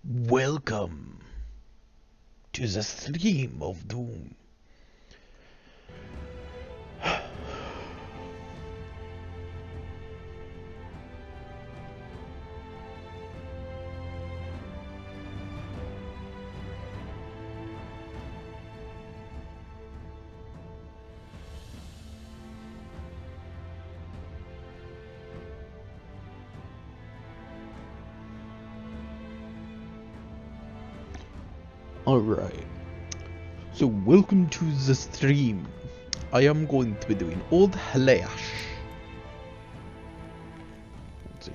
Welcome to the stream of doom. Alright, so welcome to the stream. I am going to be doing Old Halash. Let's see.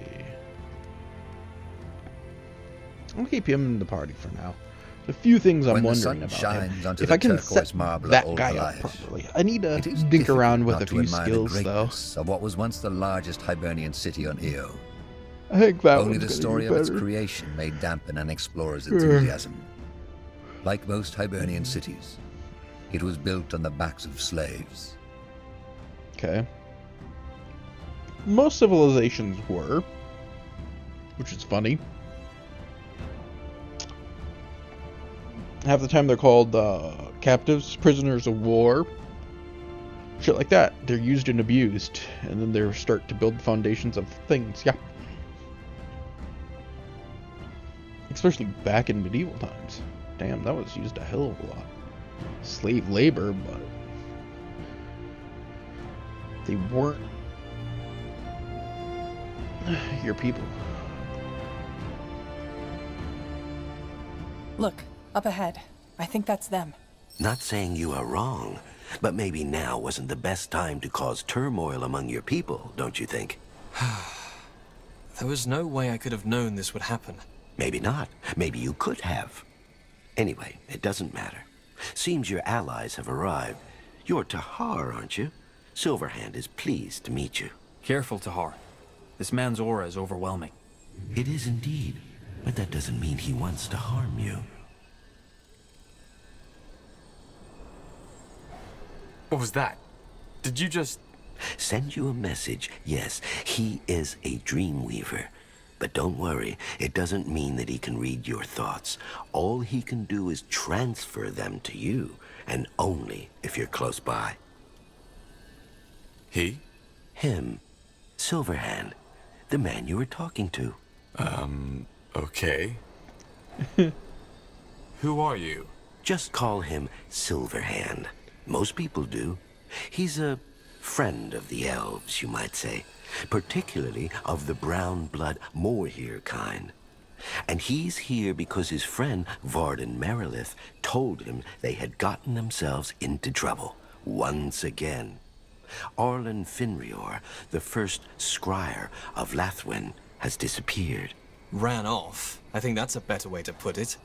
I'll keep him in the party for now. There's a few things I'm wondering about him. If I can set that guy up properly. I need to dink around with a few skills though. Of what was once the largest Hibernian city on Io. I think that Only the story of its creation may dampen an explorer's enthusiasm. Like most Hibernian cities, it was built on the backs of slaves. Okay. Most civilizations were, which is funny. Half the time they're called captives, prisoners of war, shit like that. They're used and abused, and then they start to build foundations of things. Yeah. Especially back in medieval times. Damn, that was used a hell of a lot. Slave labor, but they weren't your people. Look, up ahead. I think that's them. Not saying you are wrong, but maybe now wasn't the best time to cause turmoil among your people, don't you think? There was no way I could have known this would happen. Maybe not. Maybe you could have. Anyway, it doesn't matter. Seems your allies have arrived. You're Tahar, aren't you? Silverhand is pleased to meet you. Careful, Tahar. This man's aura is overwhelming. It is indeed, but that doesn't mean he wants to harm you. What was that? Did you just... Send you a message. Yes, he is a dreamweaver. But don't worry, it doesn't mean that he can read your thoughts. All he can do is transfer them to you, and only if you're close by. He? Him. Silverhand. The man you were talking to. Okay. Who are you? Just call him Silverhand. Most people do. He's a friend of the elves, you might say. Particularly of the brown blood Moorhere kind. And he's here because his friend Varden Merilith told him they had gotten themselves into trouble once again. Arlen Finrior, the first scryer of Lathwen, has disappeared. Ran off. I think that's a better way to put it.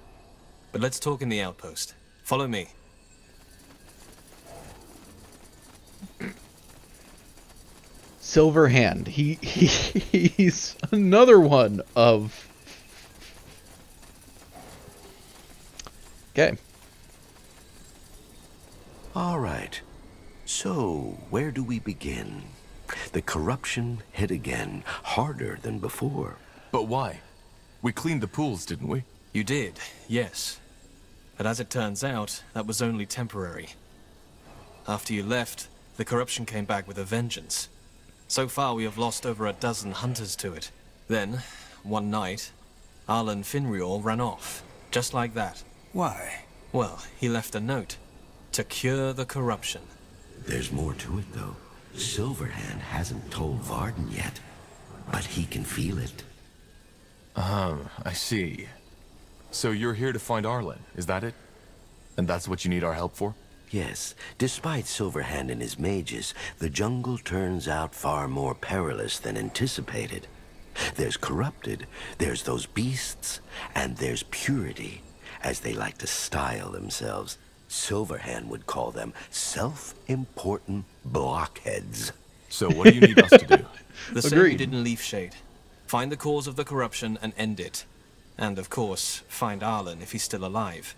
But let's talk in the outpost. Follow me. Silverhand. He's another one of... Okay. All right. So, where do we begin? The corruption hit again, harder than before. But why? We cleaned the pools, didn't we? You did, yes. But as it turns out, that was only temporary. After you left, the corruption came back with a vengeance. So far, we have lost over a dozen hunters to it. Then, one night, Arlen Finrior ran off, just like that. Why? Well, he left a note to cure the corruption. There's more to it, though. Silverhand hasn't told Varden yet, but he can feel it. I see. So you're here to find Arlen, is that it? And that's what you need our help for? Yes, despite Silverhand and his mages, the jungle turns out far more perilous than anticipated. There's corrupted, there's those beasts, and there's purity, as they like to style themselves. Silverhand would call them self-important blockheads. So what do you need us to do? The same you did in Leafshade. Find the cause of the corruption and end it. And, of course, find Arlen if he's still alive.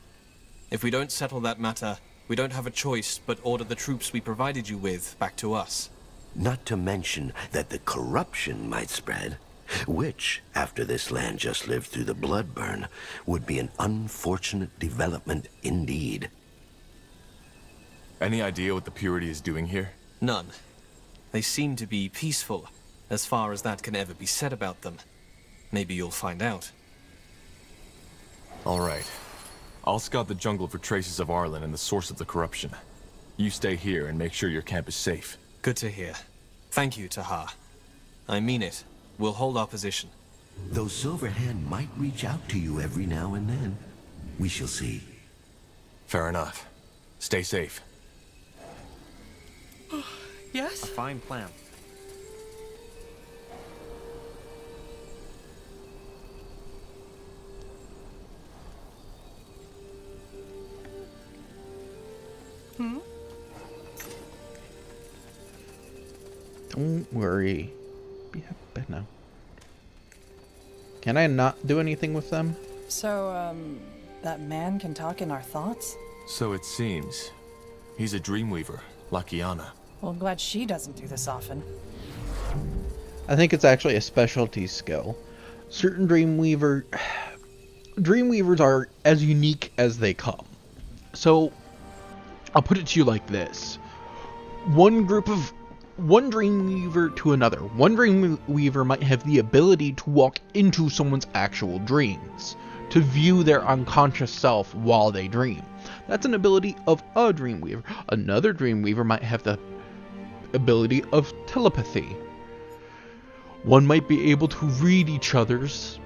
If we don't settle that matter, we don't have a choice but order the troops we provided you with back to us. Not to mention that the corruption might spread. Which, after this land just lived through the Bloodburn, would be an unfortunate development indeed. Any idea what the Purity is doing here? None. They seem to be peaceful, as far as that can ever be said about them. Maybe you'll find out. All right. I'll scout the jungle for traces of Arlen and the source of the corruption. You stay here and make sure your camp is safe. Good to hear. Thank you, Taha. I mean it. We'll hold our position. Though Silverhand might reach out to you every now and then. We shall see. Fair enough. Stay safe. Yes? A fine plan. Don't worry. Be happy now. Can I not do anything with them? So, that man can talk in our thoughts? So it seems. He's a Dreamweaver, Lakiana. Well, I'm glad she doesn't do this often. I think it's actually a specialty skill. Certain Dreamweavers are as unique as they come. So, I'll put it to you like this. One Dreamweaver to another. One Dreamweaver might have the ability to walk into someone's actual dreams, to view their unconscious self while they dream. That's an ability of a Dreamweaver. Another Dreamweaver might have the ability of telepathy. One might be able to read each other's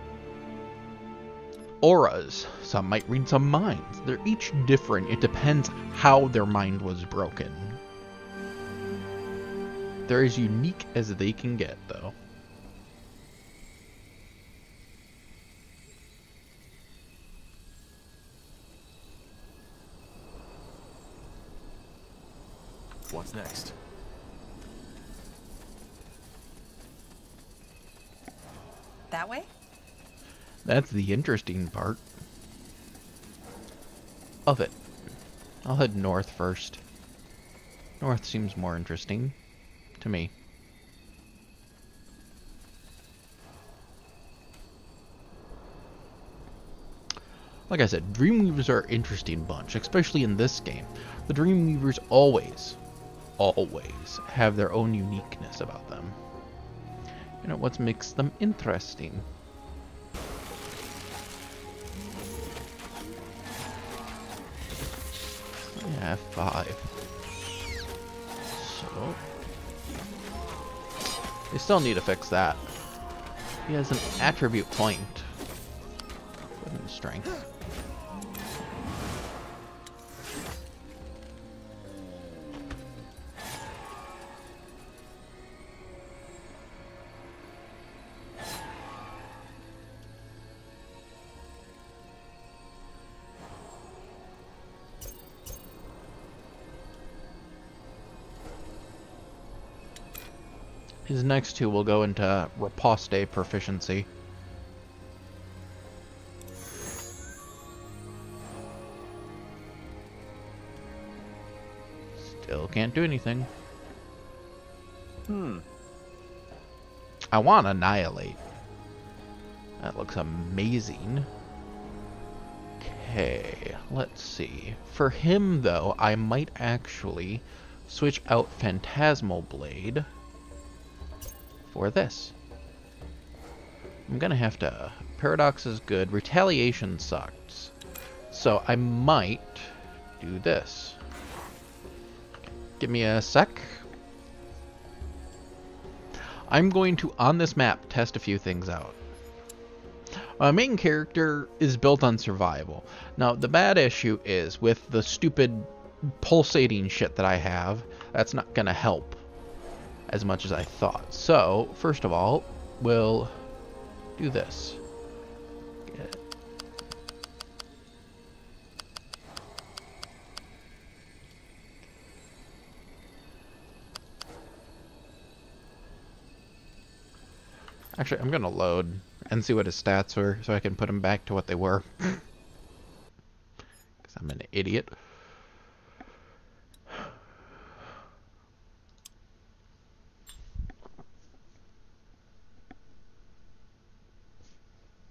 auras. Some might read some minds. They're each different. It depends how their mind was broken. They're as unique as they can get, though. What's next? That way? That's the interesting part of it. I'll head north first. North seems more interesting to me. Like I said, Dreamweavers are an interesting bunch, especially in this game. The Dreamweavers always have their own uniqueness about them. You know what makes them interesting? Yeah, F5. So they still need to fix that. He has an attribute point. Wooden strength. His next two will go into Riposte proficiency. Still can't do anything. I want Annihilate. That looks amazing. Okay, let's see. For him, though, I might actually switch out Phantasmal Blade for this. I'm gonna have to... Paradox is good. Retaliation sucks. So I might do this. Give me a sec. I'm going to, on this map, test a few things out. My main character is built on survival. Now, the bad issue is, with the stupid pulsating shit that I have, that's not gonna help as much as I thought. So, first of all, we'll do this. Get. Actually, I'm gonna load and see what his stats were so I can put them back to what they were. Because I'm an idiot.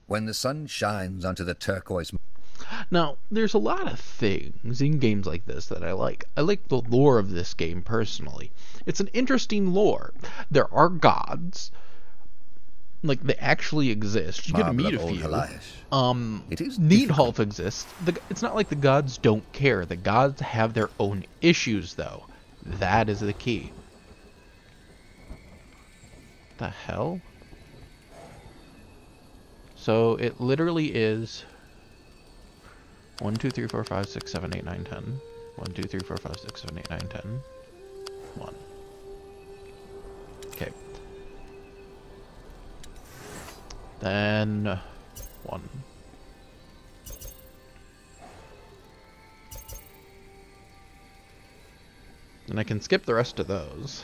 When the sun shines onto the turquoise... Now, there's a lot of things in games like this that I like. I like the lore of this game personally. It's an interesting lore. There are gods. Like, they actually exist. You get to marble meet a of old few. Halaesh. It is Needhalf exists. It's not like the gods don't care. The gods have their own issues, though. That is the key. The hell? So, it literally is 1, 2, 3, 4, 5, 6, 7, 8, 9, 10. 1, 2, 3, 4, 5, 6, 7, 8, 9, 10. 1. Okay. Then 1. And I can skip the rest of those.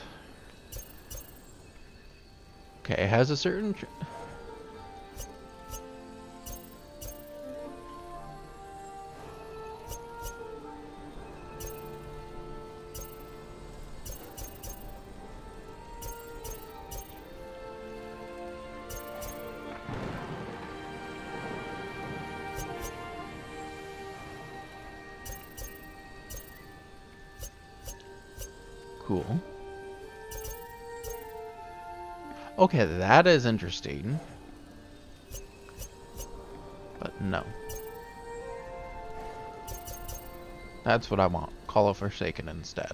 Okay, it has a certain... Cool. Okay, that is interesting. But no. That's what I want. Call of Forsaken instead.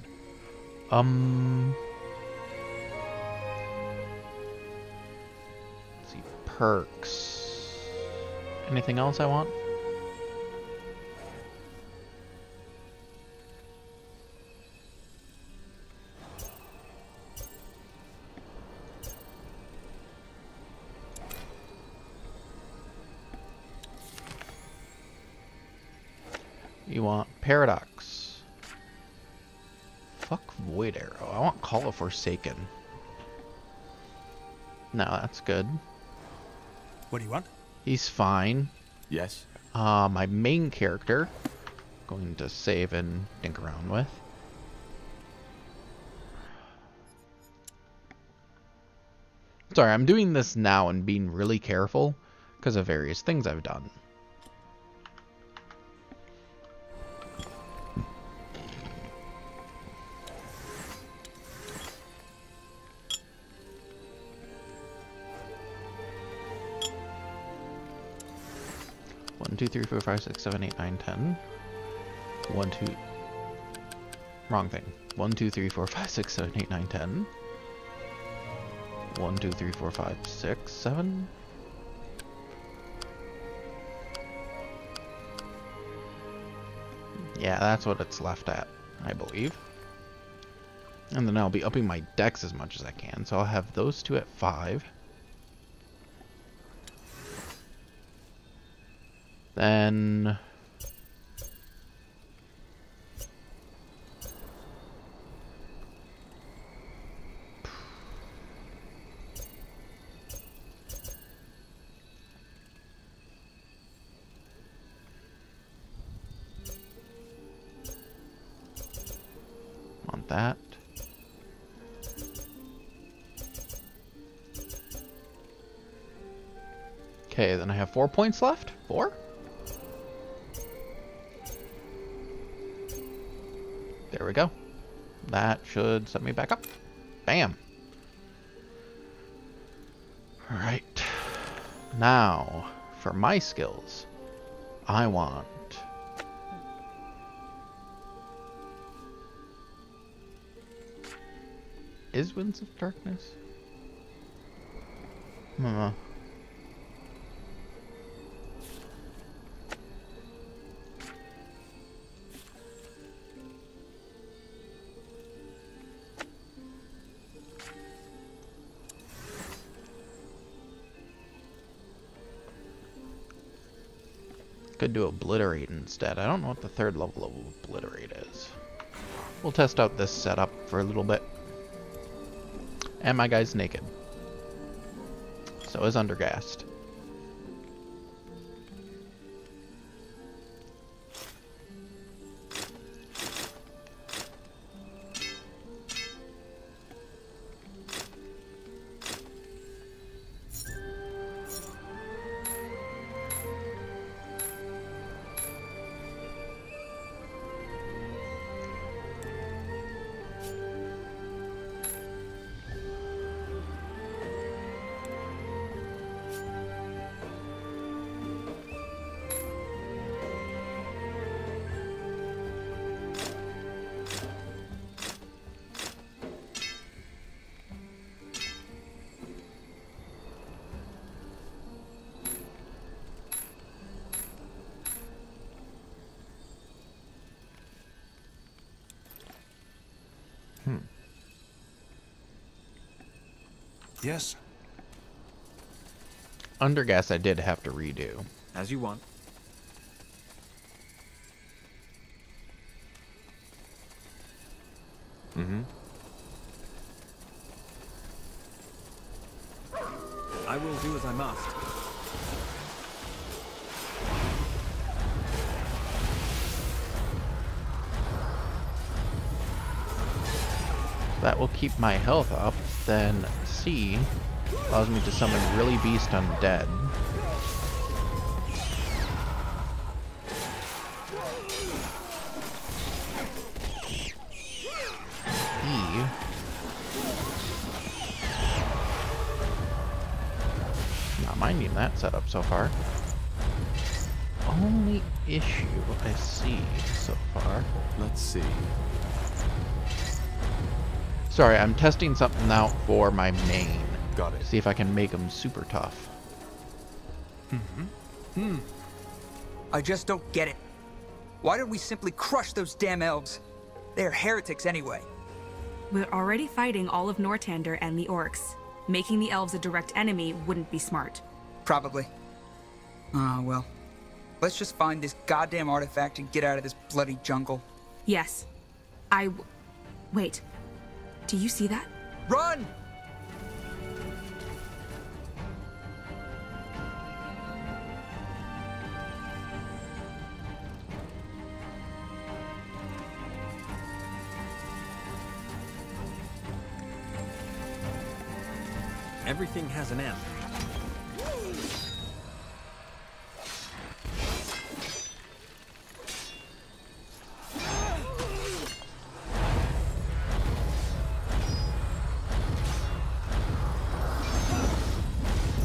Let's see. Perks. Anything else I want? You want Paradox. Fuck Void Arrow. I want Call of Forsaken. No, that's good. What do you want? He's fine. Yes? My main character, going to save and think around with. Sorry, I'm doing this now and being really careful because of various things I've done. One, 2, 3, 4, 5, 6, 7, 8, 9, 10. 1, 2. Wrong thing. 1, 2, 3, 4, 5, 6, 7, 8, 9, 10. 1, 2, 3, 4, 5, 6, 7. Yeah, that's what it's left at, I believe. And then I'll be upping my dex as much as I can, so I'll have those two at 5. Then... want that. Okay, then I have 4 points left. 4? There we go. That should set me back up. Bam. Alright. Now, for my skills, I want... Is Winds of Darkness? Could do Obliterate instead. I don't know what the 3rd level of Obliterate is. We'll test out this setup for a little bit. And my guy's naked. So is Undergast. Yes? Undergas I did have to redo. As you want. Mm-hmm. I will do as I must. That will keep my health up. Then C allows me to summon really beast undead. E not minding that setup so far. Only issue I see so far. Let's see. Sorry, I'm testing something out for my main. Got it. See if I can make them super tough. I just don't get it. Why don't we simply crush those damn elves? They're heretics anyway. We're already fighting all of Nortander and the orcs. Making the elves a direct enemy wouldn't be smart. Probably. Well. Let's just find this goddamn artifact and get out of this bloody jungle. Yes. Wait. Do you see that? Run! Everything has an end.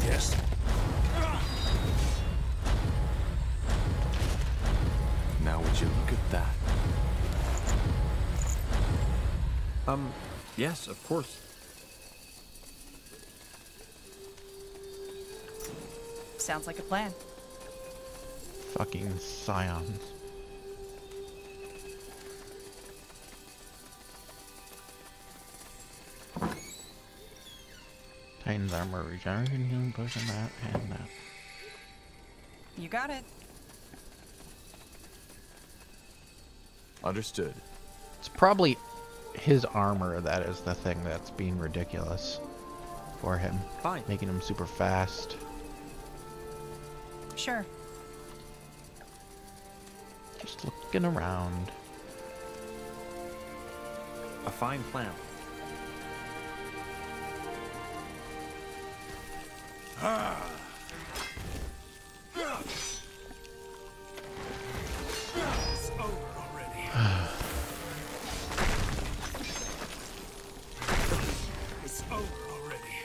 Yes. Now would you look at that? Yes, of course. Sounds like a plan. Fucking scions. Titan's armor regeneration, healing potion, that, and that. You got it. Understood. It's probably his armor that is the thing that's being ridiculous for him. Fine. Making him super fast. Sure. Just looking around. A fine plan. It's over already. It's over already.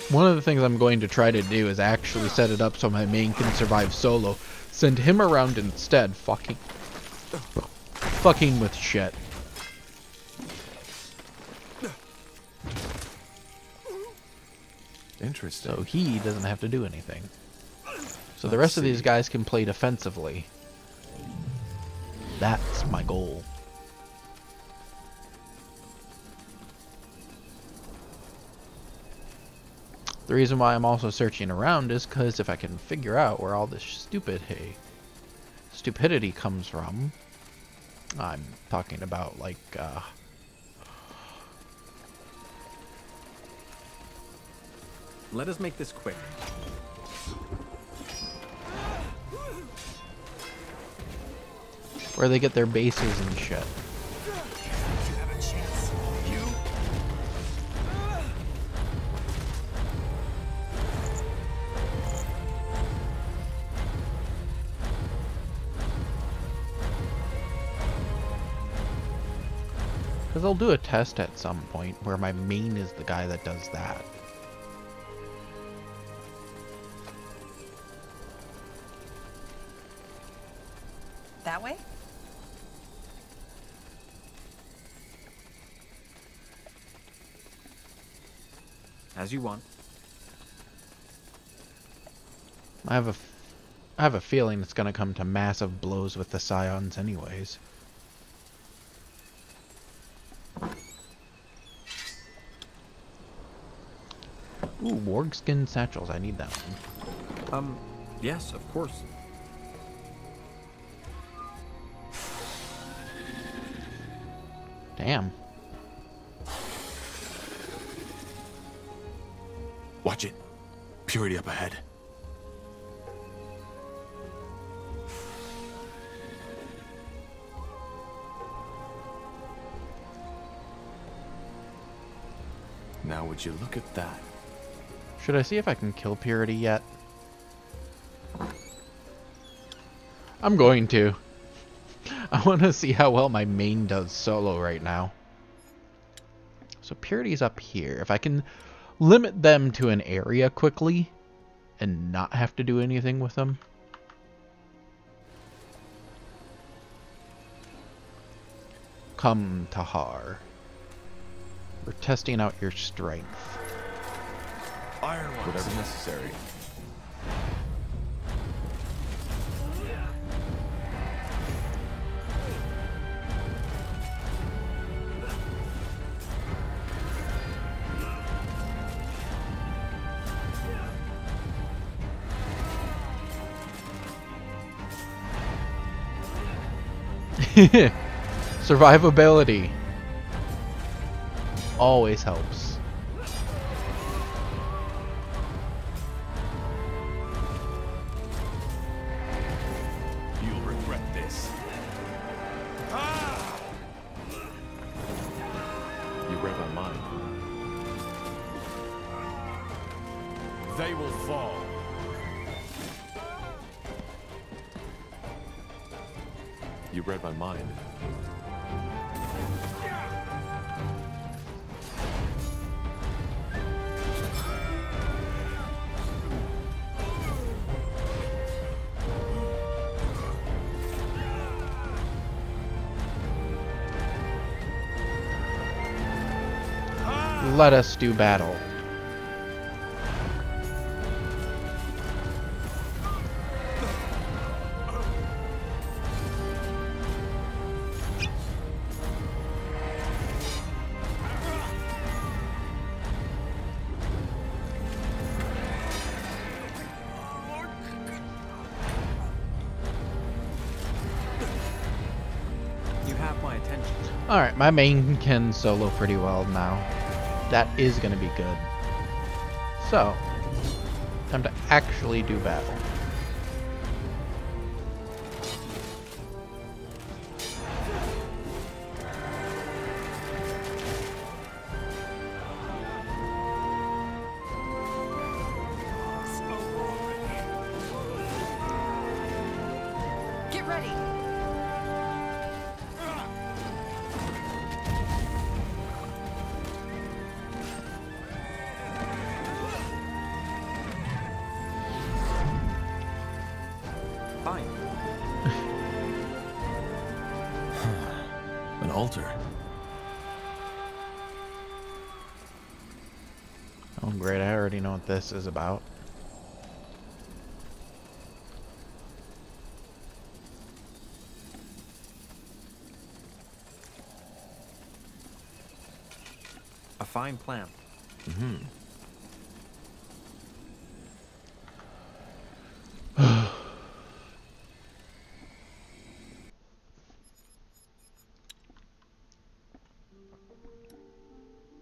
One of the things I'm going to try to do is actually set it up so my main can survive solo. Send him around instead, fucking with shit. Interesting. So he doesn't have to do anything. So the rest of these guys can play defensively. That's my goal. The reason why I'm also searching around is because if I can figure out where all this stupidity comes from, I'm talking about like Let us make this quick. where they get their bases and shit. You have a chance. You? Because I'll do a test at some point where my main is the guy that does that. That way? As you want. I have a feeling it's going to come to massive blows with the Scions anyways. Ooh, warg skin satchels. I need that one. Yes, of course. Damn. Watch it. Purity up ahead. Now would you look at that? Should I see if I can kill Purity yet? I'm going to. I want to see how well my main does solo right now. So Purity's up here. If I can limit them to an area quickly and not have to do anything with them. Come, Tahar. We're testing out your strength. Iron ones. Whatever necessary. Survivability always helps. You'll regret this. You read my mind. They will fall. You read my mind. Let us do battle. You have my attention. Alright, my main can solo pretty well now. That is going to be good. So, time to actually do battle. Get ready. Fine. An altar. Oh great, I already know what this is about. A fine plan. Mm-hmm.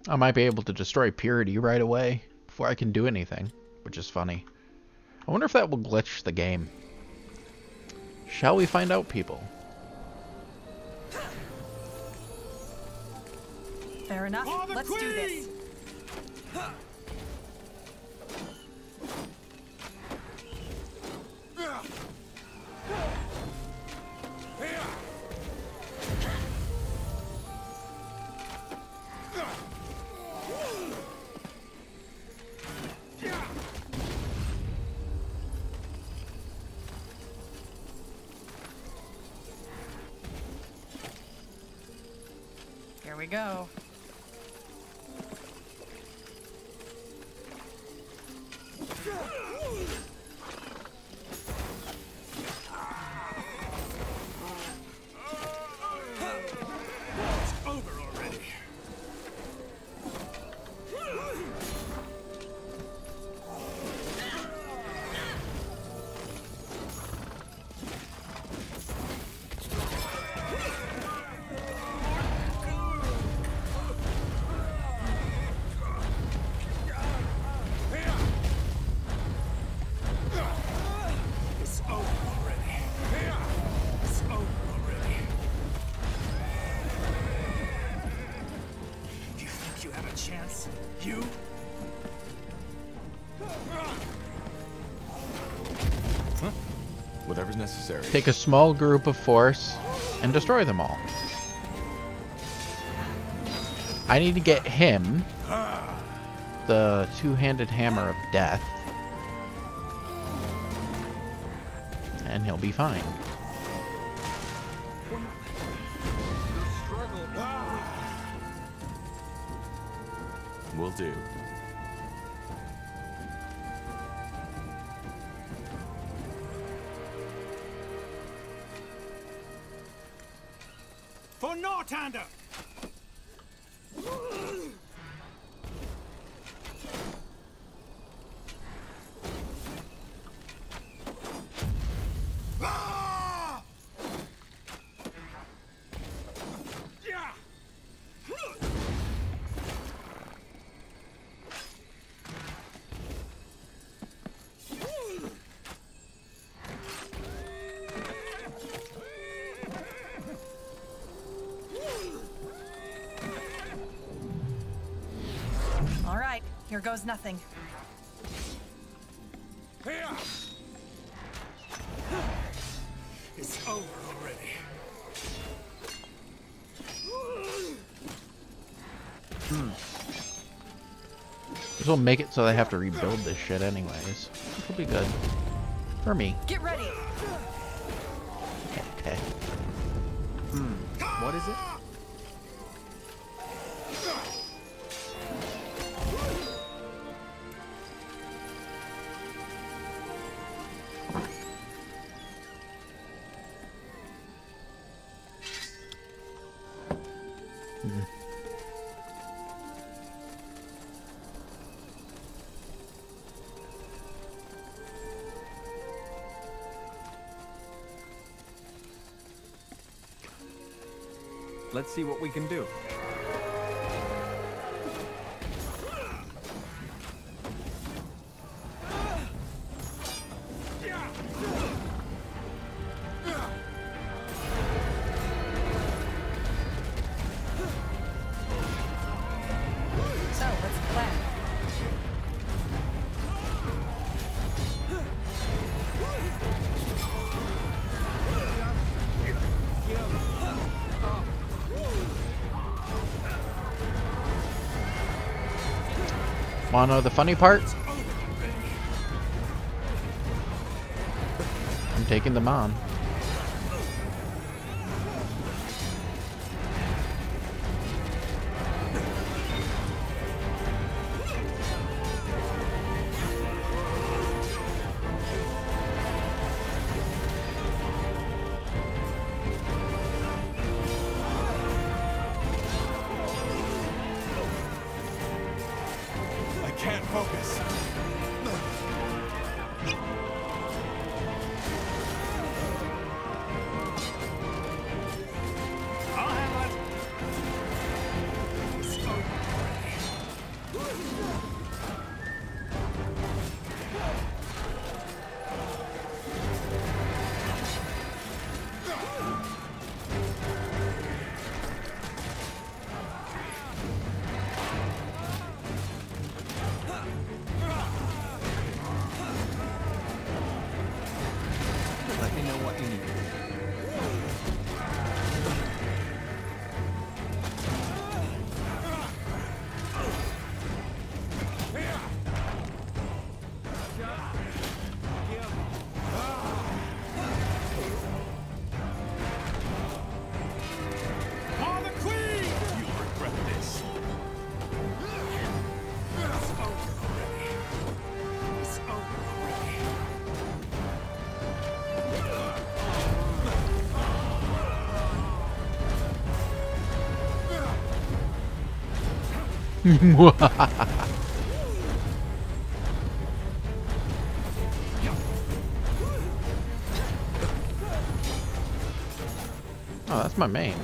I might be able to destroy Purity right away before I can do anything, which is funny. I wonder if that will glitch the game. Shall we find out, people? Fair enough. Let's do this. Here we go. Whatever's necessary. Take a small group of force and destroy them all. I need to get him the two-handed hammer of death, and he'll be fine. Will do. For Northander! All right, here goes nothing. It's over already. This will make it so they have to rebuild this shit anyways. This will be good. For me. Get ready! Okay. What is it? Let's see what we can do. So, what's the plan? Wanna know the funny part? I'm taking them on. I can't focus. I'll have it. It's over already. Let me know what you need. For the Queen! You'll regret this. It's over already. It's over already. Oh, that's my main.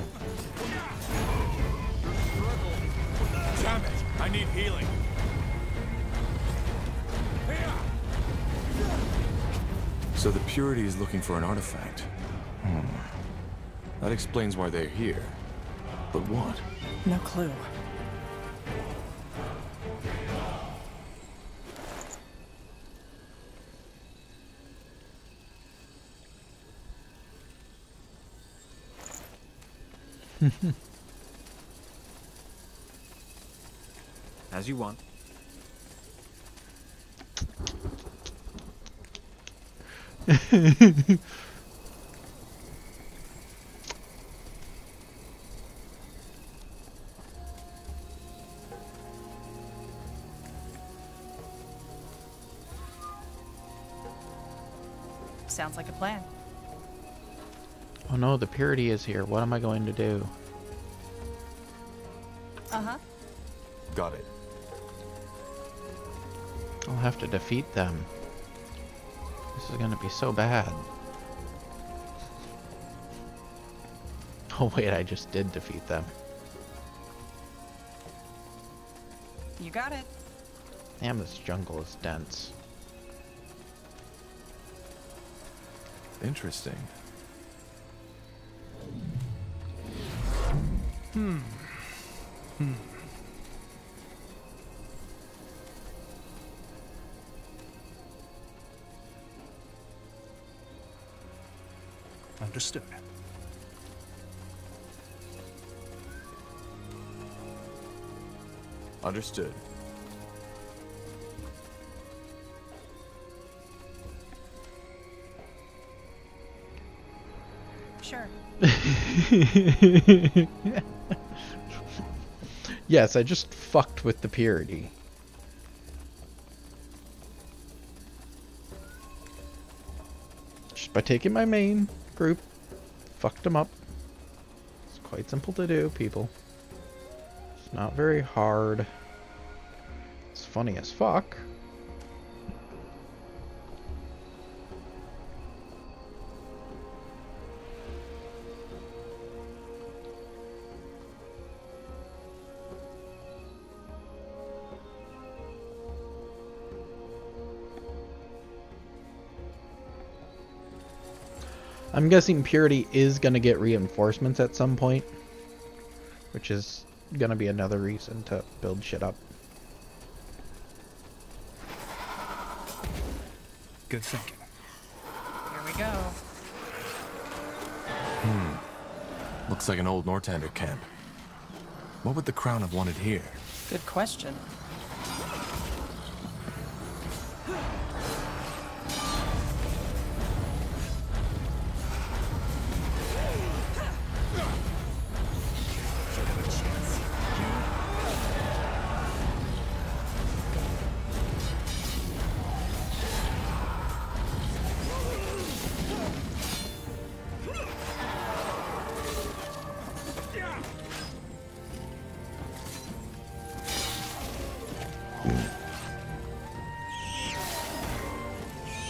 Damn it! I need healing. So the Purity is looking for an artifact. That explains why they're here. But what? No clue. As you want. Sounds like a plan. Oh no, the Purity is here. What am I going to do? Uh-huh. Got it. I'll have to defeat them. This is gonna be so bad. Oh wait, I just did defeat them. You got it. Damn, this jungle is dense. Interesting. Understood. Understood. Sure. Yes, I just fucked with the Purity. Just by taking my main group, fucked them up. It's quite simple to do, people. It's not very hard. It's funny as fuck. I'm guessing Purity is going to get reinforcements at some point, which is going to be another reason to build shit up. Good thinking. Here we go. Looks like an old Northander camp. What would the Crown have wanted here? Good question.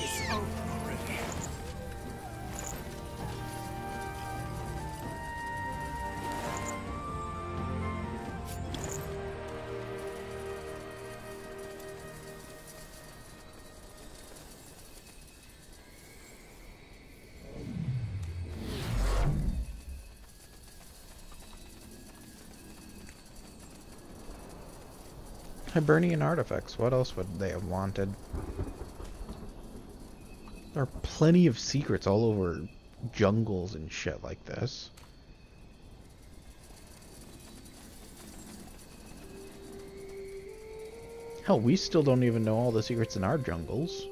It's over already. Hibernian artifacts. What else would they have wanted? There are plenty of secrets all over jungles and shit like this. Hell, we still don't even know all the secrets in our jungles.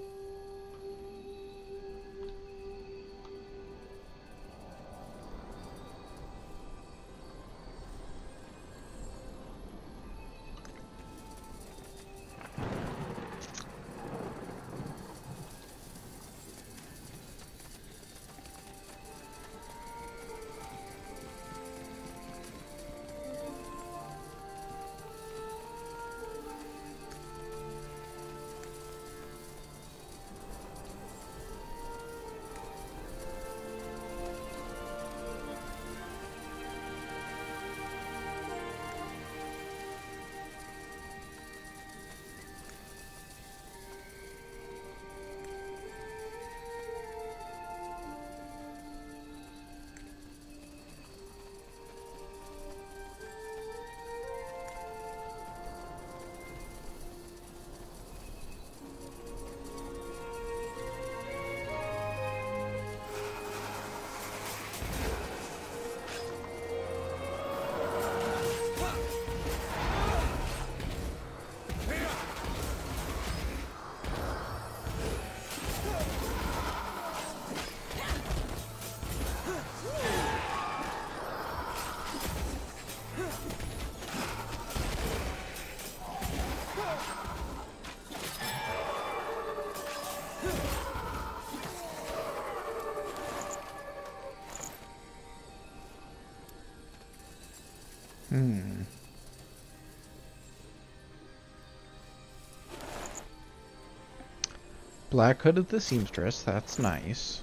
Black Hood of the Seamstress, that's nice.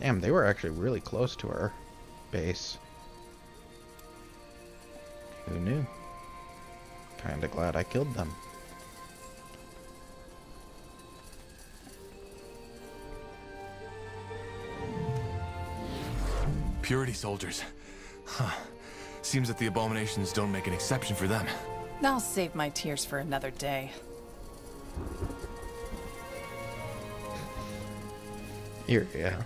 Damn, they were actually really close to our base. Who knew? Kinda glad I killed them. Purity soldiers. Huh. Seems that the abominations don't make an exception for them. I'll save my tears for another day. Here, yeah.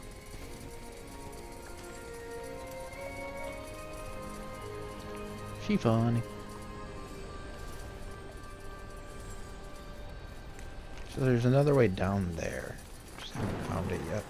She funny. So there's another way down there. Just haven't found it yet.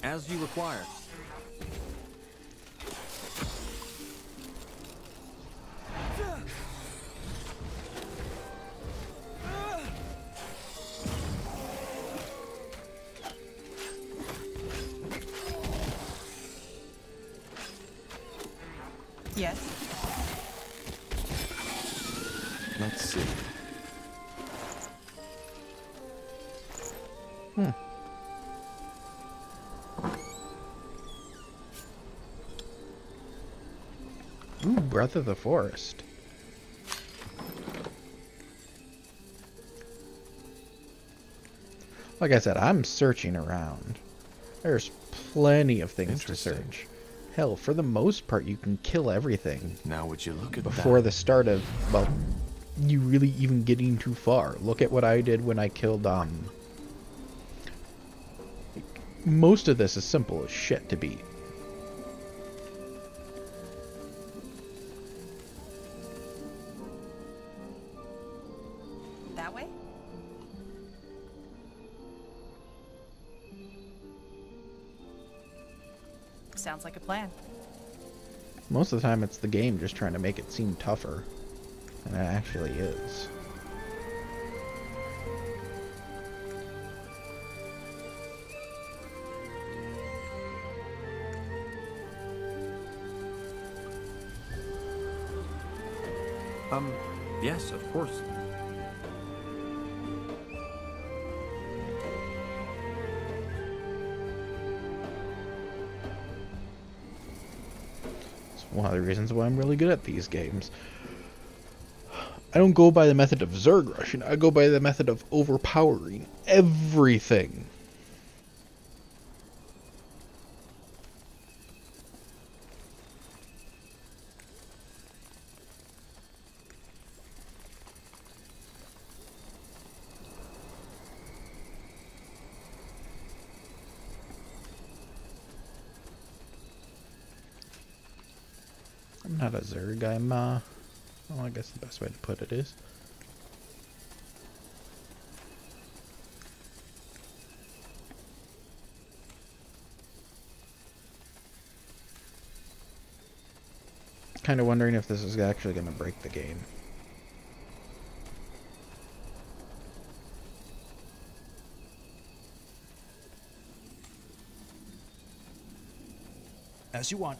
As you require. Yes. Let's see. Ooh, Breath of the Forest. Like I said, I'm searching around. There's plenty of things to search. Hell, for the most part, you can kill everything. Now would you look at before that? the start of, well, you really even getting too far. Look at what I did when I killed, most of this is simple as shit to beat. That way? Sounds like a plan. Most of the time it's the game just trying to make it seem tougher than it actually is. Yes, of course. It's one of the reasons why I'm really good at these games. I don't go by the method of Zerg rushing, I go by the method of overpowering everything. I'm not a Zerg, I'm, well, I guess the best way to put it is. Kind of wondering if this is actually going to break the game. As you want.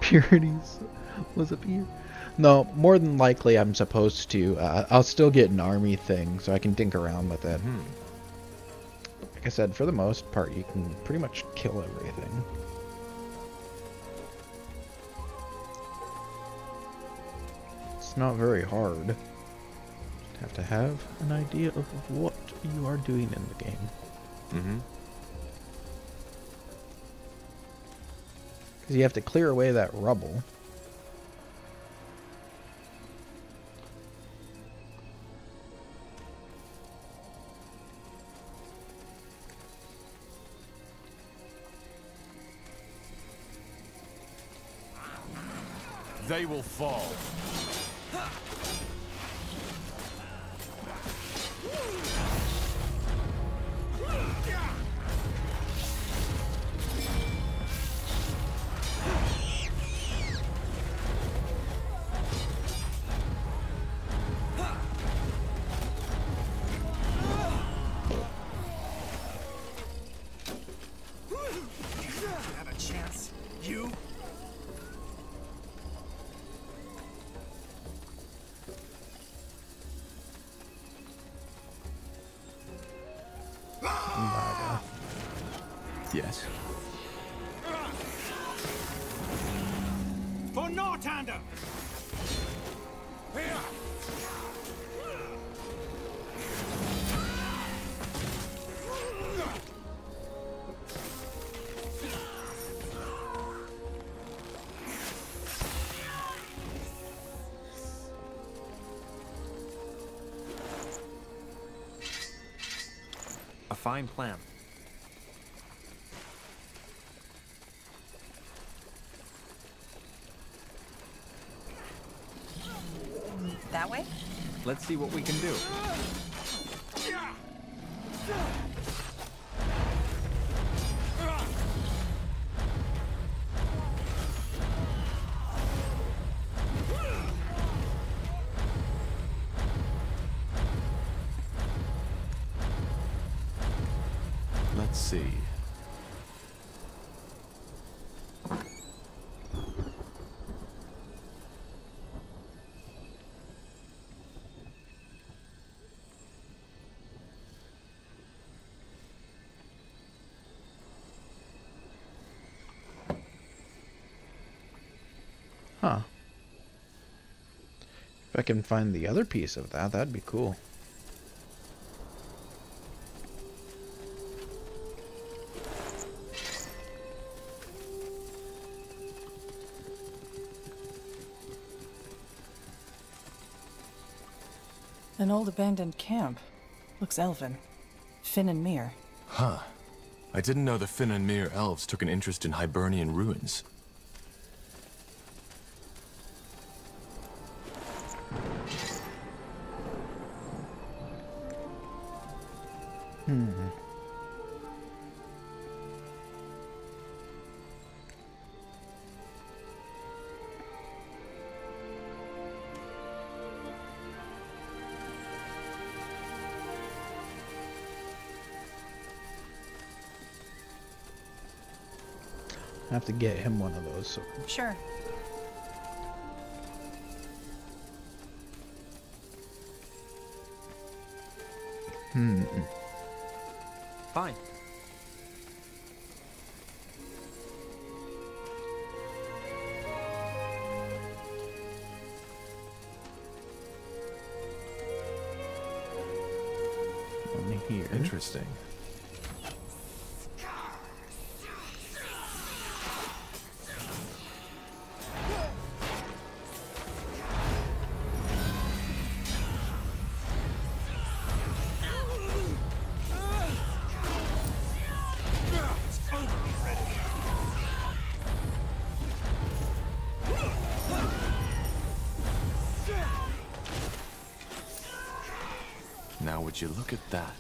Purities was up here. No, more than likely I'm supposed to. I'll still get an army thing so I can dink around with it. Like I said, for the most part, you can pretty much kill everything. It's not very hard. Just have to have an idea of what you are doing in the game. Because you have to clear away that rubble. they will fall. Have a chance. You? Yes. For Northander! A fine plan. That way? Let's see what we can do. Let's see. Huh. If I can find the other piece of that, that'd be cool. An old abandoned camp. Looks elven. Finn and Mir. Huh. I didn't know the Finn and Mir elves took an interest in Hibernian ruins. I have to get him one of those. So. Sure. Fine. Only here. Interesting. Now would you look at that?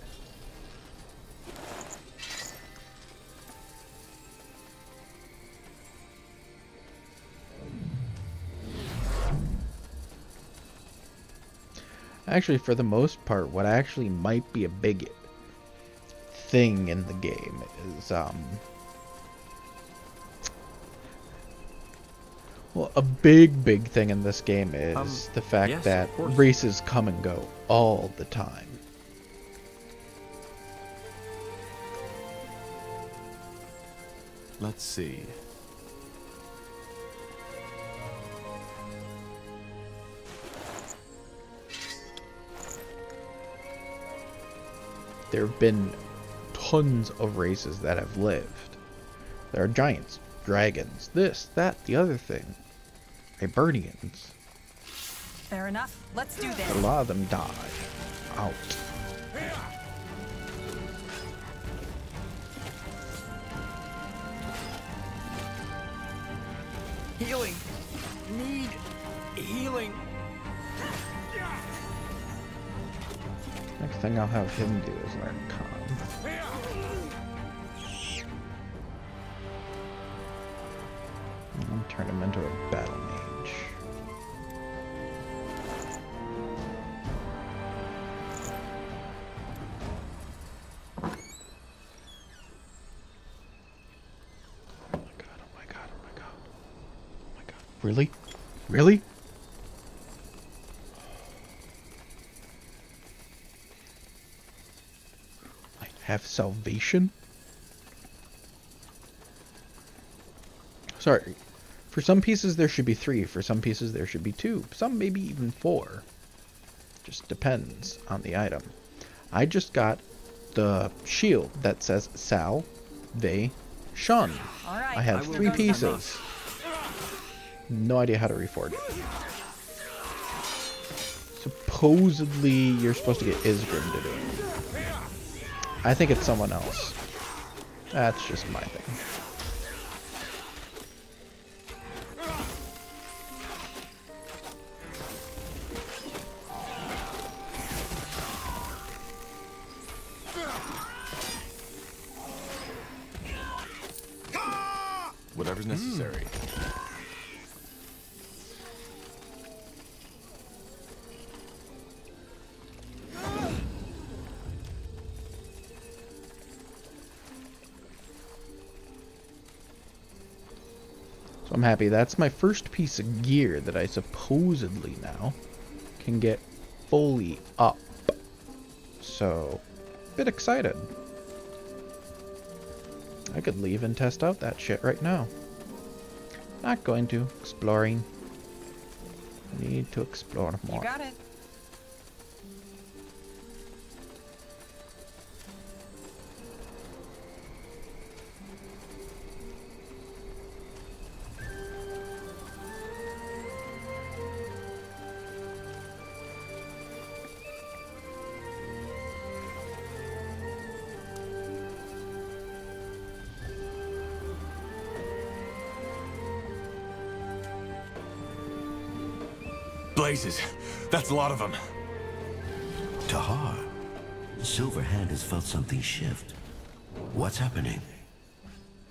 Actually, for the most part, what actually might be a big thing in the game is, well, a big thing in this game is the fact yes, that of course. races come and go all the time. Let's see. There have been tons of races that have lived. There are giants, dragons, this, that, the other thing. Hibernians. Fair enough. Let's do A this. lot of them die. Out. Healing. need healing. Next thing I'll have him do is learn calm. And turn him into a battle mage. Oh my god, oh my god, oh my god. Oh my god. Really? Really? I have salvation? Sorry. For some pieces there should be 3. For some pieces there should be 2. Some maybe even 4. Just depends on the item. I just got the shield that says Sal, Ve, Shun. Alright. I have 3 pieces. No idea how to reforge it. Supposedly you're supposed to get Isgrim to do it. I think it's someone else. That's just my thing. Whatever's necessary. So I'm happy. That's my first piece of gear that I supposedly now can get fully up. So, a bit excited. I could leave and test out that shit right now. Not going to. Exploring. I need to explore more. You got it. Blazes! That's a lot of them. Tahar, Silverhand has felt something shift. What's happening?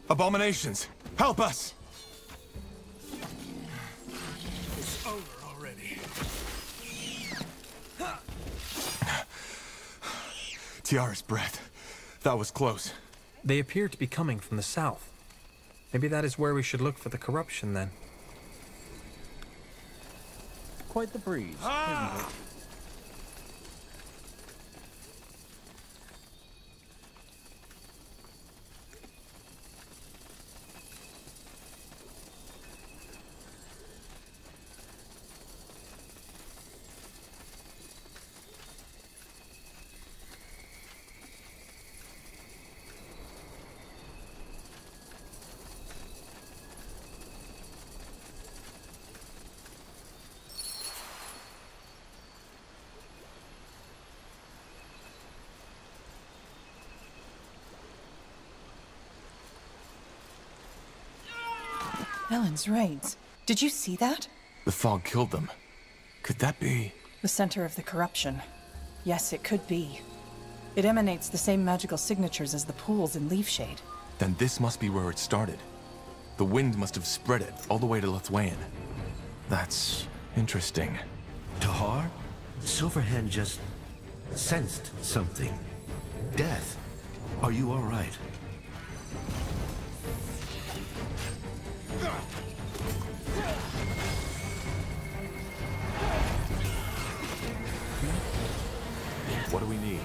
Abominations! Help us! It's over already. Tiara's breath. That was close. They appear to be coming from the south. Maybe that is where we should look for the corruption then. Quite the breeze, isn't it? Ellen's right. Did you see that? The fog killed them. Could that be? The center of the corruption. Yes, it could be. It emanates the same magical signatures as the pools in Leafshade. Then this must be where it started. The wind must have spread it all the way to Lithuanian. That's interesting. Tahar, Silverhand just sensed something. Death. Are you all right? What do we need?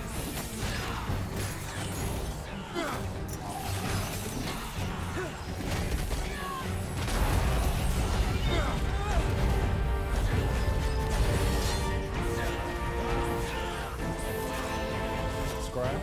Scrap?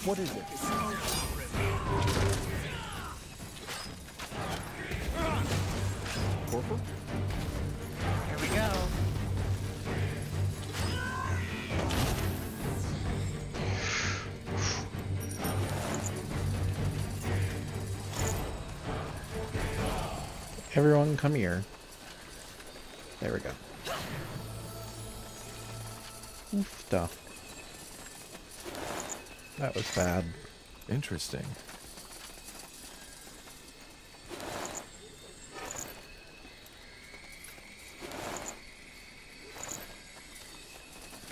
What is it? Corporal? Here we go. Everyone come here. There we go. Oofta. That was bad. Interesting.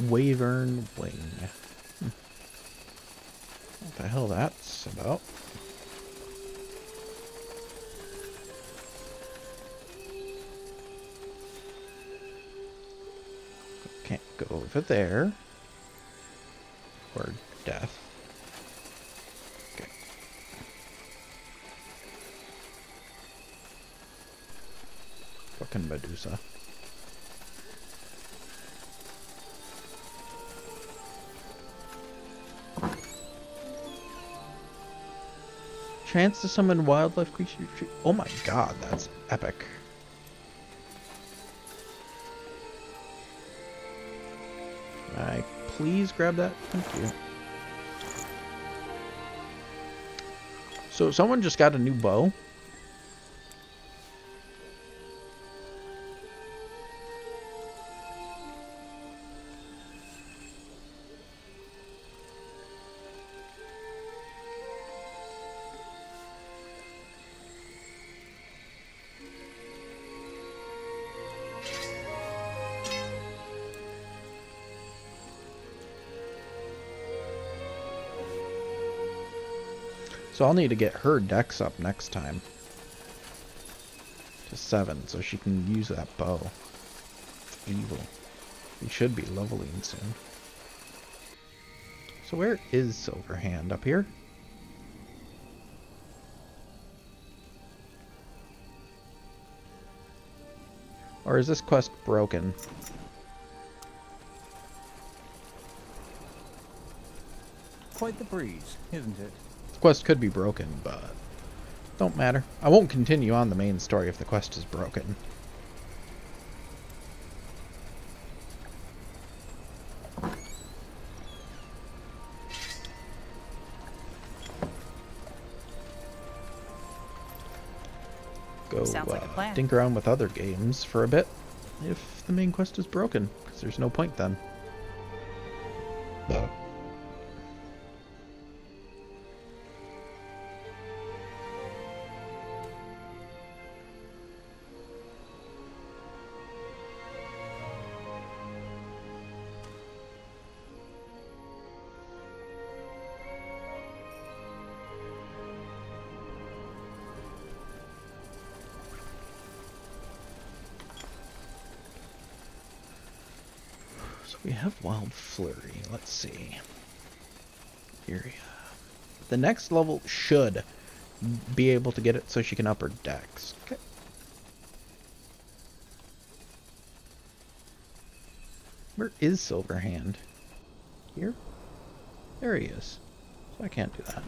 Wyvern Wing. What the hell that's about? Can't go over there. Or death. Okay. Fucking Medusa. Chance to summon wildlife creatures. Oh my god, that's epic. I please grab that? Thank you. So someone just got a new bow. So I'll need to get her dex up next time. To 7, so she can use that bow. Evil. We should be leveling soon. So where is Silverhand? Up here? Or is this quest broken? Quite the breeze, isn't it? Quest could be broken, but don't matter. I won't continue on the main story if the quest is broken. Go Sounds like a plan. dink around with other games for a bit if the main quest is broken, because there's no point then. We have Wild Flurry. Let's see. Area. The next level should be able to get it so she can up her dex. Okay. Where is Silverhand? Here? There he is. So I can't do that.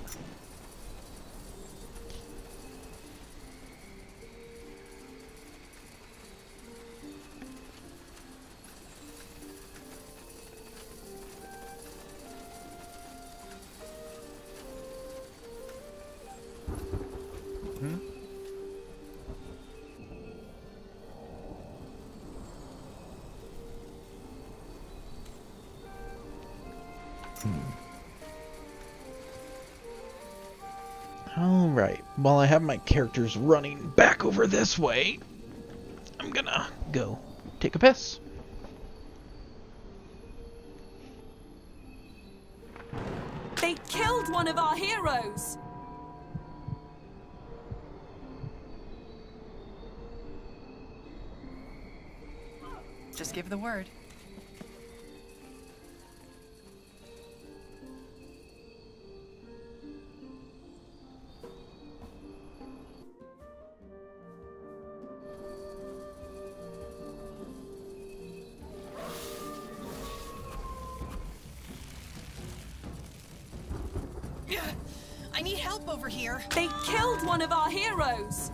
Alright, while I have my characters running back over this way, I'm gonna go take a piss. They killed one of our heroes! Just give the word. need help over here. They killed one of our heroes!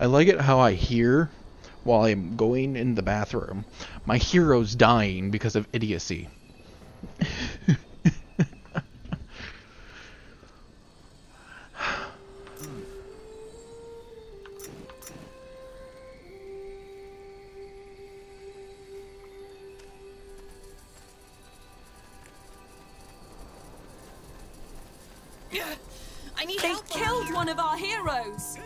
I like it how I hear, while I'm going in the bathroom, my hero's dying because of idiocy. I need They help. killed one of our heroes!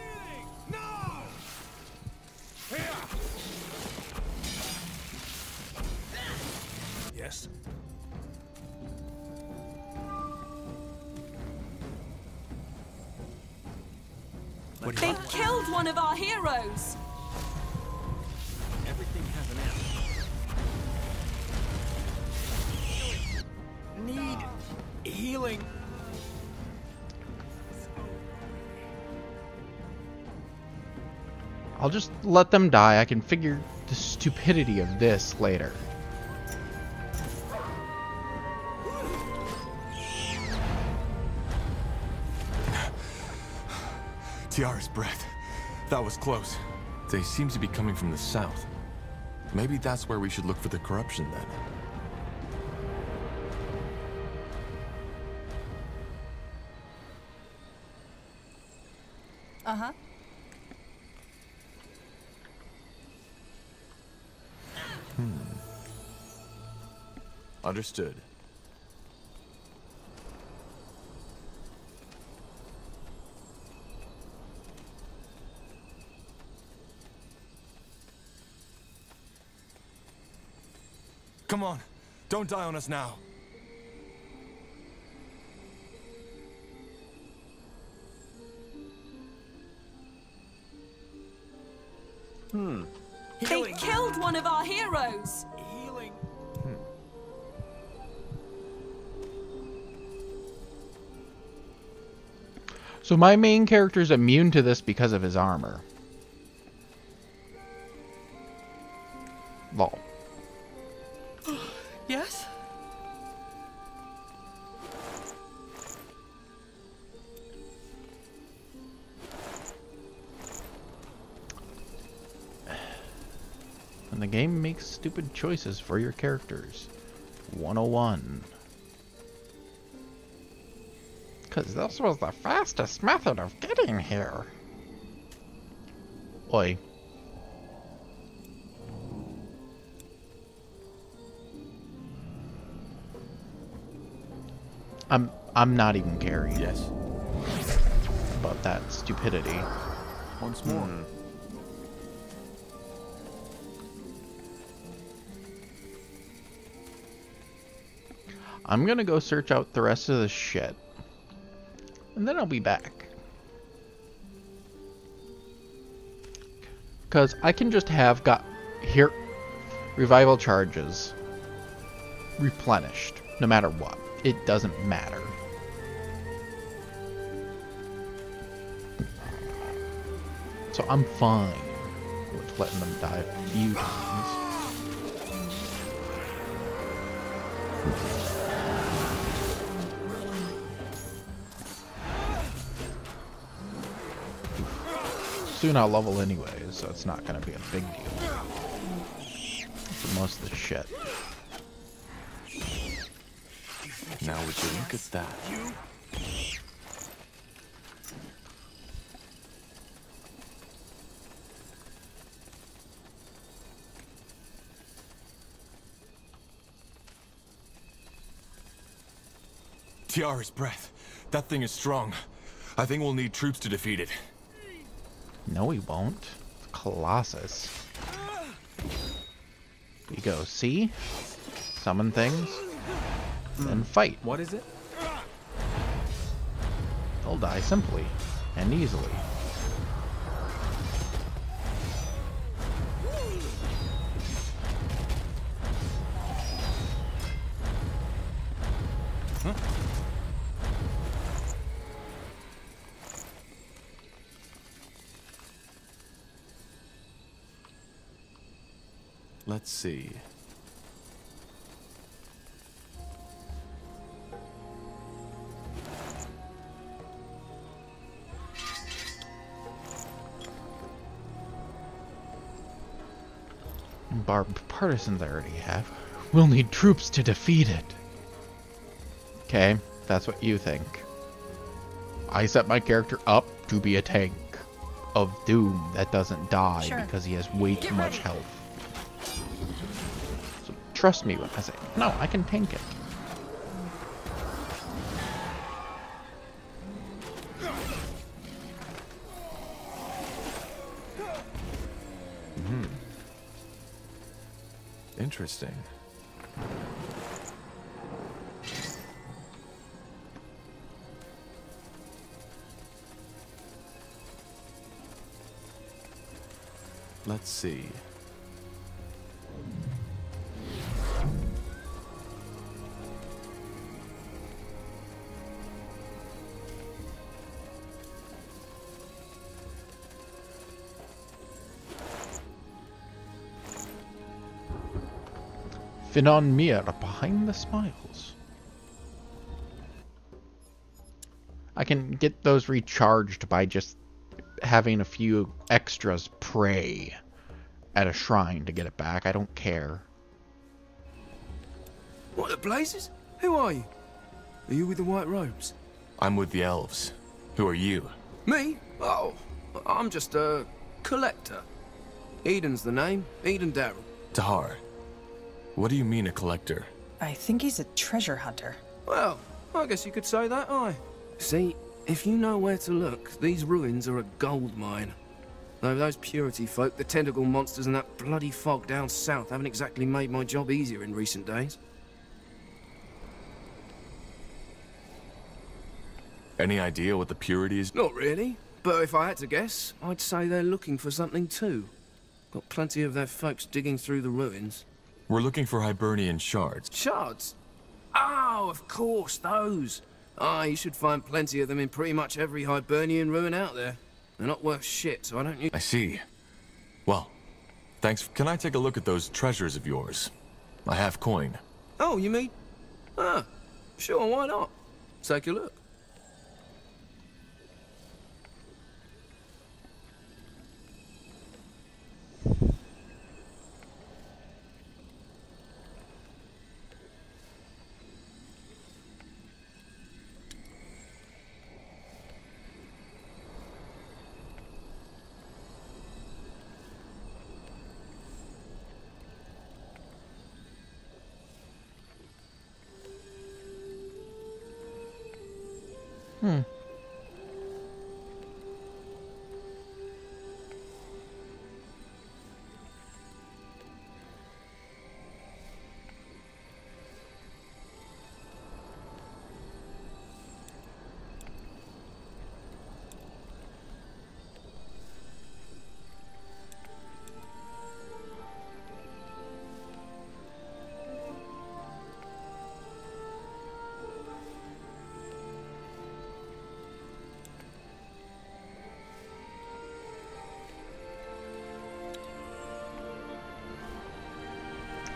Yes? They killed one of our heroes! Everything has an end. Need healing. I'll just let them die. I can figure the stupidity of this later. Tiara's breath. That was close. They seem to be coming from the south. Maybe that's where we should look for the corruption then. Uh-huh. Understood. Come on, don't die on us now. They killed one of our heroes! Healing. So my main character is immune to this because of his armor. Lol. Yes? And the game makes stupid choices for your characters. 101. Because this was the fastest method of getting here. Oi. I'm not even caring. Yes. About that stupidity. Once more. I'm gonna go search out the rest of the shit. And then I'll be back. Because I can just have here revival charges replenished no matter what. It doesn't matter. So I'm fine with letting them die a few times. Soon I'll level anyways, so it's not going to be a big deal for most of the shit. Now would you look at that? Tiara's breath. That thing is strong. I think we'll need troops to defeat it. No, we won't. Colossus. You go, see? Summon things. Then fight. What is it? They'll die simply and easily. Huh? Let's see. Barbed partisans I already have. We'll need troops to defeat it. Okay, that's what you think. I set my character up to be a tank of doom that doesn't die because he has way too much health. So trust me when I say, no, I can tank it. Interesting. Let's see. Finon Mir behind the smiles. I can get those recharged by just having a few extras pray at a shrine to get it back. I don't care. What the blazes? Who are you? Are you with the white robes? I'm with the elves. Who are you? Me? Oh, I'm just a collector. Eden's the name. Eden Darrell. Tahar. What do you mean a collector? I think he's a treasure hunter. Well, I guess you could say that, aye. See, if you know where to look, these ruins are a gold mine. Though those purity folk, the tentacle monsters and that bloody fog down south haven't exactly made my job easier in recent days. Any idea what the purity is? Not really, but if I had to guess, I'd say they're looking for something too. Got plenty of their folks digging through the ruins. We're looking for Hibernian shards. Shards? Oh, of course, those. Ah, you should find plenty of them in pretty much every Hibernian ruin out there. They're not worth shit, so I don't use... I see. Well, thanks. Can I take a look at those treasures of yours? I have coin. Oh, you mean? Ah, sure, why not? Take a look.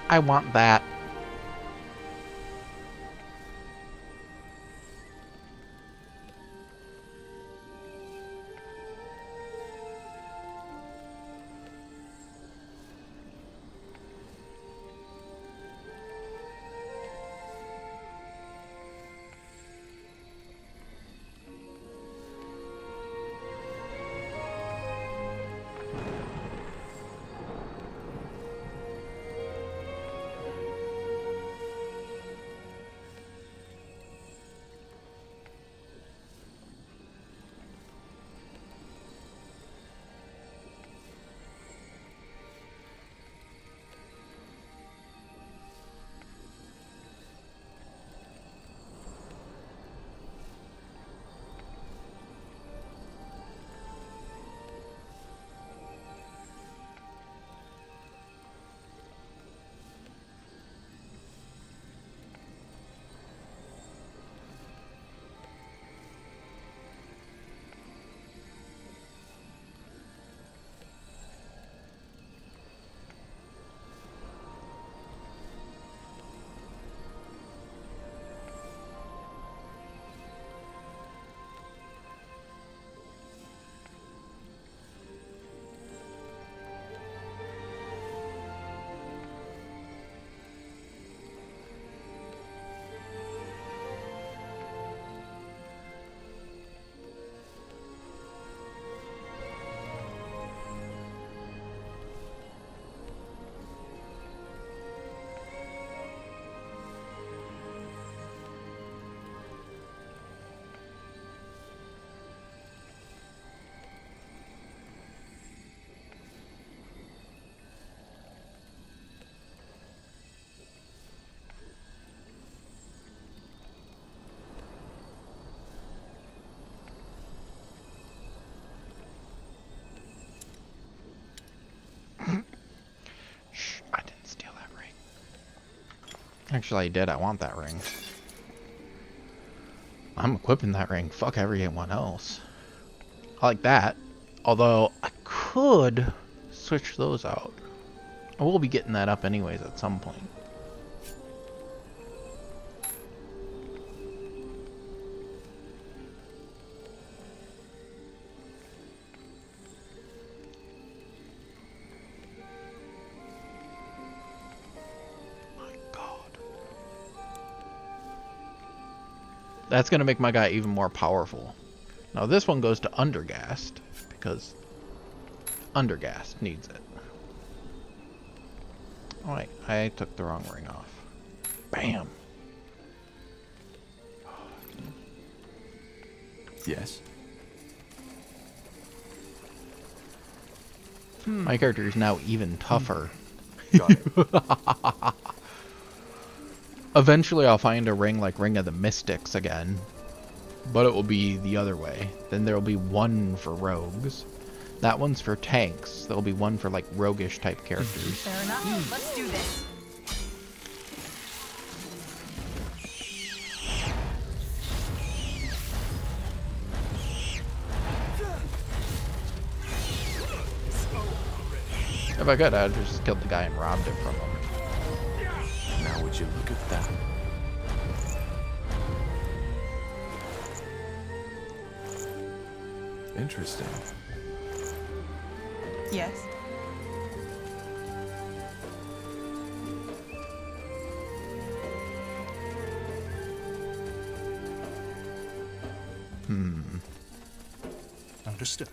I want that. Actually, I did. I want that ring. I'm equipping that ring. Fuck everyone else. I like that. Although, I could switch those out. I will be getting that up anyways at some point. That's going to make my guy even more powerful. Now this one goes to Undergast, because Undergast needs it. Oh wait, I took the wrong ring off. Bam! Yes? My character is now even tougher. Got it. Eventually I'll find a ring like Ring of the Mystics again. But it will be the other way. Then there will be one for rogues. That one's for tanks. There'll be one for like roguish type characters. Fair enough. Let's do this. If I could, I'd just killed the guy and robbed it from him. Now would you look at that? Interesting. Yes. Understood.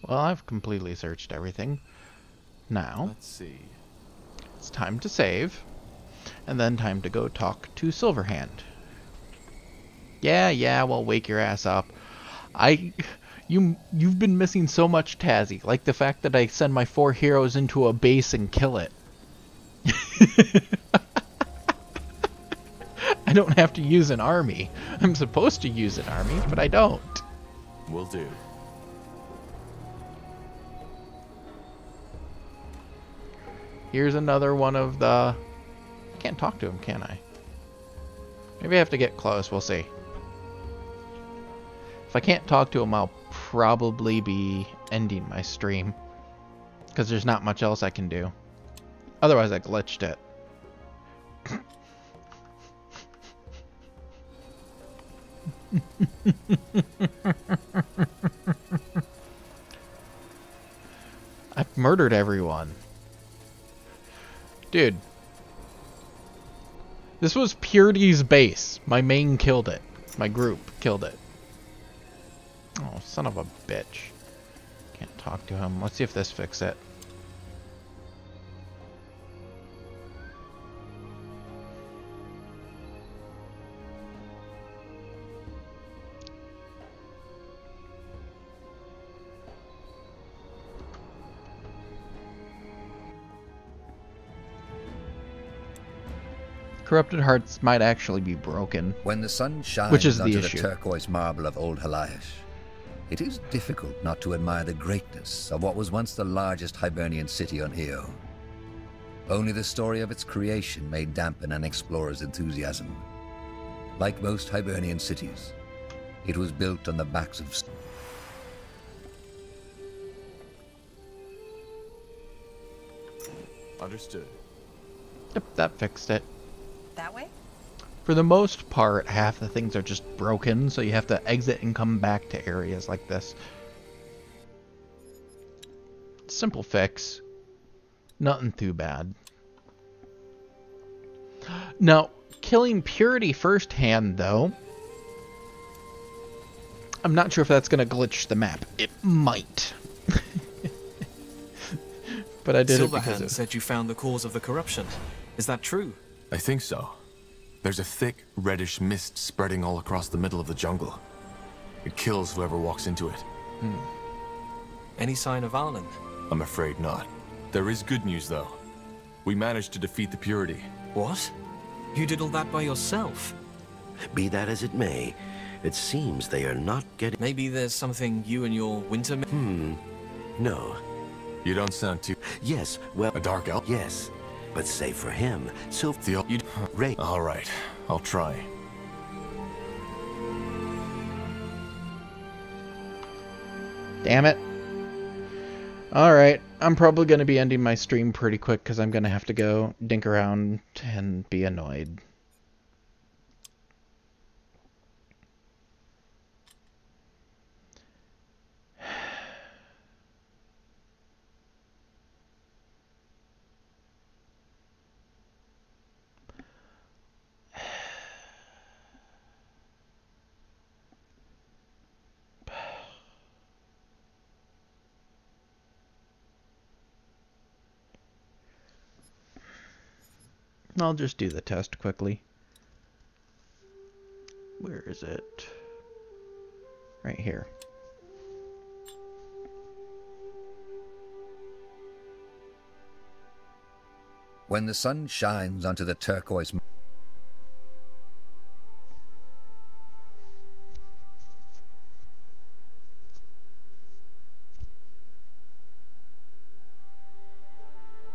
Well, I've completely searched everything. Now, Let's see. it's time to save. And then time to go talk to Silverhand. Yeah, well, wake your ass up. You've been missing so much, Tazzy. Like the fact that I send my 4 heroes into a base and kill it. I don't have to use an army. I'm supposed to use an army, but I don't. Will do. Here's another one of the... I can't talk to him, can I? Maybe I have to get close. We'll see. If I can't talk to him, I'll probably be ending my stream. Because there's not much else I can do. Otherwise, I glitched it. I've murdered everyone. Dude. This was Purity's base. My main killed it. My group killed it. Oh, son of a bitch. Can't talk to him. Let's see if this fixes it. Corrupted hearts might actually be broken. When the sun shines Which is the onto issue. the turquoise marble of Old Halayash, it is difficult not to admire the greatness of what was once the largest Hibernian city on Io. Only the story of its creation may dampen an explorer's enthusiasm. Like most Hibernian cities, it was built on the backs of... Understood. Yep, that fixed it. That way? For the most part, half the things are just broken, so you have to exit and come back to areas like this. Simple fix. Nothing too bad. Now, killing Purity firsthand, though, I'm not sure if that's going to glitch the map. It might. But I did it because Silverhand said you found the cause of the corruption. Is that true? I think so. There's a thick, reddish mist spreading all across the middle of the jungle. It kills whoever walks into it. Any sign of Arlen? I'm afraid not. There is good news, though. We managed to defeat the Purity. What? You did all that by yourself? Be that as it may, it seems they are not getting... Maybe there's something you and your winter... No. You don't sound too... Yes, well... A dark elf? Yes. But say for him, You... Ray... All right. I'll try. Damn it. Alright, I'm probably going to be ending my stream pretty quick because I'm going to have to go dink around and be annoyed. I'll just do the test quickly. Where is it? Right here. When the sun shines onto the turquoise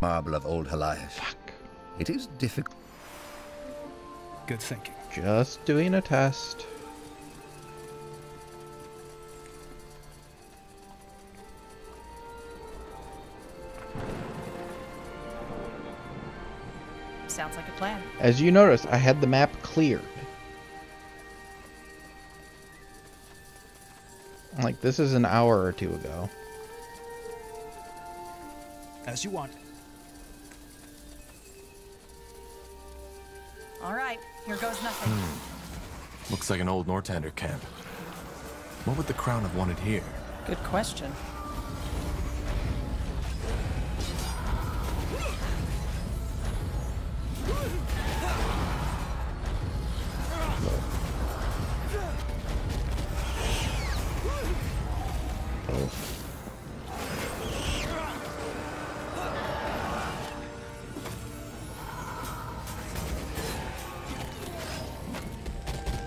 marble of Old Heliash, it is difficult. Good thinking. Just doing a test. Sounds like a plan. As you notice, I had the map cleared. Like, this is an hour or two ago. As you want. All right, here goes nothing. Looks like an old Nortander camp. What would the Crown have wanted here? Good question.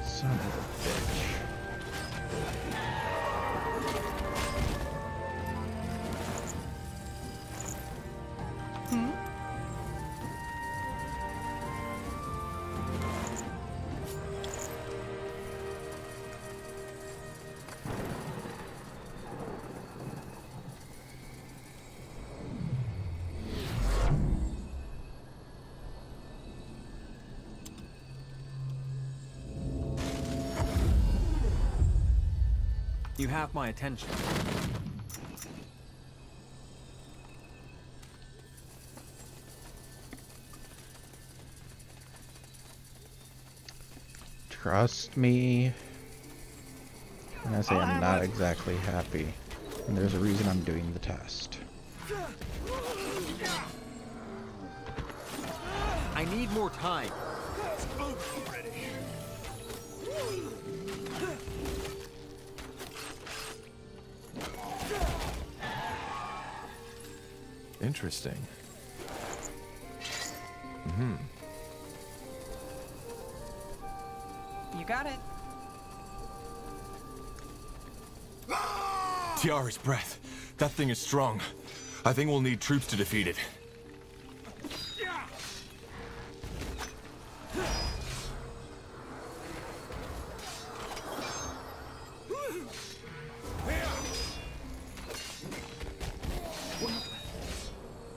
Son of a bitch. You have my attention. Trust me. When I say I'm not exactly happy. And there's a reason I'm doing the test. I need more time. Interesting. You got it. Tiara's breath. That thing is strong. I think we'll need troops to defeat it.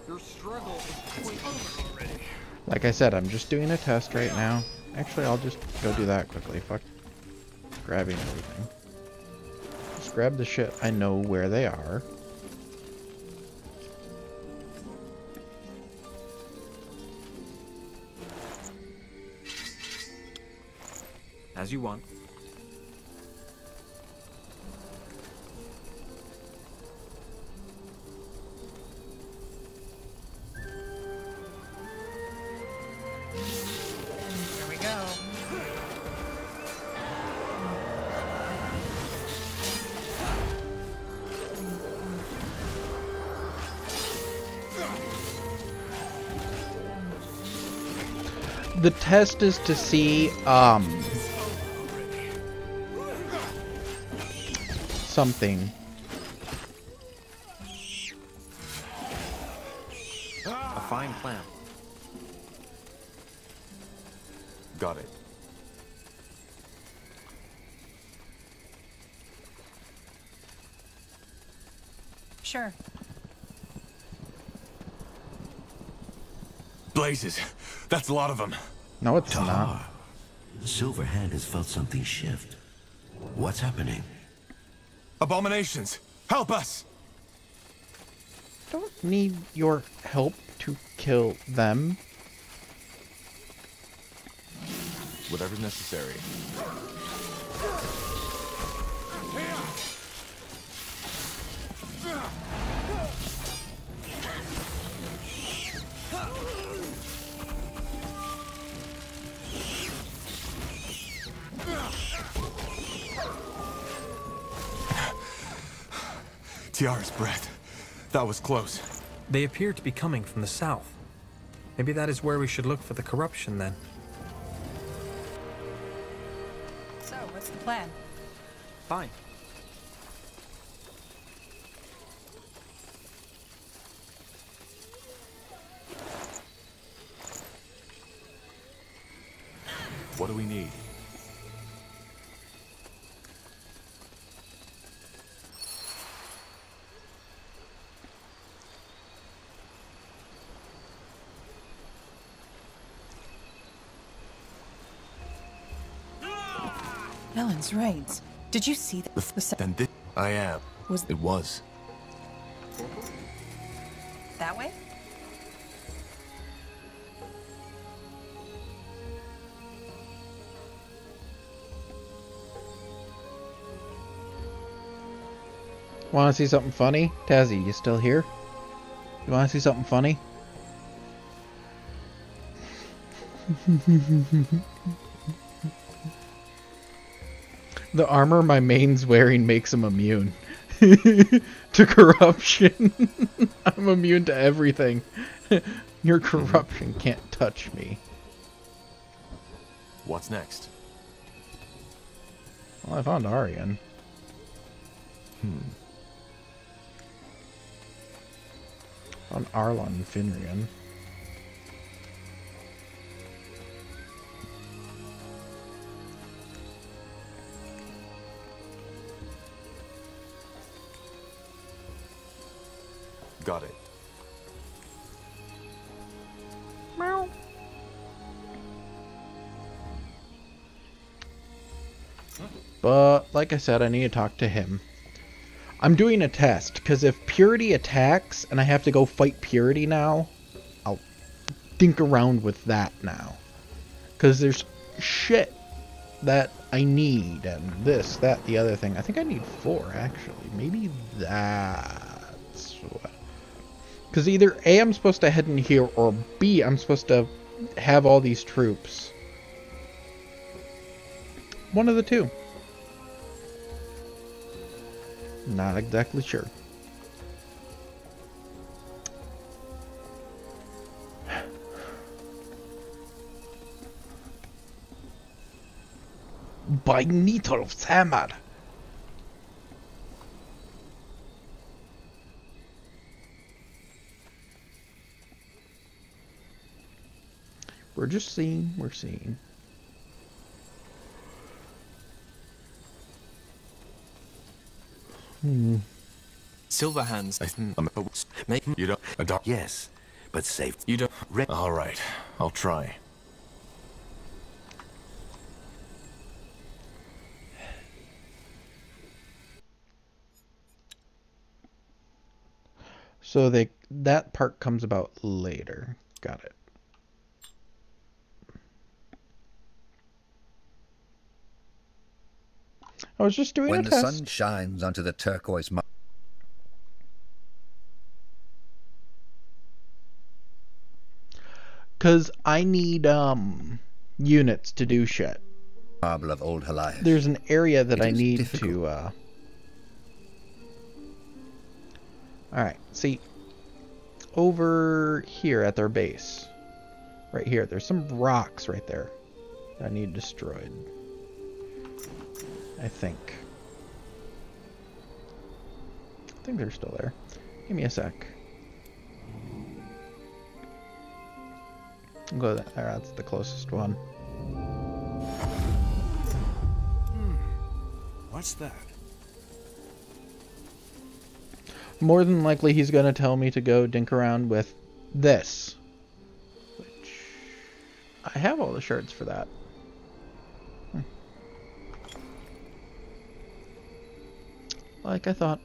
Your struggle is quite over already. Like I said, I'm just doing a test right now. Actually, I'll just go do that quickly. Fuck grabbing everything. Just grab the shit. I know where they are. As you want. Here we go. The test is to see, something. A fine plan. Got it. Sure. Blazes. That's a lot of them. No, it's not. Silverhand has felt something shift. What's happening? Abominations! Help us! Don't need your help to kill them. Whatever's necessary. Tiara's breath. That was close. They appear to be coming from the south. Maybe that is where we should look for the corruption then. So, what's the plan? Fine. What do we need? Ellen's raids. Did you see that? Then this... I am. It was. That way? Want to see something funny? Tazzy, you still here? You want to see something funny? The armor my main's wearing makes him immune to corruption. I'm immune to everything. Your corruption can't touch me. What's next? Well, I found Aryan. On Arlon Finrian. Got it. Meow. But, like I said, I need to talk to him. I'm doing a test, because if Purity attacks, and I have to go fight Purity now, I'll think around with that now. Because there's shit that I need, and this, that, the other thing. I think I need 4, actually. Maybe that's what... Because either A, I'm supposed to head in here, or B, I'm supposed to have all these troops. One of the two. Not exactly sure. By Needle's hammer. We're just seeing, we're seeing. Silverhands. Make you don't. Yes, but safe. You don't. All right, I'll try. So that part comes about later. Got it. I was just doing a test. When the sun shines onto the turquoise because I need units to do shit. Marble of Old Helias. There's an area that I need to Alright, see, over here at their base, right here, there's some rocks right there that I need destroyed. I think they're still there. Give me a sec. I'll go there. That's the closest one. What's that? More than likely he's going to tell me to go dink around with this. I have all the shards for that. Like I thought.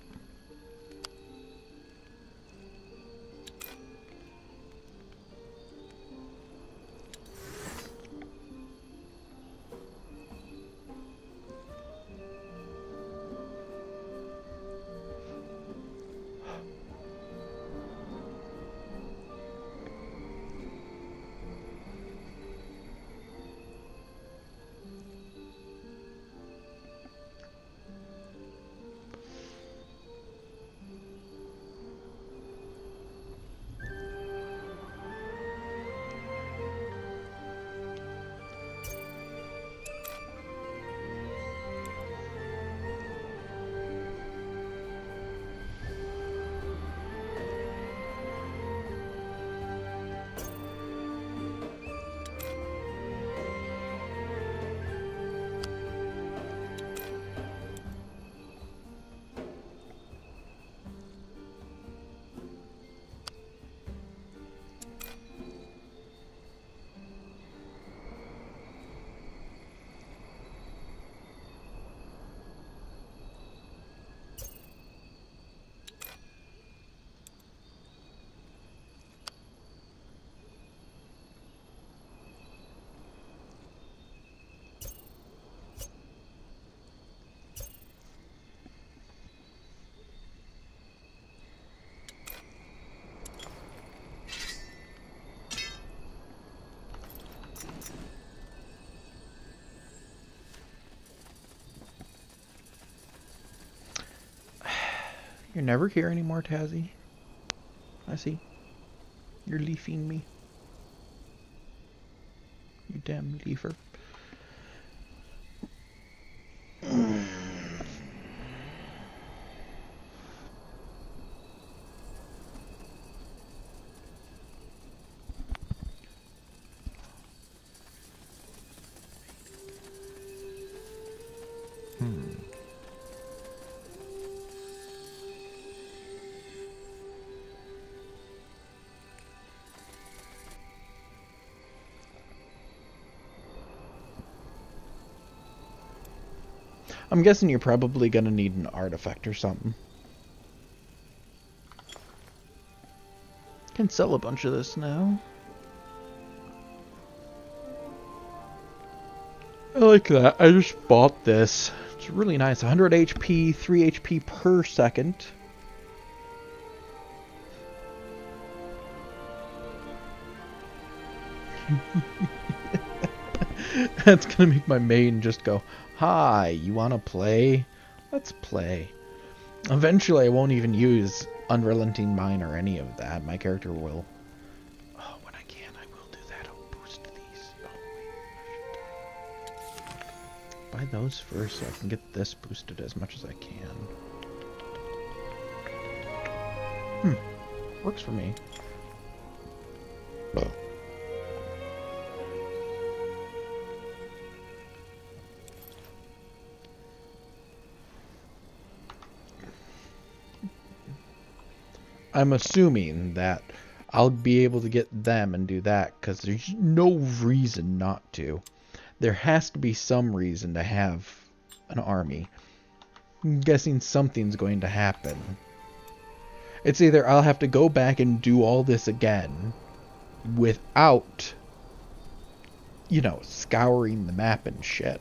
You're never here anymore, Tazzy. I see. You're leafing me. You damn leafer. I'm guessing you're probably gonna need an artifact or something. Can sell a bunch of this now. I like that. I just bought this. It's really nice. 100 HP, 3 HP per second. That's gonna make my main just go, "Hi, you wanna play? Let's play." Eventually I won't even use Unrelenting Mine or any of that. My character will... Oh, when I can, I will do that. I'll boost these. Oh, buy those first so I can get this boosted as much as I can. Works for me. Oh. I'm assuming that I'll be able to get them and do that because there's no reason not to. There has to be some reason to have an army. I'm guessing something's going to happen. It's either I'll have to go back and do all this again without, you know, scouring the map and shit.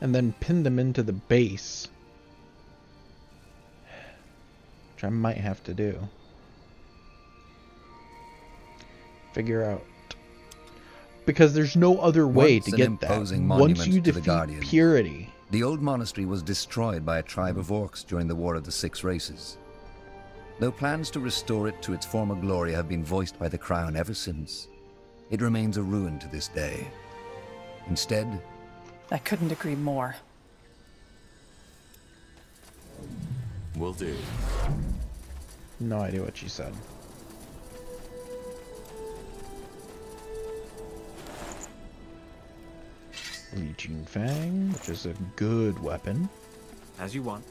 And then pin them into the base. Which I might have to do. Figure out. Because there's no other way to get that. Once you defeat Purity. The old monastery was destroyed by a tribe of orcs during the War of the Six Races. Though plans to restore it to its former glory have been voiced by the Crown ever since, it remains a ruin to this day. Instead... I couldn't agree more. Will do. No idea what she said. Leeching Fang, which is a good weapon. As you want.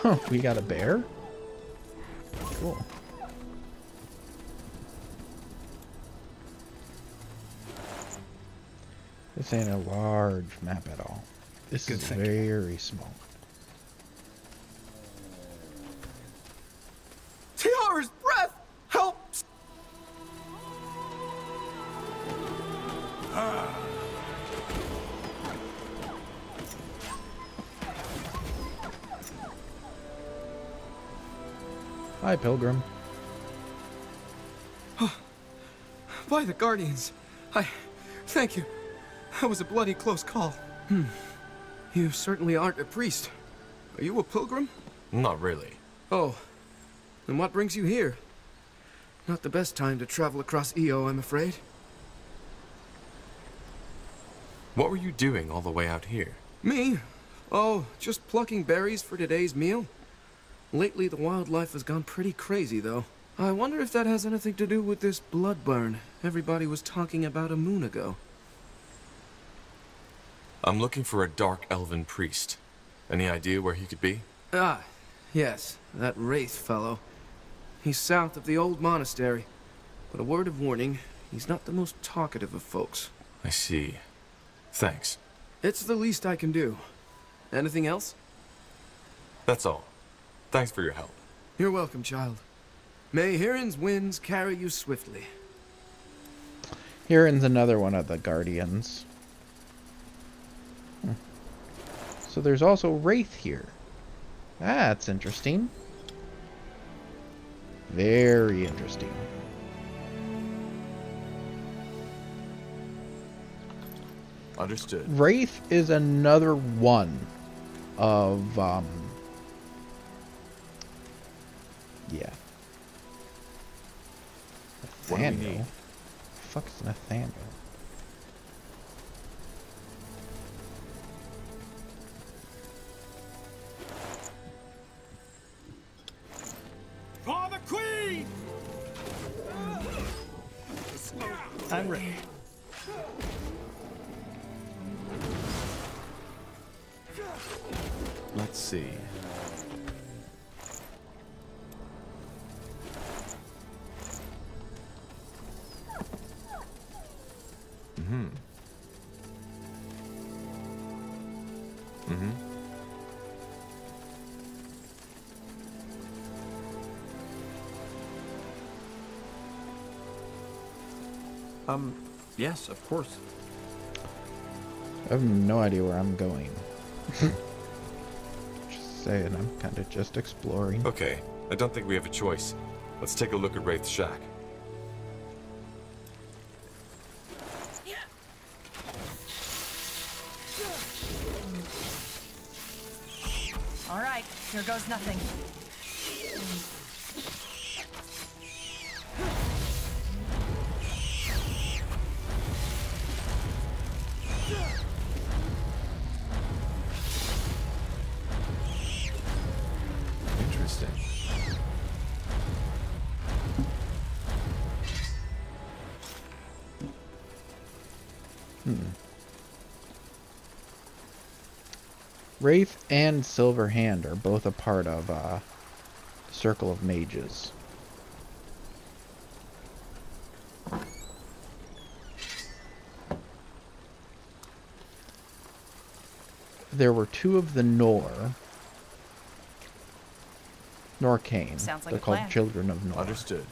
Oh, we got a bear? Cool. This ain't a large map at all. This is very small. Tiara's breath! Help! Hi, Pilgrim. By the Guardians. Thank you. That was a bloody close call. You certainly aren't a priest. Are you a pilgrim? Not really. Oh. Then what brings you here? Not the best time to travel across EO, I'm afraid. What were you doing all the way out here? Me? Oh, just plucking berries for today's meal. Lately, the wildlife has gone pretty crazy, though. I wonder if that has anything to do with this blood burn everybody was talking about a moon ago. I'm looking for a dark elven priest. Any idea where he could be? Ah, yes, that Wraith fellow. He's south of the old monastery. But a word of warning, he's not the most talkative of folks. I see. Thanks. It's the least I can do. Anything else? That's all. Thanks for your help. You're welcome, child. May Hiran's winds carry you swiftly. Hiran's another one of the Guardians. So there's also Wraith here. That's interesting. Very interesting. Understood. Wraith is another one of yeah. Nathaniel. Fuck is Nathaniel? For the Queen! I'm ready. Let's see. Yes, of course. I have no idea where I'm going. Just saying, I'm kind of just exploring. Okay, I don't think we have a choice. Let's take a look at Wraith's shack. All right, here goes nothing. Interesting. Wraith and Silverhand are both a part of Circle of Mages. There were two of the Norcane. Sounds like They're a called plan. Children of Nor. Understood.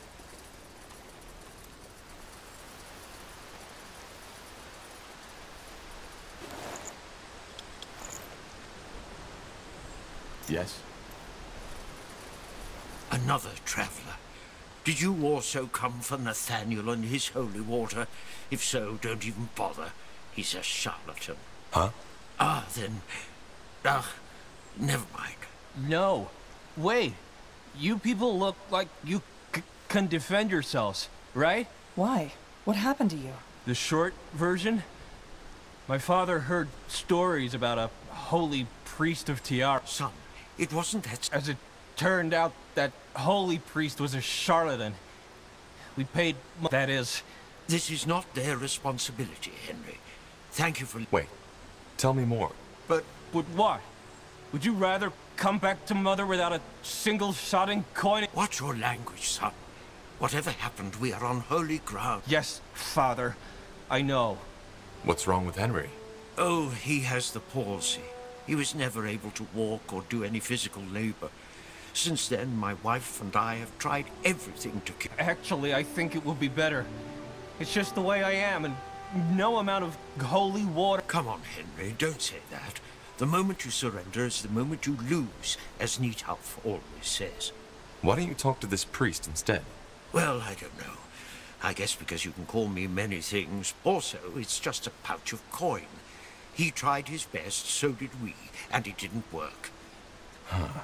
Yes? Another traveler. Did you also come for Nathaniel and his holy water? If so, don't even bother. He's a charlatan. Huh? Ah, then... never mind. No. Wait. You people look like you can defend yourselves, right? Why? What happened to you? The short version? My father heard stories about a holy priest of Tiara. Son, it wasn't that... As it turned out, that holy priest was a charlatan. We paid... that is... This is not their responsibility, Henry. Thank you for... Wait. Tell me more. But what? Would you rather come back to Mother without a single sodding coin? Watch your language, son. Whatever happened, we are on holy ground. Yes, Father. I know. What's wrong with Henry? Oh, he has the palsy. He was never able to walk or do any physical labor. Since then, my wife and I have tried everything to cure. Actually, I think it will be better. It's just the way I am, and no amount of holy water... Come on, Henry, don't say that. The moment you surrender is the moment you lose, as Neathalf always says. Why don't you talk to this priest instead? Well, I don't know. I guess because you can call me many things. Also, it's just a pouch of coin. He tried his best, so did we, and it didn't work. Huh.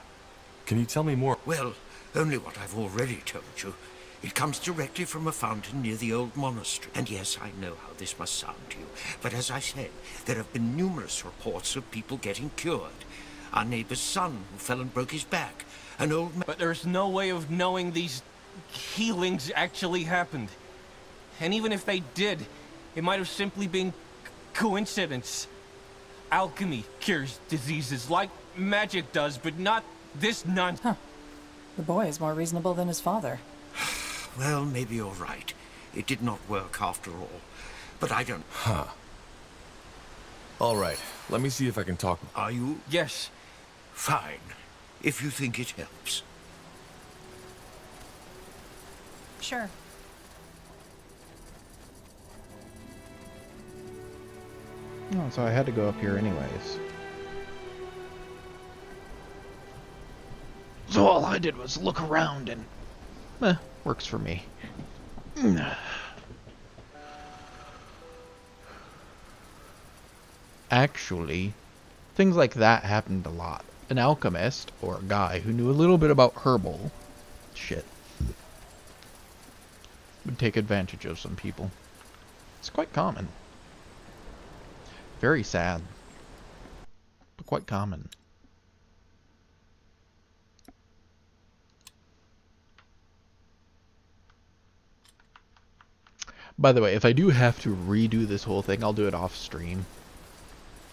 Can you tell me more? Well, only what I've already told you. It comes directly from a fountain near the old monastery. And yes, I know how this must sound to you, but as I said, there have been numerous reports of people getting cured. Our neighbor's son who fell and broke his back. An old man... But there's no way of knowing these healings actually happened. And even if they did, it might have simply been coincidence. Alchemy cures diseases like magic does, but not this nonsense. Huh. The boy is more reasonable than his father. Well, maybe you're right. It did not work after all. But I don't... Huh. All right. Let me see if I can talk... Are you? Yes. Fine. If you think it helps. Sure. Oh, so I had to go up here anyways. So all I did was look around and... works for me. Actually, things like that happened a lot. An alchemist, or a guy who knew a little bit about herbal shit, would take advantage of some people. It's quite common. Very sad, but quite common. By the way, if I do have to redo this whole thing, I'll do it off stream.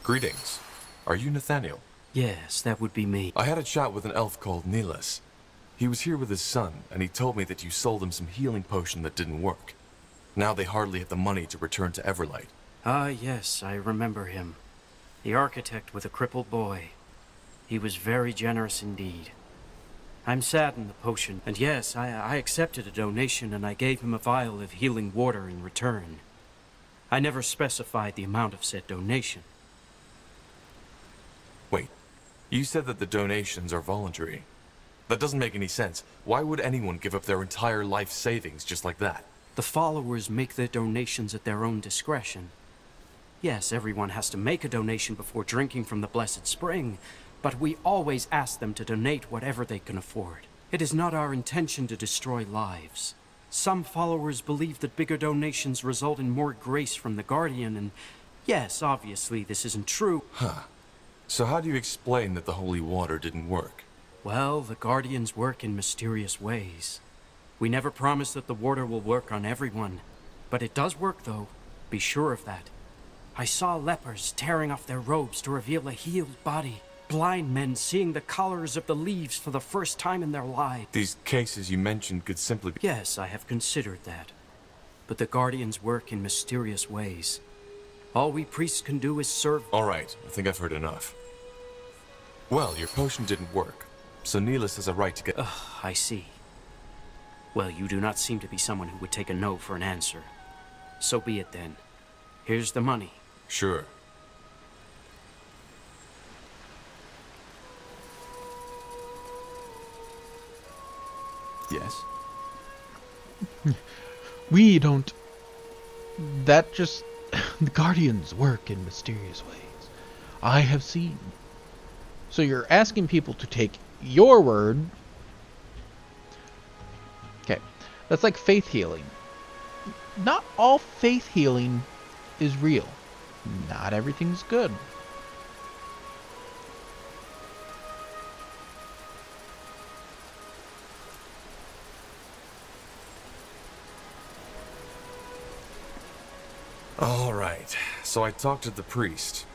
Greetings. Are you Nathaniel? Yes, that would be me. I had a chat with an elf called Nilas. He was here with his son, and he told me that you sold him some healing potion that didn't work. Now they hardly have the money to return to Everlight. Ah, yes, I remember him. The architect with a crippled boy. He was very generous indeed. I'm saddened the potion, and yes, I accepted a donation and I gave him a vial of healing water in return. I never specified the amount of said donation. Wait, you said that the donations are voluntary. That doesn't make any sense. Why would anyone give up their entire life savings just like that? The followers make their donations at their own discretion. Yes, everyone has to make a donation before drinking from the Blessed Spring, but we always ask them to donate whatever they can afford. It is not our intention to destroy lives. Some followers believe that bigger donations result in more grace from the Guardian, and yes, obviously this isn't true. Huh. So how do you explain that the holy water didn't work? Well, the Guardians work in mysterious ways. We never promise that the water will work on everyone, but it does work though. Be sure of that. I saw lepers tearing off their robes to reveal a healed body. Blind men seeing the colors of the leaves for the first time in their lives. These cases you mentioned could simply be... Yes, I have considered that. But the Guardians work in mysterious ways. All we priests can do is serve... All right, I think I've heard enough. Well, your potion didn't work, so Nilas has a right to get... I see. Well, you do not seem to be someone who would take a no for an answer. So be it then. Here's the money. Sure. Yes. We don't... That just... The Guardians work in mysterious ways. I have seen. So you're asking people to take your word... Okay. That's like faith healing. Not all faith healing is real. Not everything's good. All right, so I talked to the priest.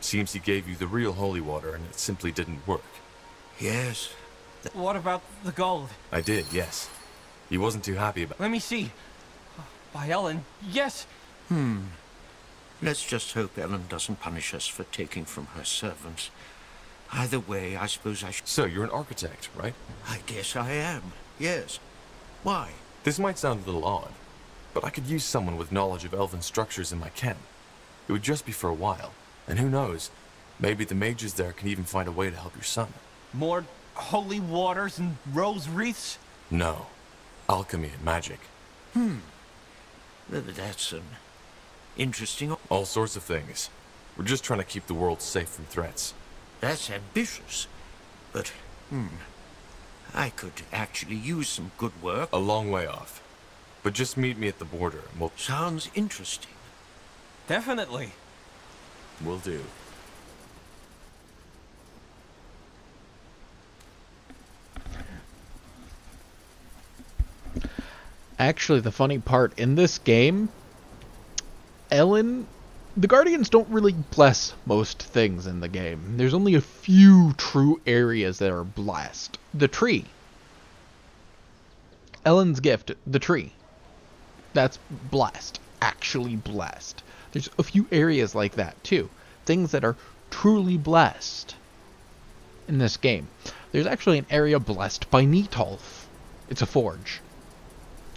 Seems he gave you the real holy water and it simply didn't work. Yes. What about the gold? I did, yes. He wasn't too happy about it. Let me see. By Ellen, yes! Let's just hope Ellen doesn't punish us for taking from her servants. Either way, I suppose I should... So, you're an architect, right? I guess I am, yes. Why? This might sound a little odd, but I could use someone with knowledge of elven structures in my ken. It would just be for a while, and who knows, maybe the mages there can even find a way to help your son. More holy waters and rose wreaths? No. Alchemy and magic. That's an interesting... All sorts of things. We're just trying to keep the world safe from threats. That's ambitious. But, I could actually use some good work. A long way off. But just meet me at the border and we'll... Sounds interesting. Definitely. Will do. Actually, the funny part in this game, Ellen, the Guardians don't really bless most things in the game. There's only a few true areas that are blessed. The tree. Ellen's gift, the tree. That's blessed. Actually blessed. There's a few areas like that too. Things that are truly blessed in this game. There's actually an area blessed by Neatolf. It's a forge.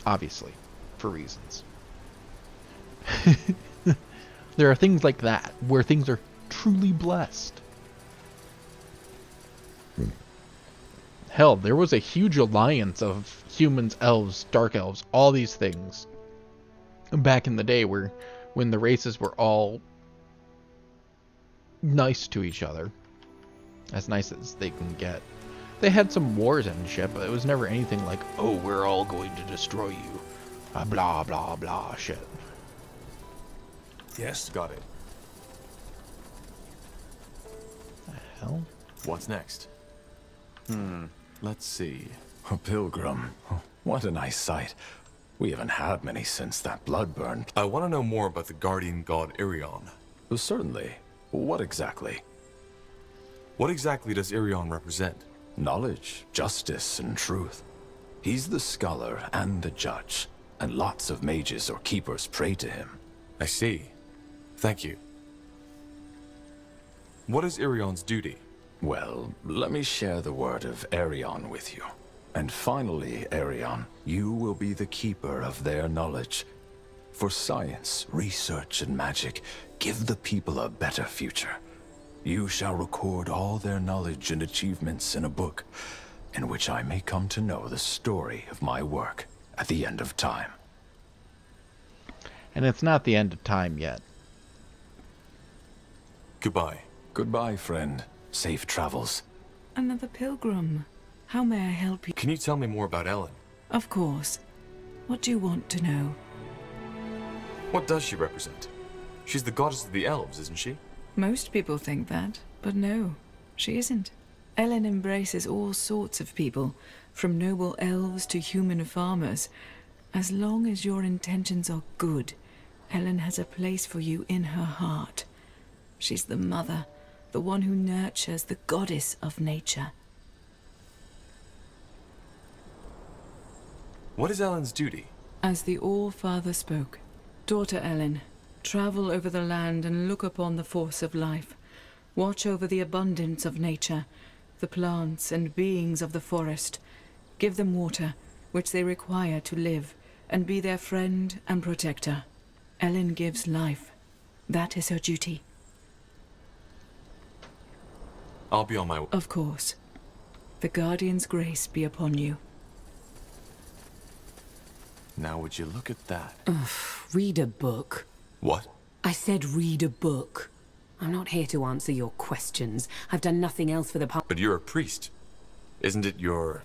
Obviously, for reasons. There are things like that, where things are truly blessed. Hell, there was a huge alliance of humans, elves, dark elves, all these things. Back in the day, when the races were all nice to each other. As nice as they can get. They had some wars and shit, but it was never anything like, oh, we're all going to destroy you. Blah, blah, blah shit. Yes, got it. The hell? What's next? Let's see. A pilgrim. What a nice sight. We haven't had many since that blood burn. I want to know more about the guardian god Irion. Certainly. What exactly? What exactly does Irion represent? Knowledge, justice, and truth. He's the scholar and the judge, and lots of mages or keepers pray to him. I see. Thank you. What is Irion's duty? Well, let me share the word of Arion with you. And finally, Arion, you will be the keeper of their knowledge. For science, research, and magic, give the people a better future. You shall record all their knowledge and achievements in a book, in which I may come to know the story of my work at the end of time. And it's not the end of time yet. Goodbye. Goodbye, friend. Safe travels. Another pilgrim. How may I help you? Can you tell me more about Ellen? Of course. What do you want to know? What does she represent? She's the goddess of the elves, isn't she? Most people think that, but no, she isn't. Ellen embraces all sorts of people, from noble elves to human farmers. As long as your intentions are good, Ellen has a place for you in her heart. She's the mother, the one who nurtures, the goddess of nature. What is Ellen's duty? As the All-Father spoke, daughter Ellen, travel over the land and look upon the force of life. Watch over the abundance of nature, the plants and beings of the forest. Give them water, which they require to live, and be their friend and protector. Ellen gives life. That is her duty. I'll be on my way. Of course. The Guardian's grace be upon you. Now would you look at that? Ugh, read a book. What? I said read a book. I'm not here to answer your questions. I've done nothing else for the past. But you're a priest. Isn't it your...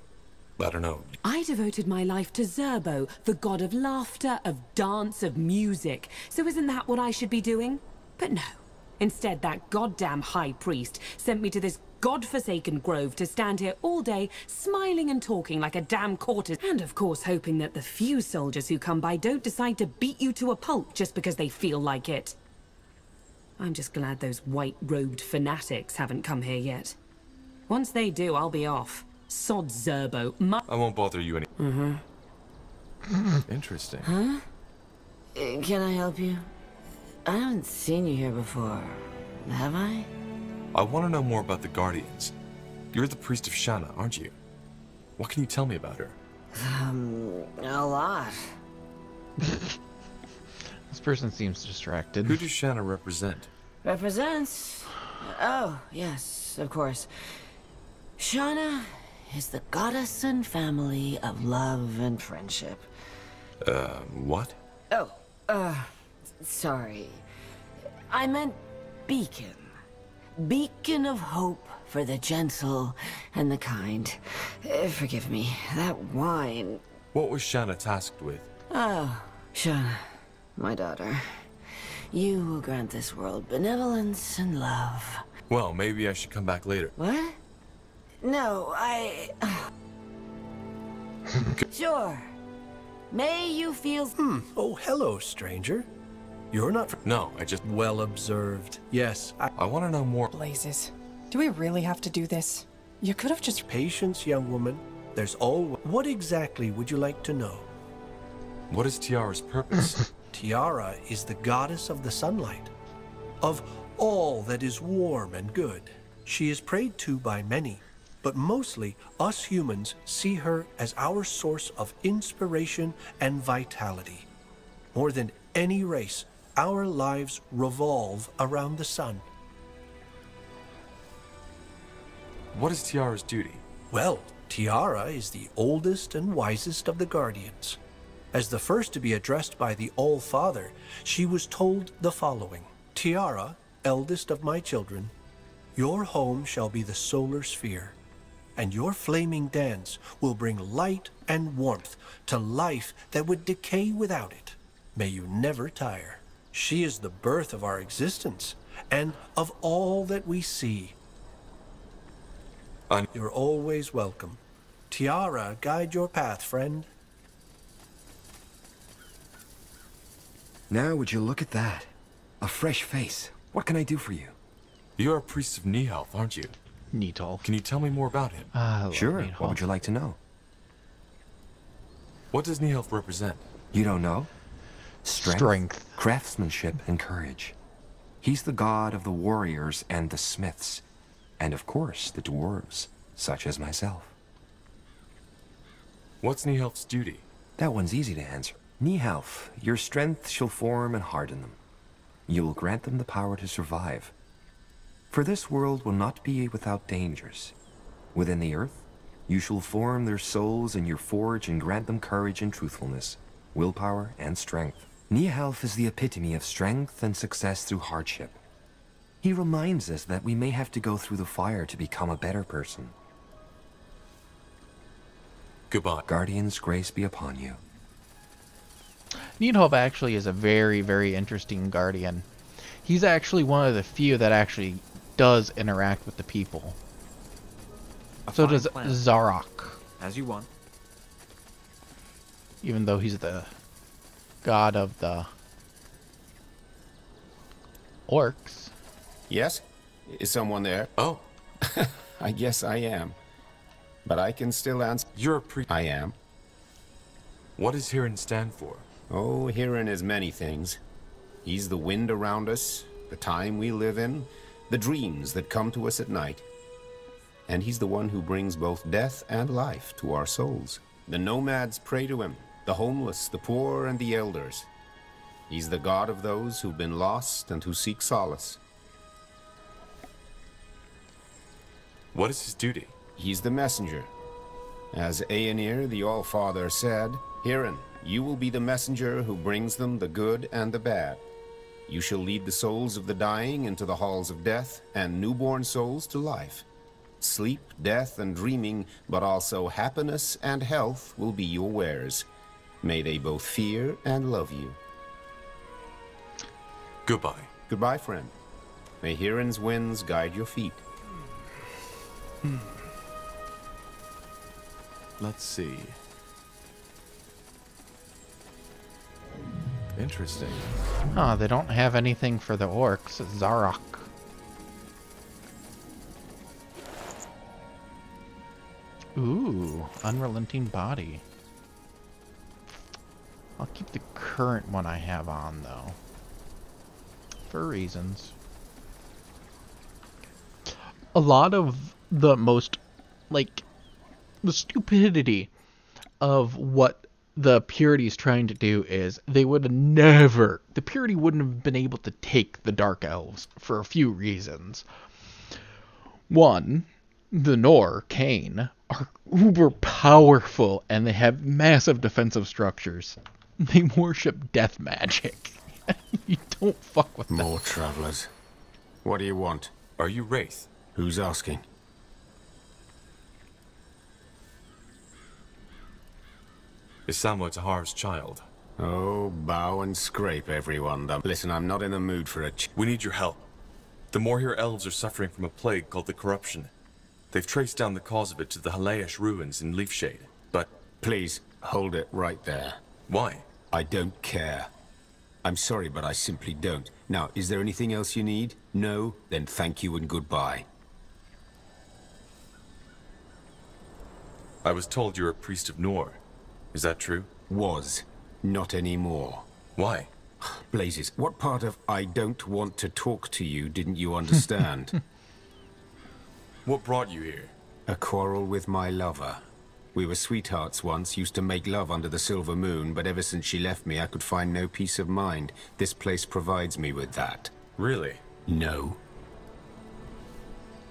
I don't know. I devoted my life to Zerbo, the god of laughter, of dance, of music. So isn't that what I should be doing? But no. Instead, that goddamn high priest sent me to this godforsaken grove to stand here all day, smiling and talking like a damn courtesan. And of course, hoping that the few soldiers who come by don't decide to beat you to a pulp just because they feel like it. I'm just glad those white-robed fanatics haven't come here yet. Once they do, I'll be off. Sod Zerbo. I won't bother you any. Interesting. Huh? Can I help you? I haven't seen you here before, have I? I want to know more about the Guardians. You're the priest of Shanna, aren't you? What can you tell me about her? A lot. This person seems distracted. Who does Shanna represent? Represents? Oh, yes, of course. Shanna is the goddess and family of love and friendship. What? Oh, sorry. I meant beacon. Beacon of hope for the gentle and the kind. Forgive me, that wine... What was Shanna tasked with? Oh, Shanna, my daughter. You will grant this world benevolence and love. Well, maybe I should come back later. What? No, Sure. May you feel... Oh, hello, stranger. You're not... No, I just... Well observed. Yes, I want to know more. Blazes. Do we really have to do this? You could have just... Patience, young woman. There's always... What exactly would you like to know? What is Tiara's purpose? Tiara is the goddess of the sunlight, of all that is warm and good. She is prayed to by many, but mostly us humans see her as our source of inspiration and vitality. More than any race, our lives revolve around the sun. What is Tiara's duty? Well, Tiara is the oldest and wisest of the Guardians. As the first to be addressed by the All-Father, she was told the following. Tiara, eldest of my children, your home shall be the solar sphere, and your flaming dance will bring light and warmth to life that would decay without it. May you never tire. She is the birth of our existence, and of all that we see. You're always welcome. Tiara, guide your path, friend. Now would you look at that? A fresh face. What can I do for you? You're a priest of Nihalf, aren't you? Nidhalf. Can you tell me more about him? Sure. What would you like to know? What does Nihalf represent? You don't know? Strength, craftsmanship, and courage. He's the god of the warriors and the smiths. And of course, the dwarves, such as myself. What's Nihalf's duty? That one's easy to answer. Nihalf, your strength shall form and harden them. You will grant them the power to survive. For this world will not be without dangers. Within the earth, you shall form their souls in your forge and grant them courage and truthfulness, willpower and strength. Nihalf is the epitome of strength and success through hardship. He reminds us that we may have to go through the fire to become a better person. Goodbye. Guardian's grace be upon you. Nidhalf actually is a very, very interesting guardian. He's actually one of the few that actually does interact with the people. So does Zarok. As you want. Even though he's the god of the orcs. Yes? Is someone there? Oh. I guess I am. But I can still answer. You're a priest. I am. What does Hiran stand for? Oh, Hiran is many things. He's the wind around us, the time we live in, the dreams that come to us at night. And he's the one who brings both death and life to our souls. The nomads pray to him, the homeless, the poor, and the elders. He's the god of those who've been lost and who seek solace. What is his duty? He's the messenger. As Aenir, the All-Father, said, Hiran, you will be the messenger who brings them the good and the bad. You shall lead the souls of the dying into the halls of death, and newborn souls to life. Sleep, death, and dreaming, but also happiness and health will be your wares. May they both fear and love you. Goodbye. Goodbye, friend. May Hiran's winds guide your feet. Let's see. Interesting. Oh, they don't have anything for the orcs. It's Zarok. Ooh, unrelenting body. I'll keep the current one I have on, though. For reasons. A lot of the most, like, the stupidity of what the Purity is trying to do is they would have never, the Purity wouldn't have been able to take the Dark Elves for a few reasons. One, the Nor, Kane, are uber powerful and they have massive defensive structures. They worship death magic. You don't fuck with them. More travelers. What do you want? Are you Wraith? Who's asking? Is Samwa Tahar's child? Oh, bow and scrape, everyone. Listen, I'm not in the mood for a We need your help. The Morhir elves are suffering from a plague called the Corruption. They've traced down the cause of it to the Halayash ruins in Leafshade, but... Please, hold it right there. Why? I don't care. I'm sorry, but I simply don't. Now, is there anything else you need? No? Then thank you and goodbye. I was told you're a priest of Nor. Is that true? Was. Not anymore. Why? Blazes, what part of I don't want to talk to you didn't you understand? What brought you here? A quarrel with my lover. We were sweethearts once, used to make love under the silver moon, but ever since she left me, I could find no peace of mind. This place provides me with that. Really? No.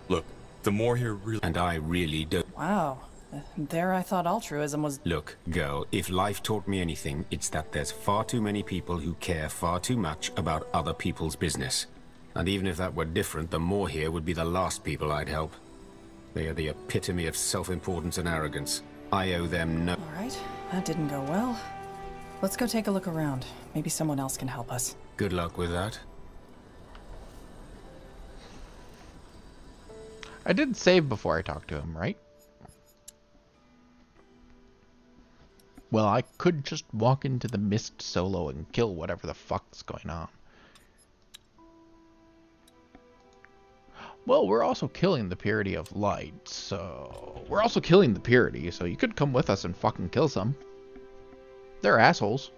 Look, the Morhir really... And I really don't... Wow. There I thought altruism was... Look, girl, if life taught me anything, it's that there's far too many people who care far too much about other people's business. And even if that were different, the Morhir would be the last people I'd help. They are the epitome of self-importance and arrogance. I owe them no... Alright, that didn't go well. Let's go take a look around. Maybe someone else can help us. Good luck with that. I did save before I talked to him, right? Well, I could just walk into the mist solo and kill whatever the fuck's going on. Well, we're also killing the Purity of Light, so... We're also killing the Purity, so you could come with us and fucking kill some. They're assholes.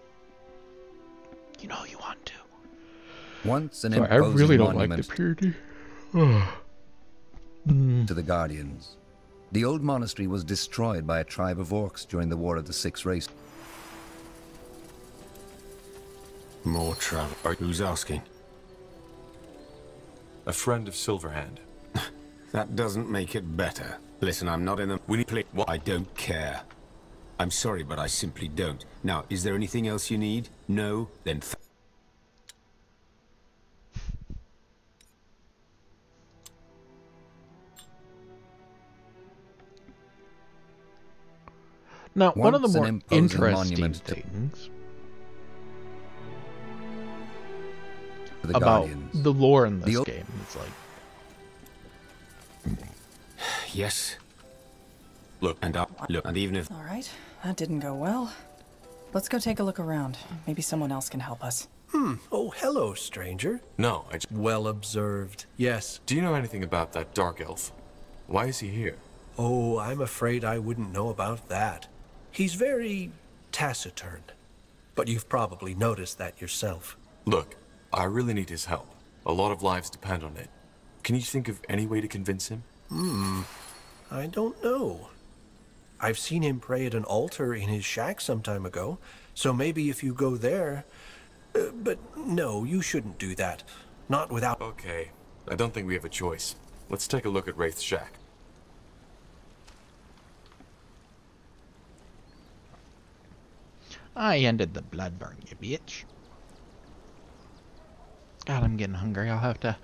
You know you want to. Once an Sorry, I imposing really don't like monument the Purity. to the Guardians. The old monastery was destroyed by a tribe of orcs during the War of the Six Races. More travel. Who's asking? A friend of Silverhand. That doesn't make it better. Listen, I'm not in the... We need to play... What? I don't care. I'm sorry, but I simply don't. Now, is there anything else you need? No? Then... Now, one of the more interesting monument things to the about Guardians. the lore in this game is like... Yes. Look, and look, and even if... Alright, that didn't go well. Let's go take a look around. Maybe someone else can help us. Oh, hello, stranger. No, I just... Well observed. Yes. Do you know anything about that Dark Elf? Why is he here? Oh, I'm afraid I wouldn't know about that. He's very taciturn. But you've probably noticed that yourself. Look, I really need his help. A lot of lives depend on it. Can you think of any way to convince him? I don't know. I've seen him pray at an altar in his shack some time ago, so maybe if you go there... but no, you shouldn't do that. Not without... Okay, I don't think we have a choice. Let's take a look at Wraith's shack. I ended the blood burn, you bitch. God, I'm getting hungry. I'll have to...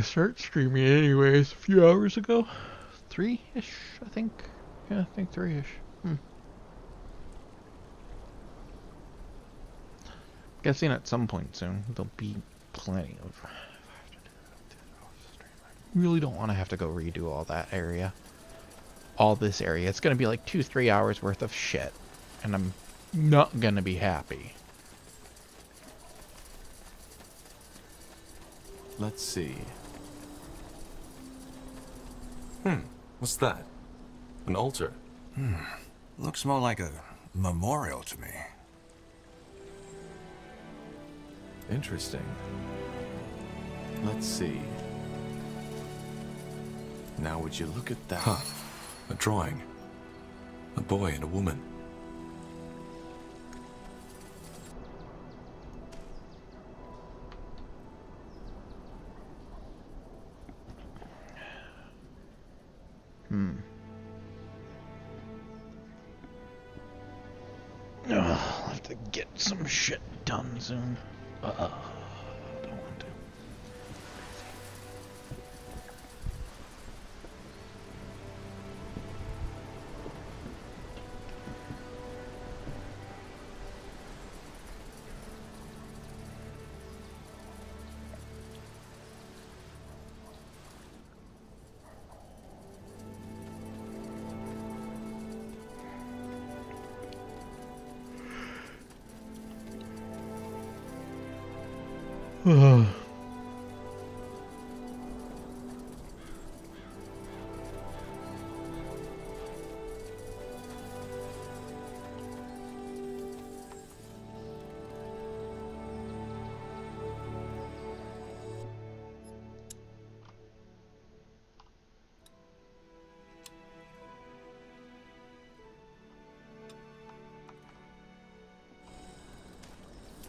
start streaming anyways a few hours ago. 3-ish, I think. Yeah, I think 3-ish. Guessing at some point soon there'll be plenty of... I really don't want to have to go redo all that area. All this area. It's going to be like 2-3 hours worth of shit. And I'm not gonna be happy. Let's see. What's that? An altar? Looks more like a memorial to me. Interesting. Let's see. Now would you look at that? Huh. A drawing. A boy and a woman. I'll have to get some shit done soon. Don't want to.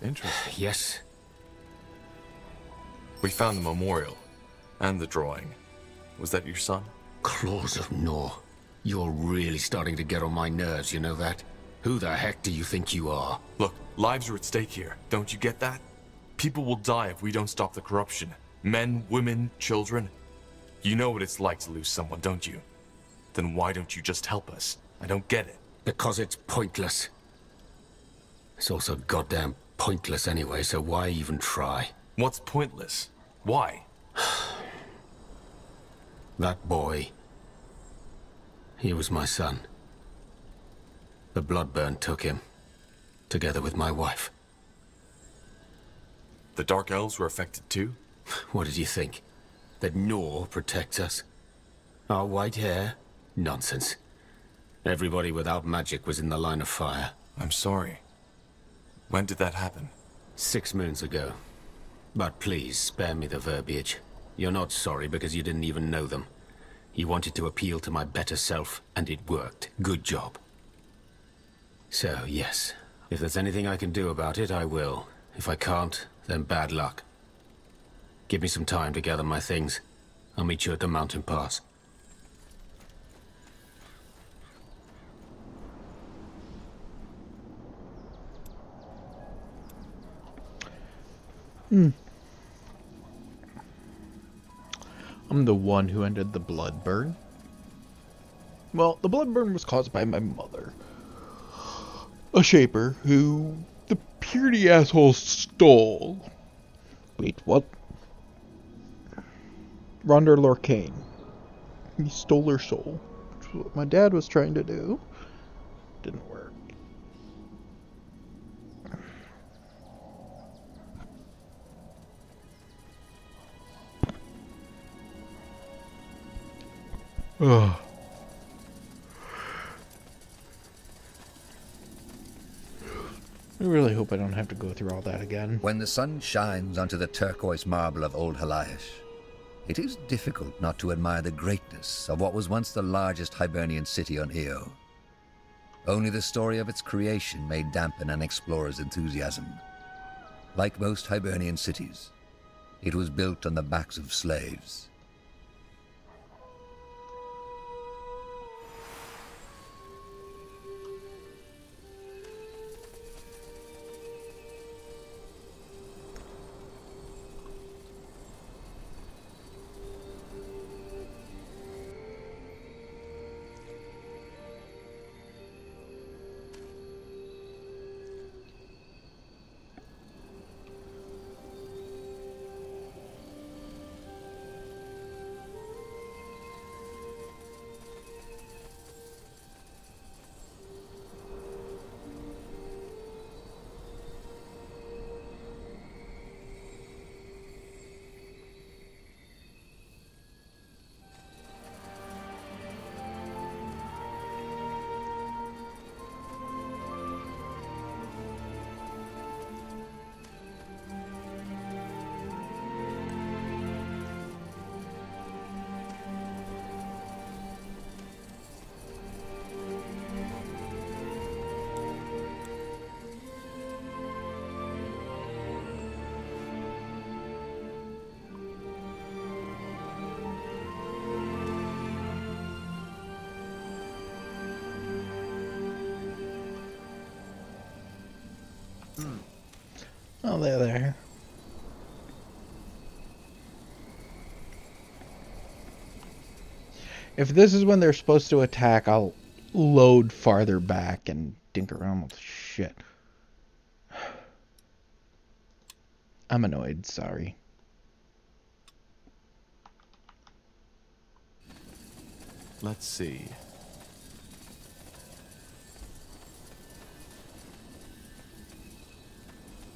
Interesting. Yes. We found the memorial. And the drawing. Was that your son? Claws of Nor. You're really starting to get on my nerves, you know that? Who the heck do you think you are? Look, lives are at stake here. Don't you get that? People will die if we don't stop the corruption. Men, women, children. You know what it's like to lose someone, don't you? Then why don't you just help us? I don't get it. Because it's pointless. It's also goddamn pointless anyway, so why even try? What's pointless? Why? That boy. He was my son. The bloodburn took him, together with my wife. The Dark Elves were affected too? What did you think? That Nor protects us? Our white hair? Nonsense. Everybody without magic was in the line of fire. I'm sorry. When did that happen? 6 moons ago. But please, spare me the verbiage. You're not sorry because you didn't even know them. You wanted to appeal to my better self, and it worked. Good job. So, yes. If there's anything I can do about it, I will. If I can't, then bad luck. Give me some time to gather my things. I'll meet you at the mountain pass. I'm the one who ended the blood burn. Well, the blood burn was caused by my mother. A shaper who the purity asshole stole. Wait, what? Rhonda Lorcaine. He stole her soul. Which is what my dad was trying to do. Didn't work. Ugh. I really hope I don't have to go through all that again. When the sun shines onto the turquoise marble of Old Haliash, it is difficult not to admire the greatness of what was once the largest Hibernian city on Io. Only the story of its creation may dampen an explorer's enthusiasm. Like most Hibernian cities, it was built on the backs of slaves. Oh, there. If this is when they're supposed to attack, I'll load farther back and dink around with shit. I'm annoyed, sorry. Let's see.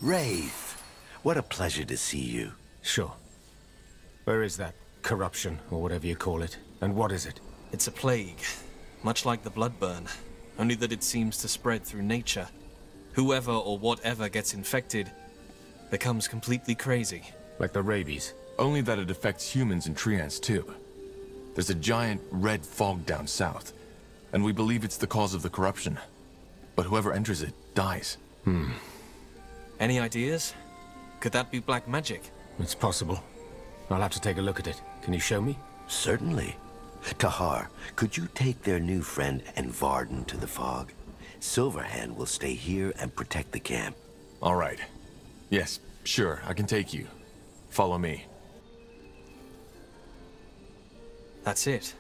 Wraith, what a pleasure to see you. Sure. Where is that corruption, or whatever you call it? And what is it? It's a plague, much like the bloodburn, only that it seems to spread through nature. Whoever or whatever gets infected becomes completely crazy. Like the rabies? Only that it affects humans and treants too. There's a giant red fog down south, and we believe it's the cause of the corruption. But whoever enters it dies. Any ideas? Could that be black magic? It's possible. I'll have to take a look at it. Can you show me? Certainly. Tahar, could you take their new friend and Varden to the fog? Silverhand will stay here and protect the camp. All right. Yes, sure, I can take you. Follow me. That's it.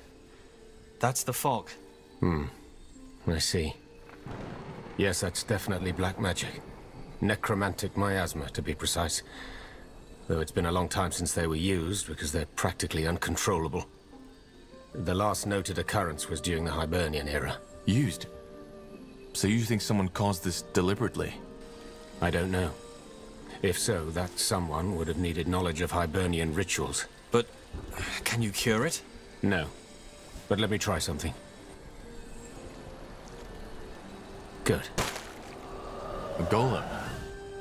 That's the fog. I see. Yes, that's definitely black magic. Necromantic miasma, to be precise. Though it's been a long time since they were used, because they're practically uncontrollable. The last noted occurrence was during the Hibernian era. Used? So you think someone caused this deliberately? I don't know. If so, that someone would have needed knowledge of Hibernian rituals. But can you cure it? No. But let me try something. Good. A golem?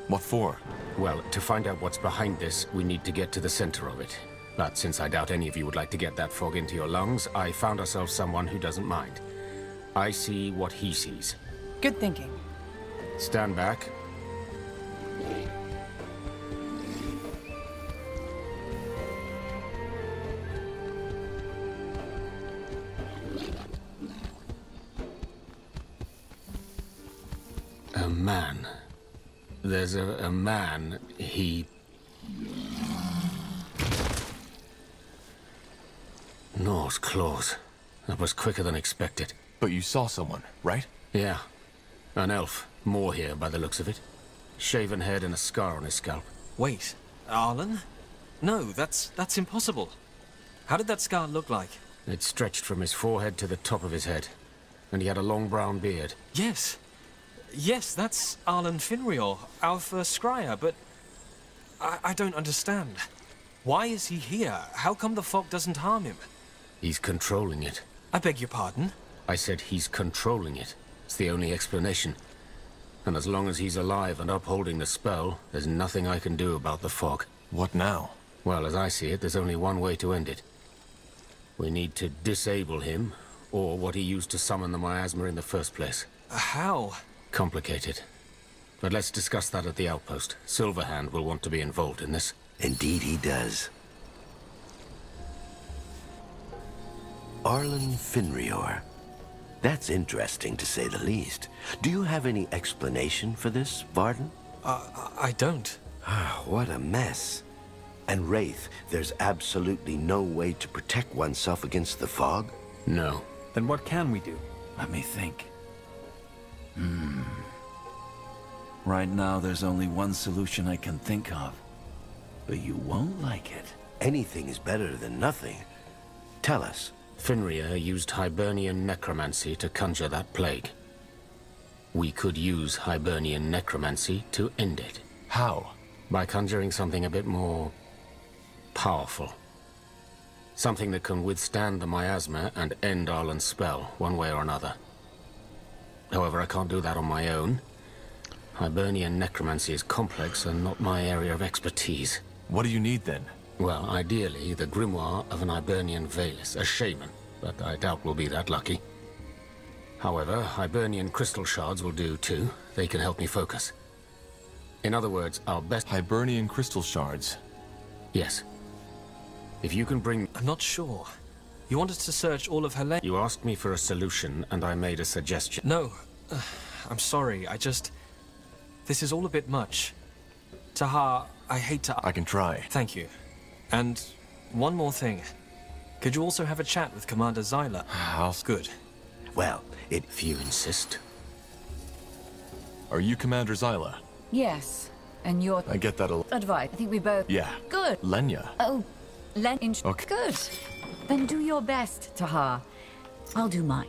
What for? Well, to find out what's behind this, we need to get to the center of it. But since I doubt any of you would like to get that fog into your lungs, I found ourselves someone who doesn't mind. I see what he sees. Good thinking. Stand back. A man. There's a man, he... Gnaws claws. That was quicker than expected. But you saw someone, right? Yeah. An elf. More here, by the looks of it. Shaven head and a scar on his scalp. Wait, Arlen? No, that's impossible. How did that scar look like? It stretched from his forehead to the top of his head. And he had a long brown beard. Yes. Yes, that's Arlen Finrior, our first scryer, but... I don't understand. Why is he here? How come the fog doesn't harm him? He's controlling it. I beg your pardon? I said he's controlling it. It's the only explanation. And as long as he's alive and upholding the spell, there's nothing I can do about the fog. What now? Well, as I see it, there's only one way to end it. We need to disable him, or what he used to summon the miasma in the first place. How? Complicated. But let's discuss that at the outpost. Silverhand will want to be involved in this. Indeed he does. Arlen Finrior. That's interesting, to say the least. Do you have any explanation for this, Varden? I don't. What a mess. And Wraith, there's absolutely no way to protect oneself against the fog? No. Then what can we do? Let me think. Right now, there's only one solution I can think of. But you won't like it. Anything is better than nothing. Tell us. Finrior used Hibernian necromancy to conjure that plague. We could use Hibernian necromancy to end it. How? By conjuring something a bit more... powerful. Something that can withstand the miasma and end Arlen's spell, one way or another. However, I can't do that on my own. Hibernian necromancy is complex and not my area of expertise. What do you need then? Well, ideally, the grimoire of an Hibernian Valis, a shaman, but I doubt we'll be that lucky. However, Hibernian crystal shards will do too. They can help me focus. In other words, our best... Hibernian crystal shards? Yes. If you can bring... I'm not sure. You want us to search all of her land? You asked me for a solution, and I made a suggestion. No. I'm sorry, this is all a bit much. Tahar, I hate to... I can try. Thank you. And one more thing. Could you also have a chat with Commander Zyla? Good. Well, if you insist. Are you Commander Zyla? Yes. And your... I get that a... advice. I think we both... Yeah. Good. Lenya. Oh, Okay. Good. Then do your best, Tahar. I'll do mine.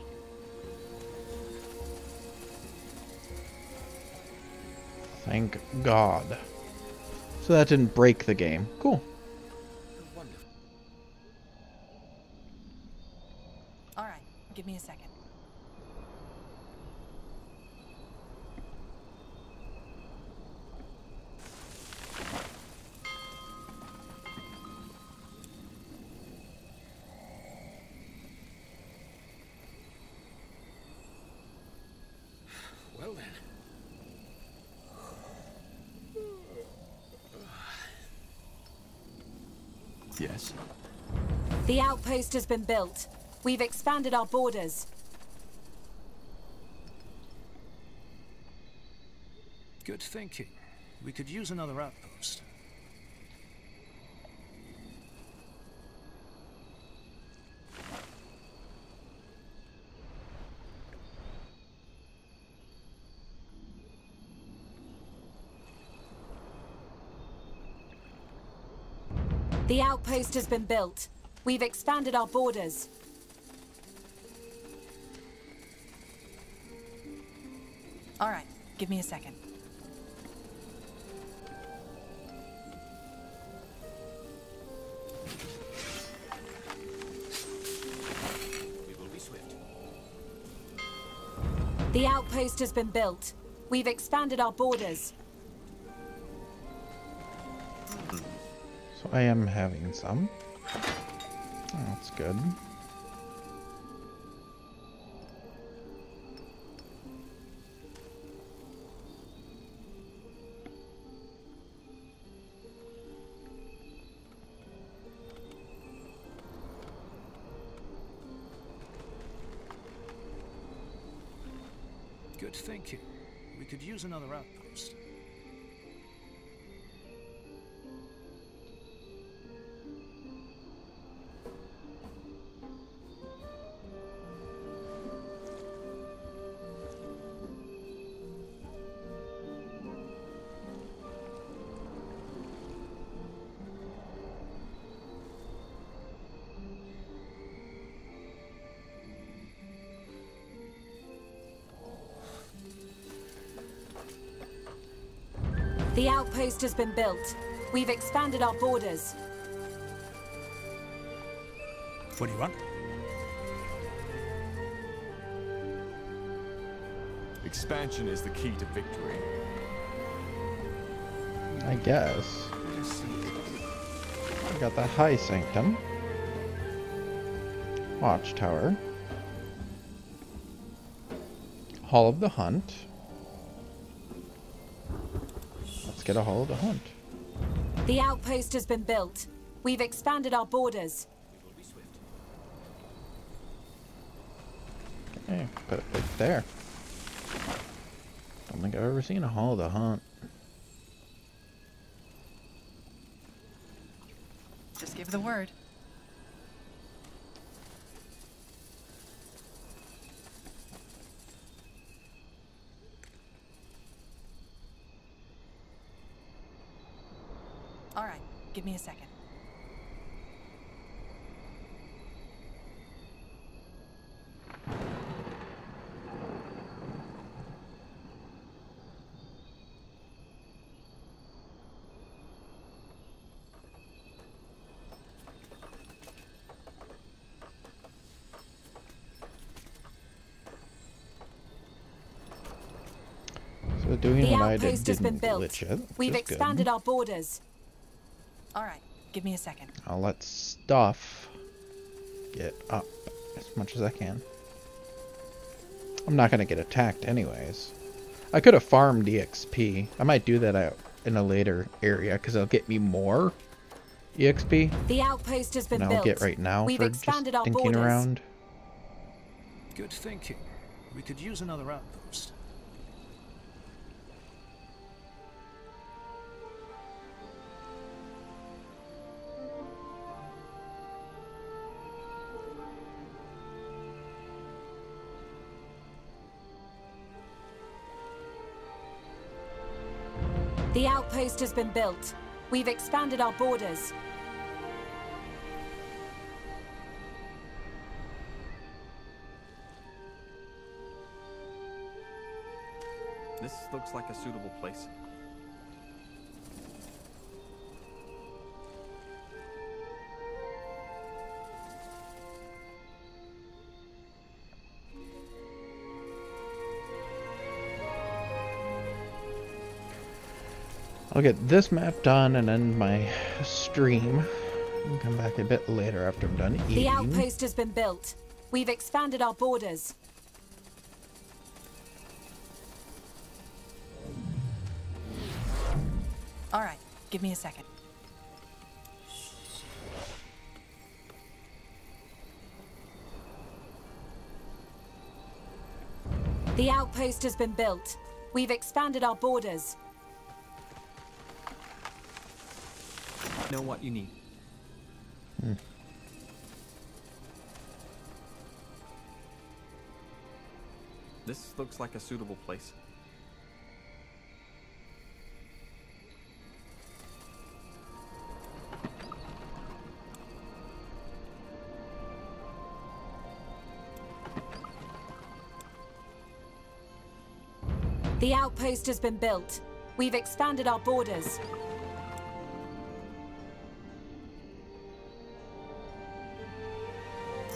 Thank God. So that didn't break the game. Cool. All right, give me a second. Well then. Yes. The outpost has been built. We've expanded our borders. Good thinking. We could use another outpost. The outpost has been built. We've expanded our borders. All right, give me a second. We will be swift. The outpost has been built. We've expanded our borders. So I am having some. Oh, that's good. Good thinking. We could use another outpost. The outpost has been built. We've expanded our borders. What do you want? Expansion is the key to victory. I guess. We got the High Sanctum. Watchtower. Hall of the Hunt. Let's get a Hall of the Hunt. The outpost has been built. We've expanded our borders. Okay, put it right there. Don't think I've ever seen a Hall of the Hunt. Just give the word. All right, give me a second. So doing The what I did outpost has been didn't built. glitch it. We've which is expanded good. our borders. All right, give me a second. I'll let stuff get up as much as I can. I'm not going to get attacked anyways. I could have farmed EXP. I might do that out in a later area because it'll get me more EXP. The outpost has been And built. I'll get right now We've for just expanded our thinking borders. around. Good thinking. We could use another outpost. The outpost has been built. We've expanded our borders. This looks like a suitable place. I'll get this map done and end my stream. And come back a bit later after I'm done eating. The outpost has been built. We've expanded our borders. All right, give me a second. The outpost has been built. We've expanded our borders. Know what you need. This looks like a suitable place. The outpost has been built. We've expanded our borders.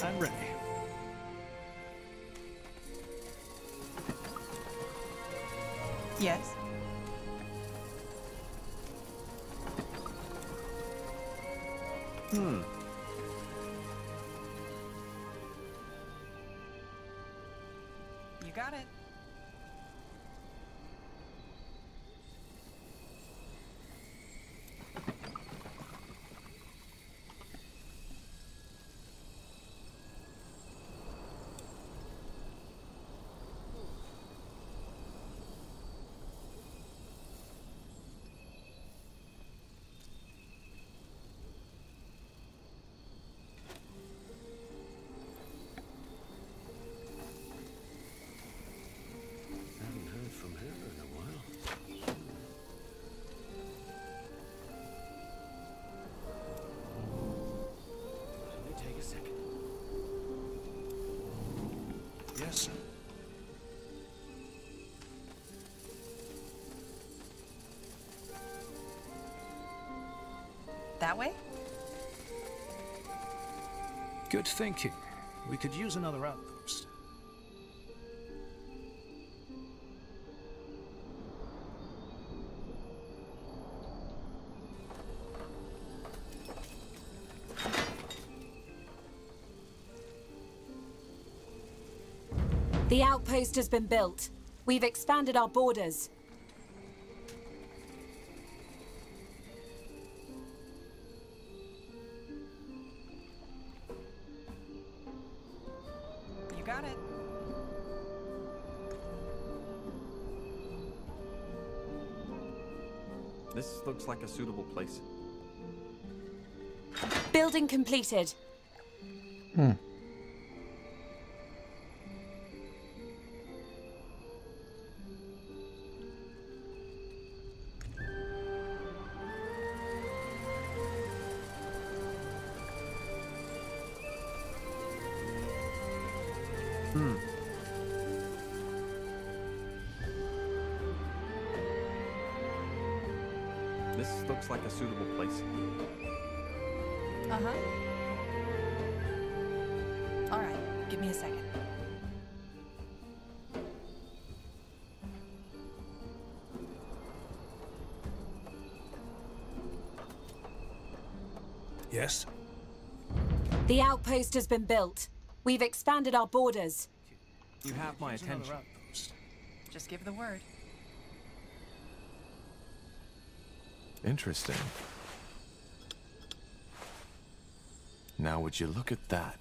I'm ready. Yes. You got it. Haven't heard from her in a while. Let me take a second. Yes. That way? Good thinking. We could use another outpost. The outpost has been built. We've expanded our borders. You got it. This looks like a suitable place. Building completed. This looks like a suitable place. Uh-huh. All right, give me a second. Yes. The outpost has been built. We've expanded our borders. You have my attention. Just give the word. Interesting. Now would you look at that?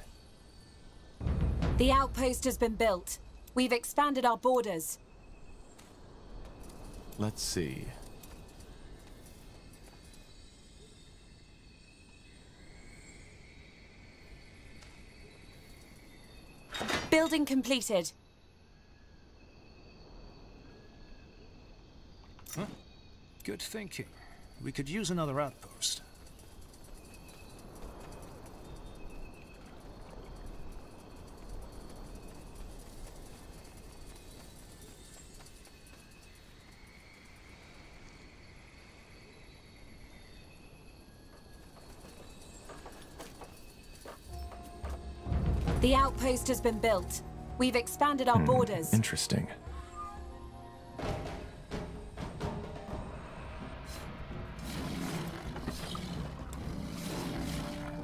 The outpost has been built. We've expanded our borders. Let's see. Building completed. Good thinking. We could use another outpost. The outpost has been built. We've expanded our borders. Interesting.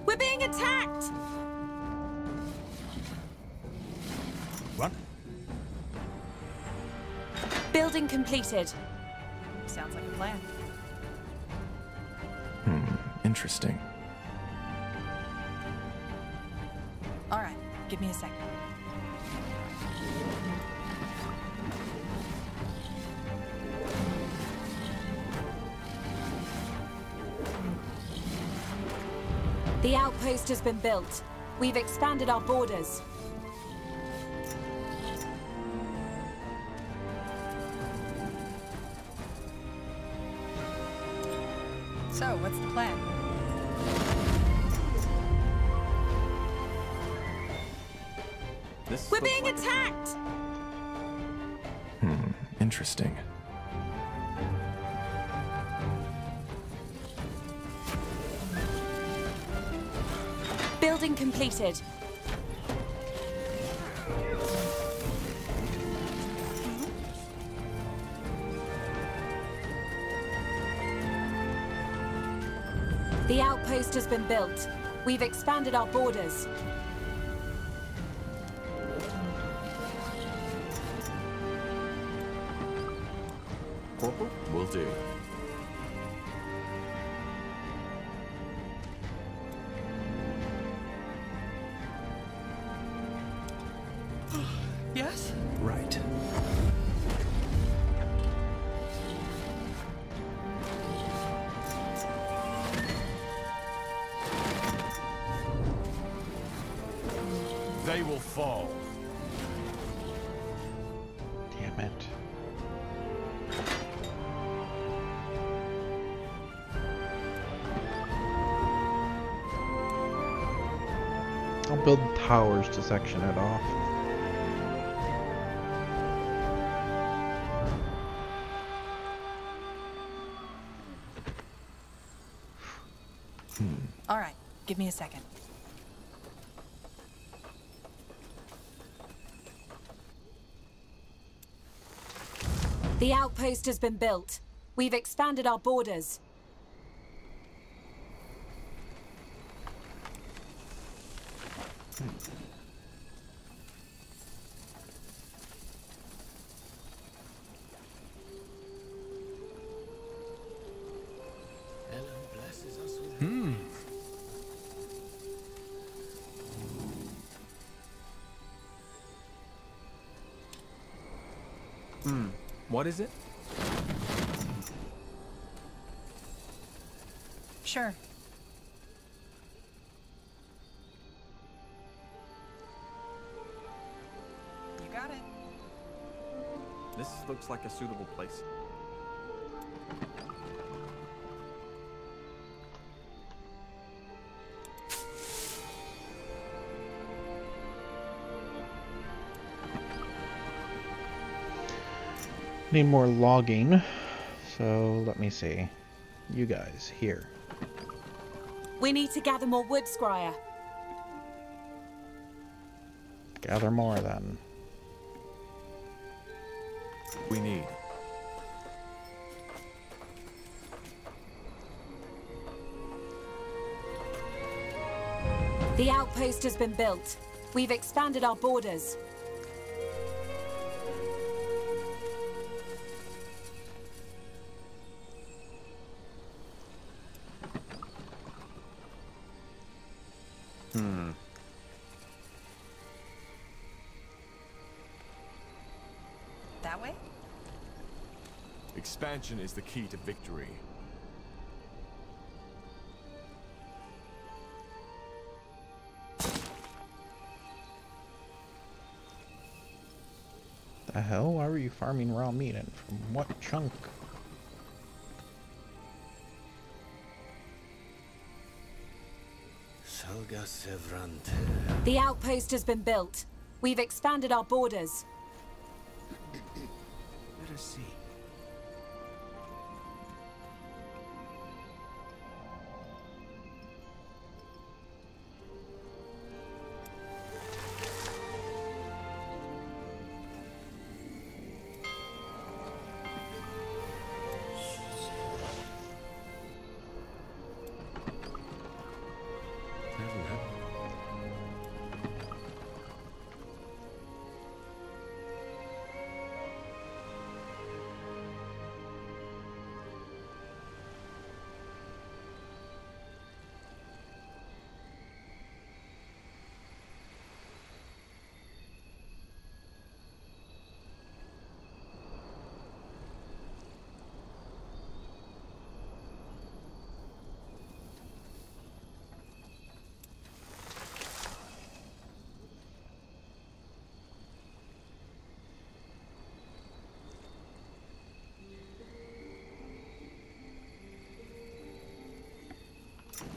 We're being attacked! What? Building completed. Sounds like a plan. Interesting. All right, give me a second. The outpost has been built. We've expanded our borders. So, what's the plan? We're being attacked! Interesting. Building completed. The outpost has been built. We've expanded our borders. Corporal? Will do. Yes? Right. They will fall. Damn it. I'll build towers to section it off. All right, give me a second. The outpost has been built. We've expanded our borders. What is it? Sure. You got it. This looks like a suitable place. Need more logging, so let me see. You guys, here. We need to gather more wood, Scryer. Gather more then. We need. The outpost has been built. We've expanded our borders. That way? Expansion is the key to victory. The hell? Why were you farming raw meat and from what chunk? The outpost has been built. We've expanded our borders. Let us see.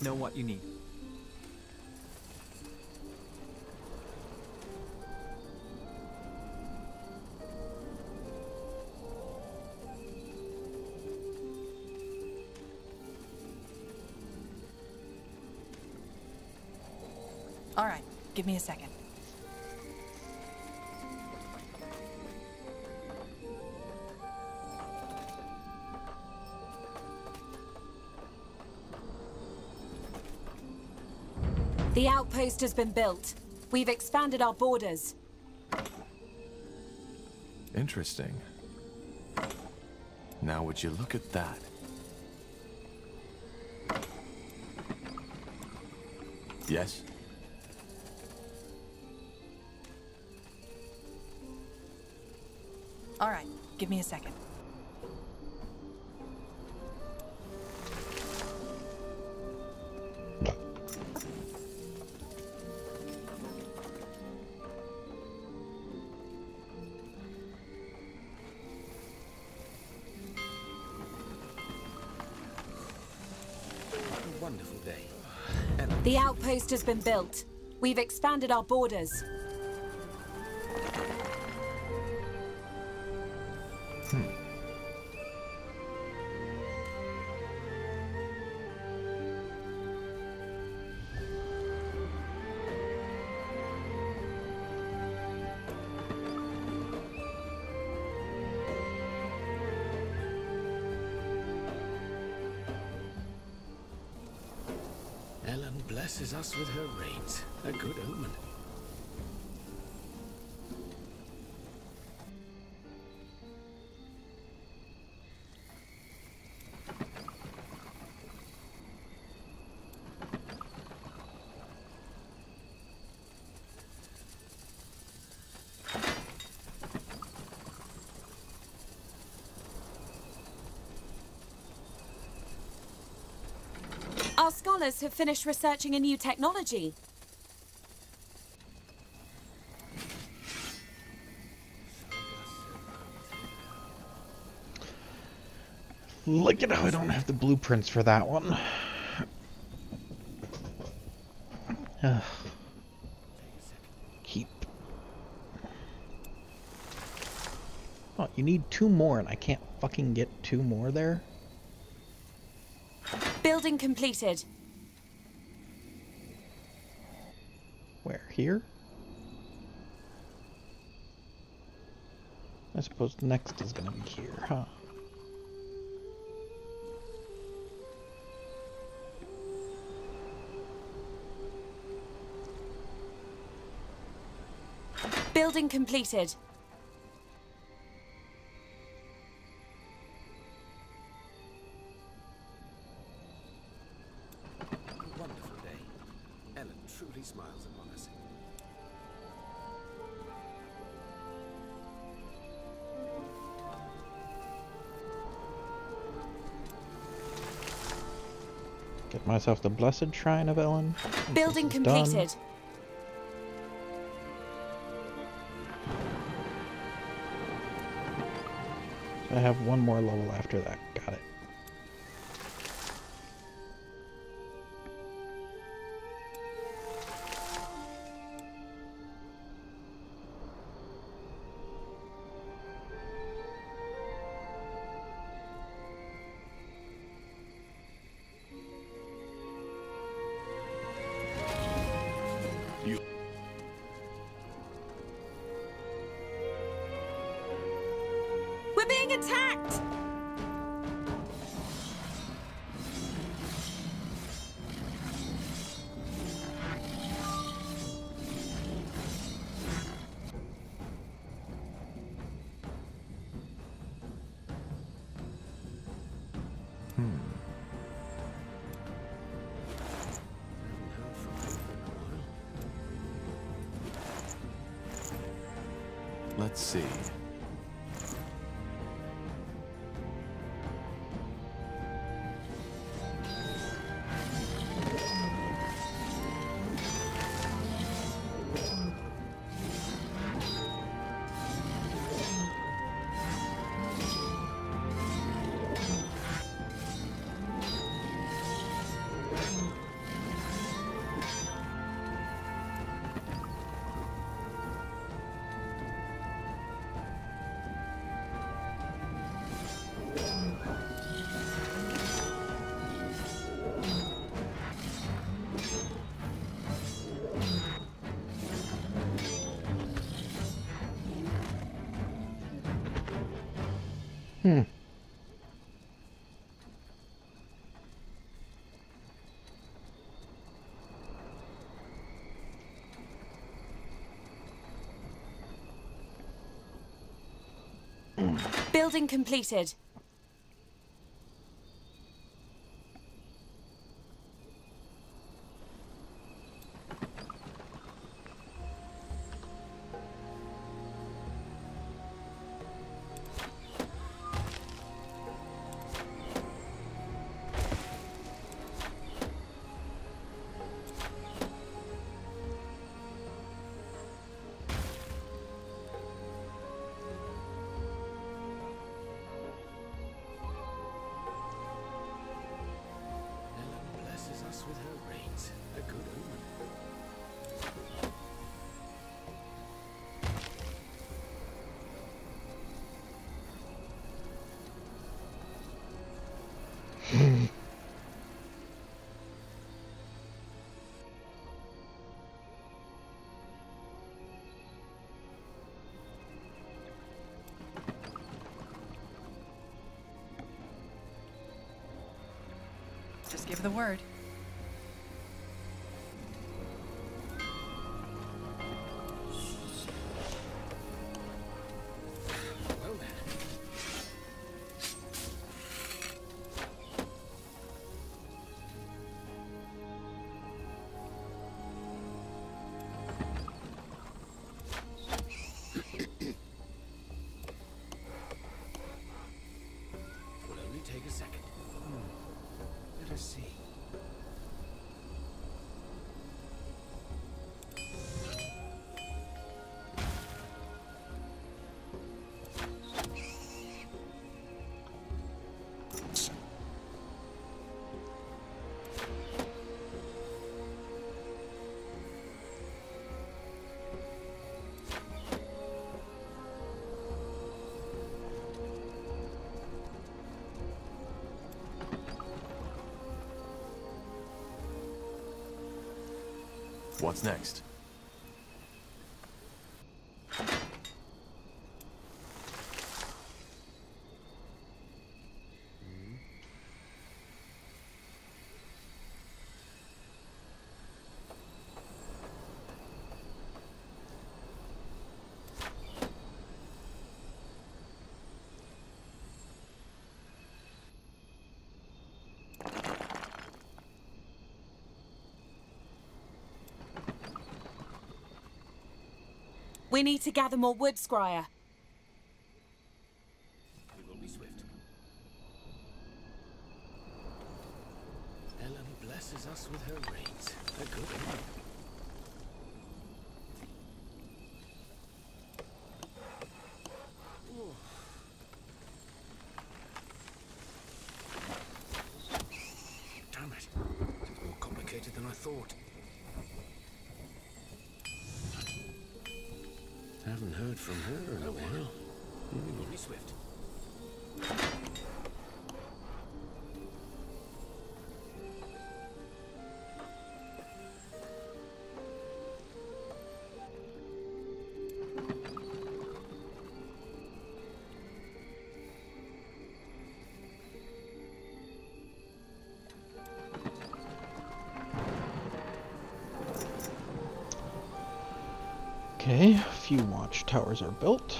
Know what you need. All right, give me a second. The outpost has been built. We've expanded our borders. Interesting. Now would you look at that? Yes? All right, give me a second. Wonderful day. The outpost has been built. We've expanded our borders. Ellen blesses us with her rains. A good omen. Our scholars have finished researching a new technology. Look at how I don't have the blueprints for that one. Ugh. Keep. Oh, you need 2 more and I can't fucking get 2 more there? Building completed. Where? Here? I suppose next is gonna be here, huh? Building completed. Wonderful day. Ellen truly smiles upon us. Get myself the Blessed Shrine of Ellen. Building completed. Done. I have 1 more level after that. Got it. being attacked! Let's see. Building completed. Blesses us with her rains. A good omen. Just give the word. Well then. Will only take a second. Let us see. What's next? We need to gather more wood, Scryer. We will be swift. Ellen blesses us with her rains. A good omen. Damn it. It's more complicated than I thought. Haven't heard from her in a while. We will be swift. Okay, a few watchtowers are built.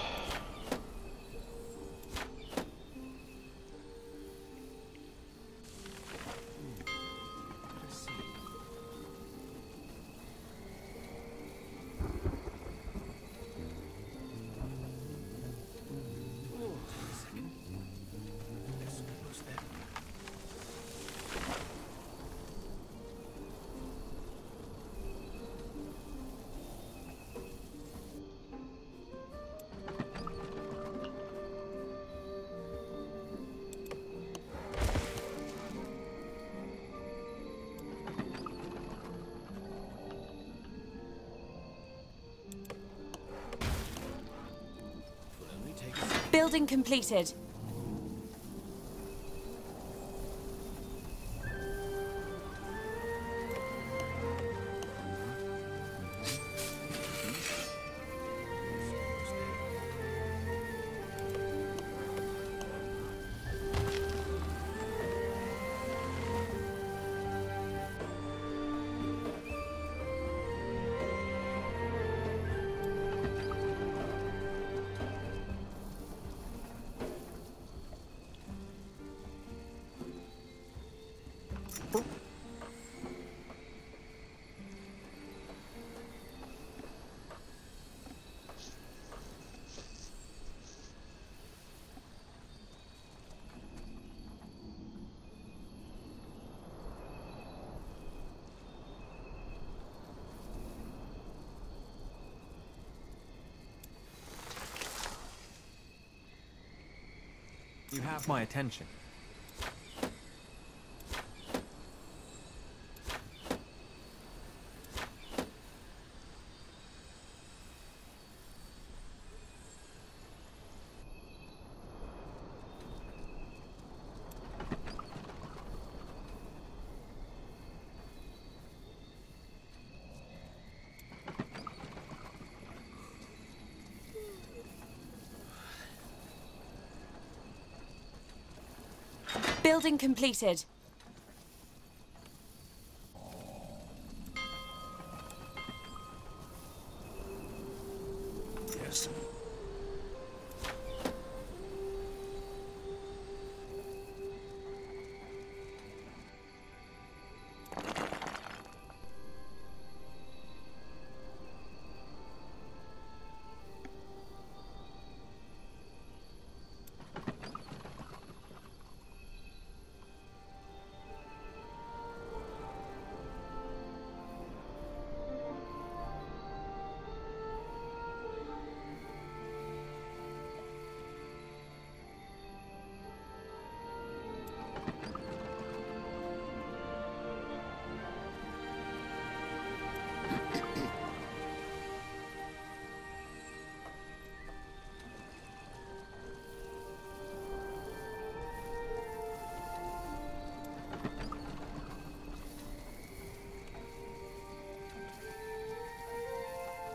Building completed. You have my attention. Building completed. Yes.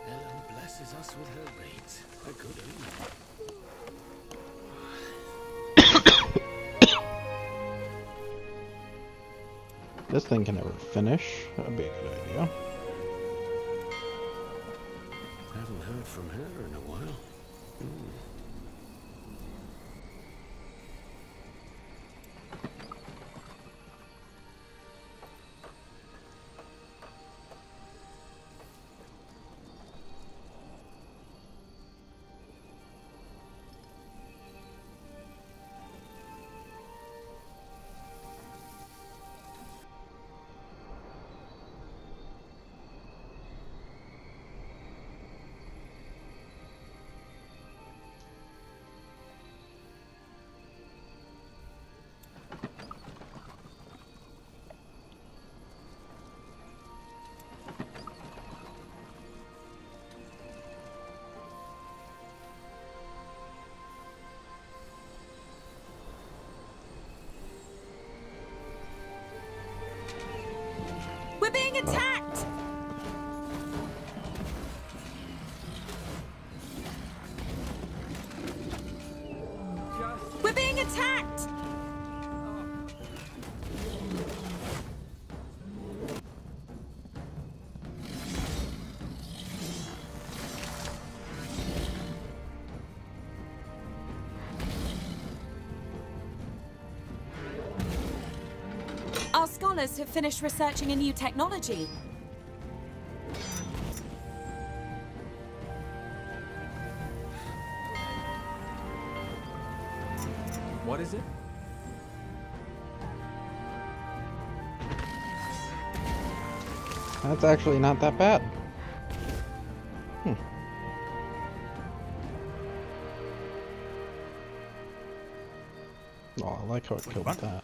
Ellen blesses us with her raids. A good omen. This thing can never finish. That'd be a good idea. Haven't heard from her in a while. We're being attacked! We're being attacked! our scholars have finished researching a new technology. What is it? That's actually not that bad. Oh, I like how it killed that.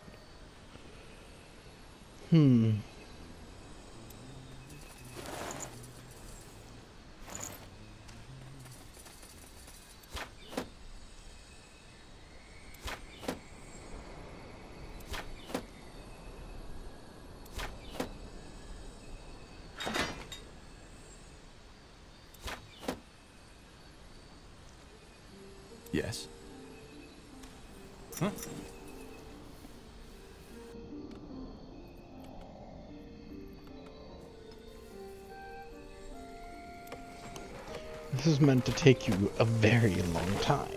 Yes. Huh? This is meant to take you a very long time.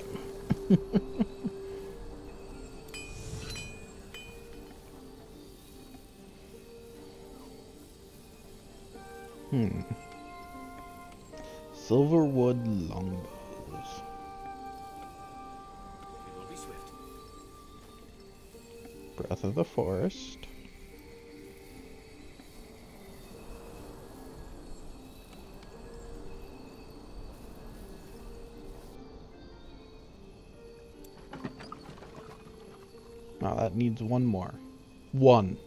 Silverwood longbows. It will be swift. Breath of the forest. Oh, that needs one more. One.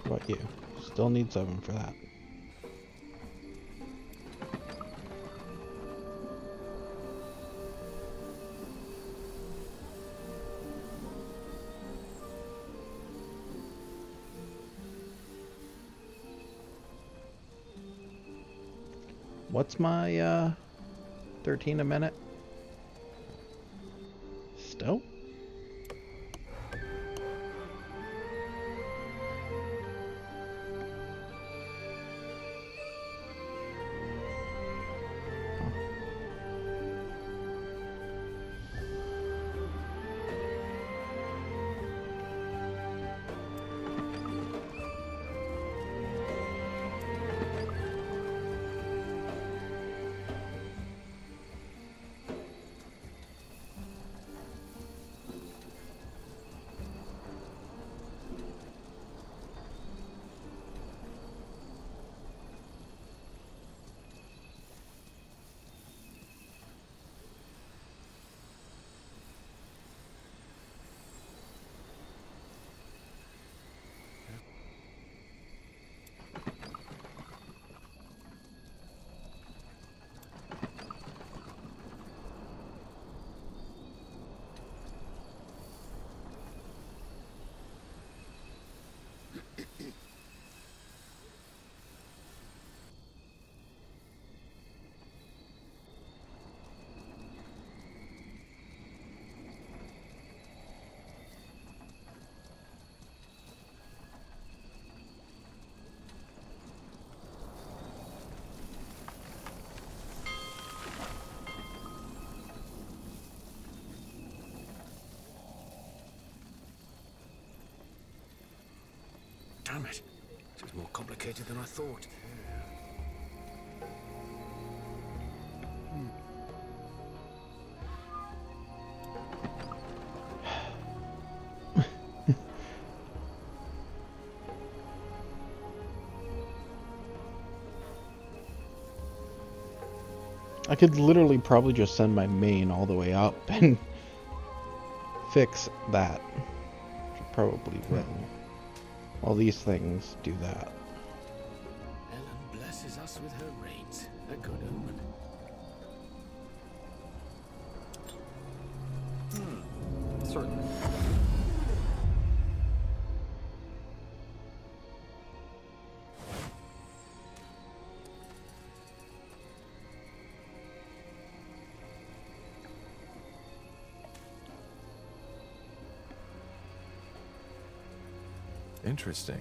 What about you? Still need 7 for that. What's my 13 a minute? Still? Damn it. This is more complicated than I thought. I could literally probably just send my main all the way up and fix that. Which I probably will. All these things do that. Ellen blesses us with her raids. A good omen. Certainly. Interesting.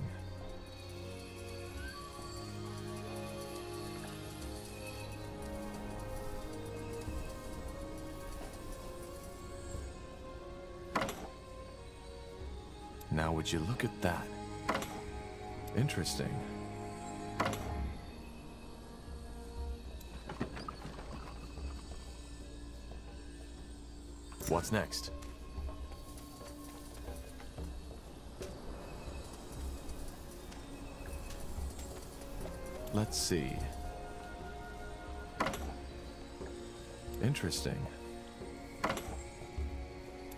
Now would you look at that? Interesting. What's next? Let's see. Interesting.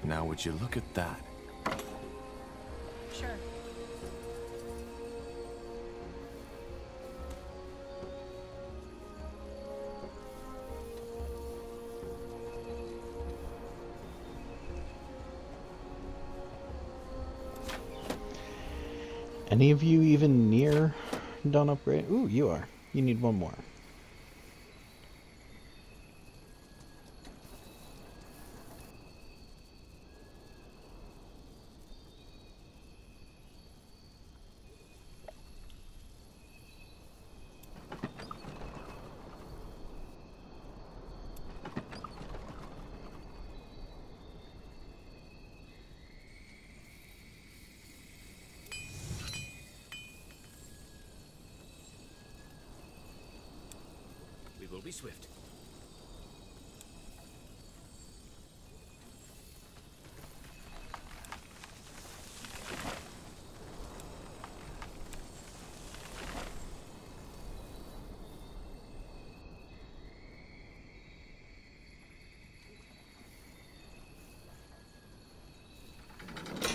Now would you look at that? Sure. Any of you even near done upgrade? Ooh, you are. You need one more. We will be swift.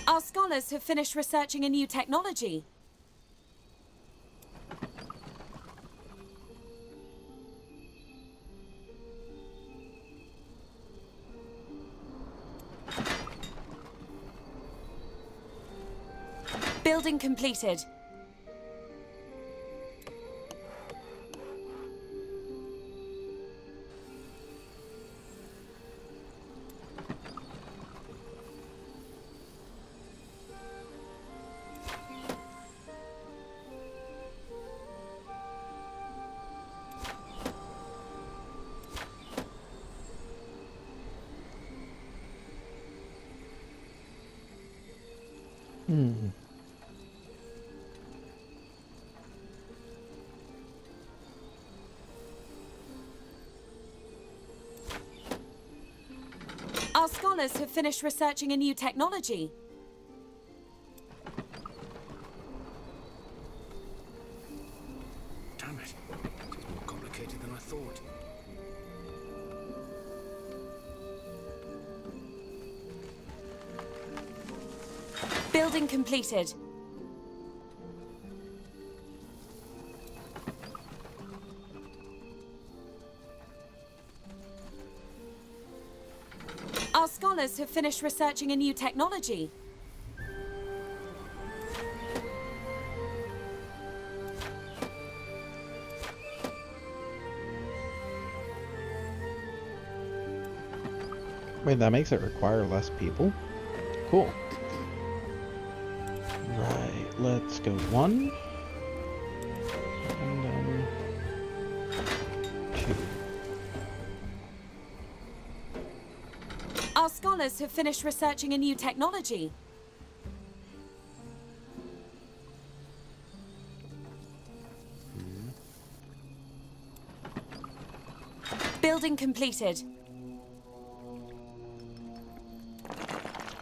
Our scholars have finished researching a new technology. Building completed. Our scholars have finished researching a new technology. Damn it. It's more complicated than I thought. Building completed. Our scholars have finished researching a new technology. Wait, that makes it require less people? Cool. Right, let's go 1. And then 2. Our scholars have finished researching a new technology. Building completed.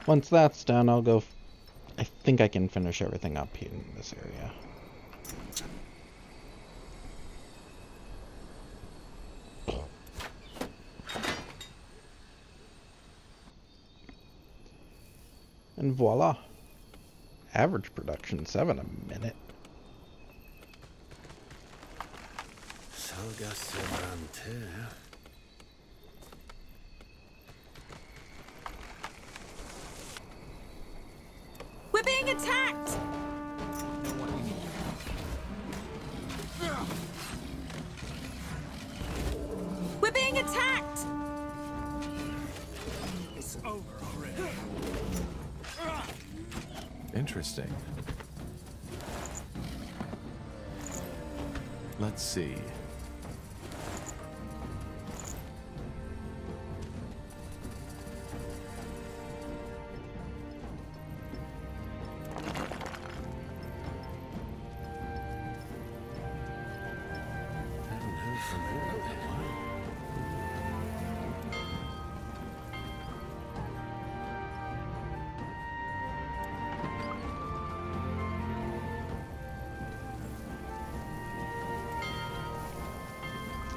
Once that's done, I'll go... I think I can finish everything up here in this area. And voila. Average production, 7 a minute. Salga Servante. We're being attacked! We're being attacked! It's over already. Interesting. Let's see.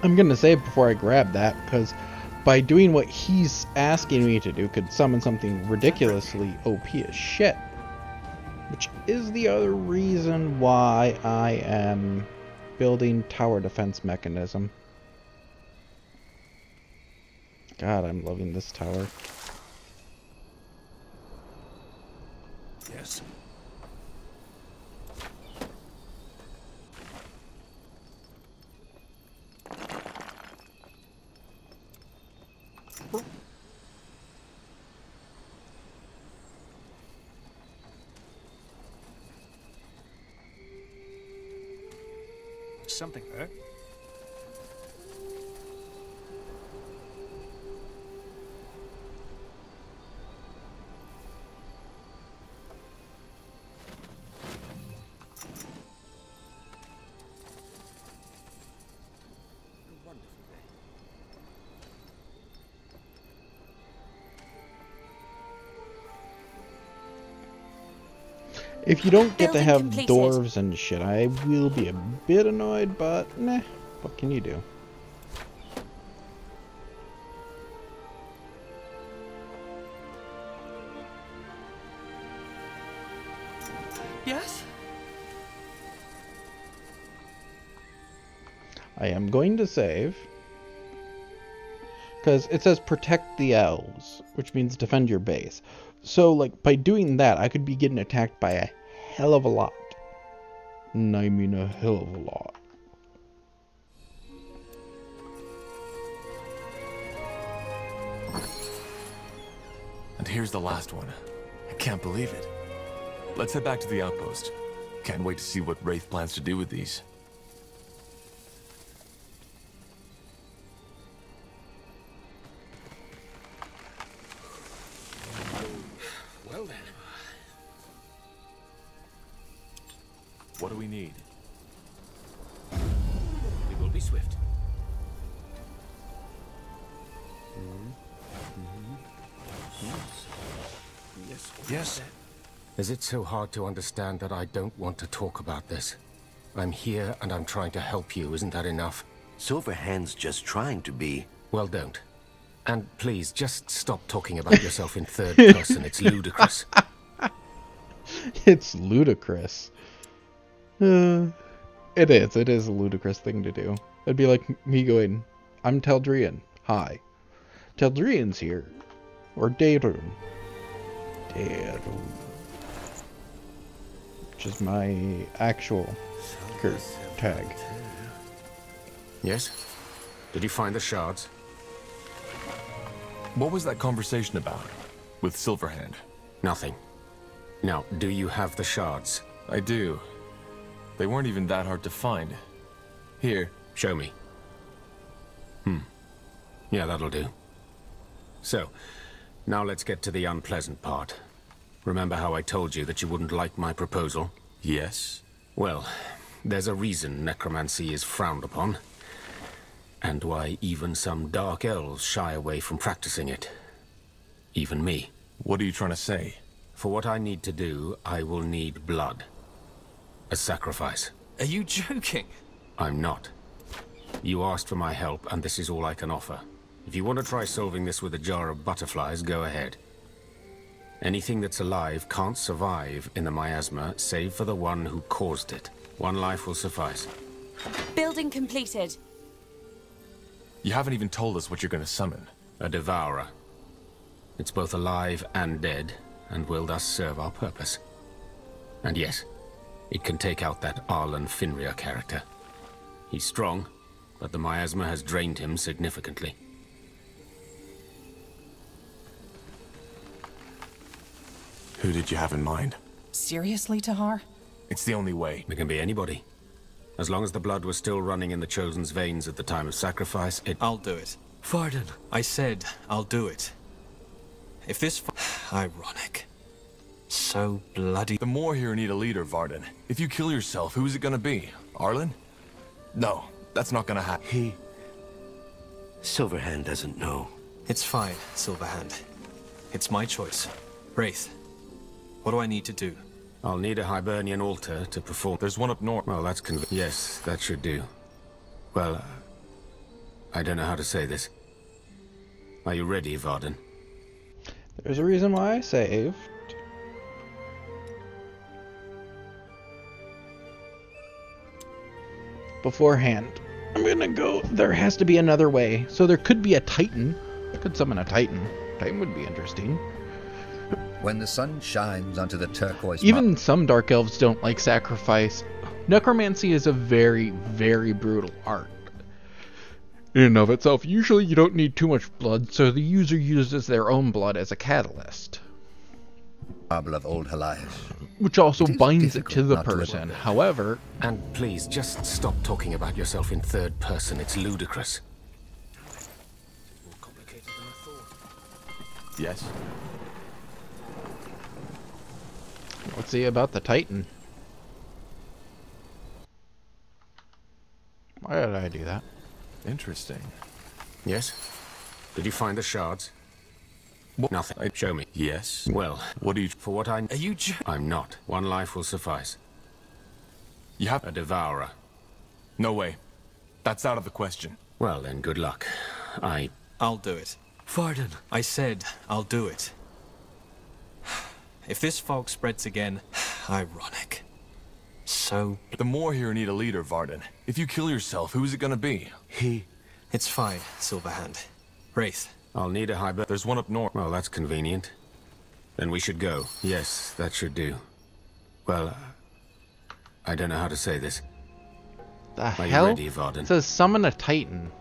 I'm gonna save before I grab that, because by doing what he's asking me to do could summon something ridiculously OP as shit. Which is the other reason why I am building tower defense mechanism. God, I'm loving this tower. Yes. Something there. If you don't get to Building have completed. dwarves and shit, I will be a bit annoyed, but nah, what can you do? Yes? I am going to save. Because it says protect the elves, which means defend your base. So, like, by doing that, I could be getting attacked by a hell of a lot. And I mean a hell of a lot. And here's the last one. I can't believe it. Let's head back to the outpost. Can't wait to see what Wraith plans to do with these. Well then. What do we need? We will be swift. Yes? Is it so hard to understand that I don't want to talk about this? I'm here and I'm trying to help you, isn't that enough? Silverhand's just trying to be. Well, don't. And please, just stop talking about yourself in third person. It's ludicrous. It's ludicrous. It is a ludicrous thing to do. It'd be like me going, I'm Teldrian. Hi. Teldrian's here. Or Daedrum. Daedrum. Which is my actual tag. Yes? Did you find the shards? What was that conversation about? With Silverhand? Nothing. Now, do you have the shards? I do. They weren't even that hard to find. Here. Show me. Yeah, that'll do. So, now let's get to the unpleasant part. Remember how I told you that you wouldn't like my proposal? Yes. Well, there's a reason necromancy is frowned upon. And why even some dark elves shy away from practicing it. Even me. What are you trying to say? For what I need to do, I will need blood. A sacrifice. Are you joking? I'm not. You asked for my help, and this is all I can offer. If you want to try solving this with a jar of butterflies, go ahead. Anything that's alive can't survive in the miasma, save for the one who caused it. One life will suffice. Building completed. You haven't even told us what you're going to summon. A devourer. It's both alive and dead, and will thus serve our purpose. And yes, it can take out that Arlen Finria character. He's strong, but the miasma has drained him significantly. Who did you have in mind? Seriously, Tahar? It's the only way. It can be anybody. As long as the blood was still running in the Chosen's veins at the time of sacrifice, I'll do it. Varden. I said I'll do it. If this... Ironic. So bloody... The more here need a leader, Varden. If you kill yourself, who's it gonna be? Arlen? No, That's not gonna happen. Silverhand doesn't know. It's fine, Silverhand. It's my choice. Wraith, what do I need to do? I'll need a Hibernian altar to perform. There's one up north. Well, that's yes, that should do. Well, I don't know how to say this. Are you ready, Varden? There's a reason why I saved. Beforehand. I'm gonna go. There has to be another way. So there could be a Titan. I could summon a Titan. Titan would be interesting. When the sun shines onto the turquoise... Even some Dark Elves don't like sacrifice. Necromancy is a very, very brutal art. In and of itself, usually you don't need too much blood, so the user uses their own blood as a catalyst. Marble of old Helias. Which also binds it to the person. However... And please, just stop talking about yourself in third person. It's ludicrous. More complicated than I thought. Yes. Let's see about the Titan. Why did I do that? Interesting. Yes? Did you find the shards? What? Nothing. Show me. Yes. Well, what are you... For what I... Are you... I'm not. One life will suffice. You have... A devourer. No way. That's out of the question. Well, then, good luck. I'll do it. Varden. I said I'll do it. If this fog spreads again, ironic. So... The more here need a leader, Varden. If you kill yourself, who's it gonna be? It's fine, Silverhand. Wraith. I'll need a Hiber... There's one up north. Well, that's convenient. Then we should go. Yes, that should do. Well, I don't know how to say this. The Are hell? you ready, Varden? It says summon a Titan.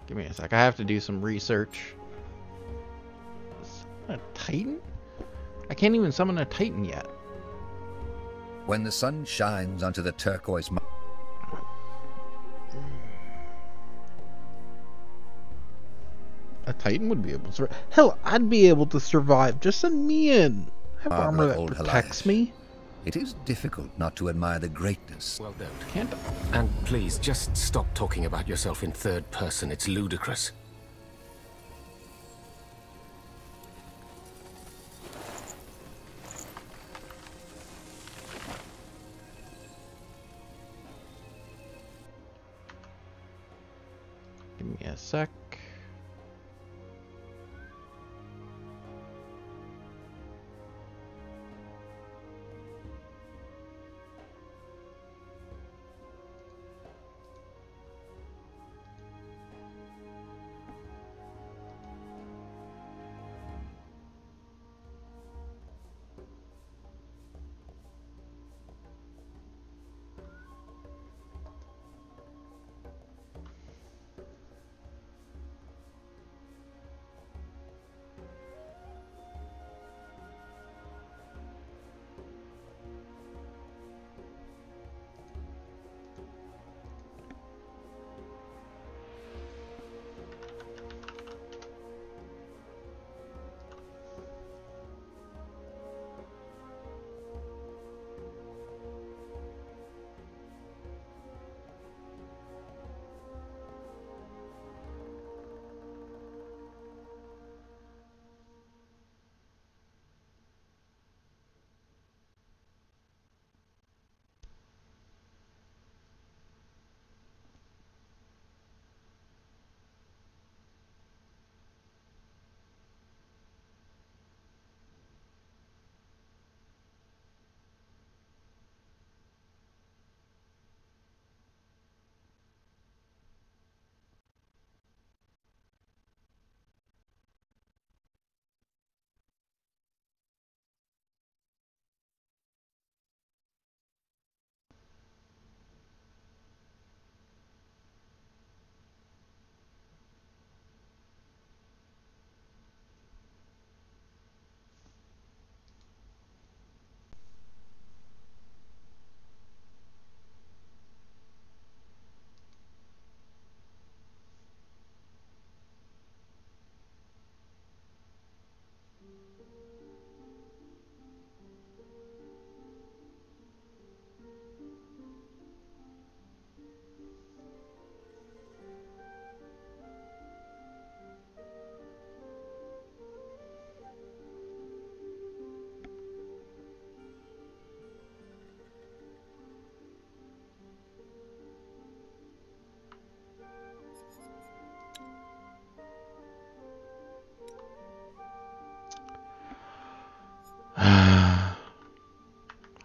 Give me a sec. I have to do some research. Summon a Titan? I can't even summon a Titan yet. When the sun shines onto the turquoise... A Titan would be able to survive. Hell, I'd be able to survive. Just send me in. I have armor that protects me. It is difficult not to admire the greatness. Well done. Can't I? And please, just stop talking about yourself in third person. It's ludicrous. Give me a sec.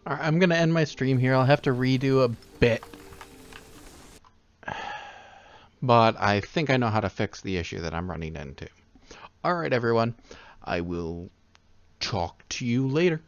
Alright, I'm gonna end my stream here. I'll have to redo a bit. But I think I know how to fix the issue that I'm running into. Alright, everyone. I will talk to you later.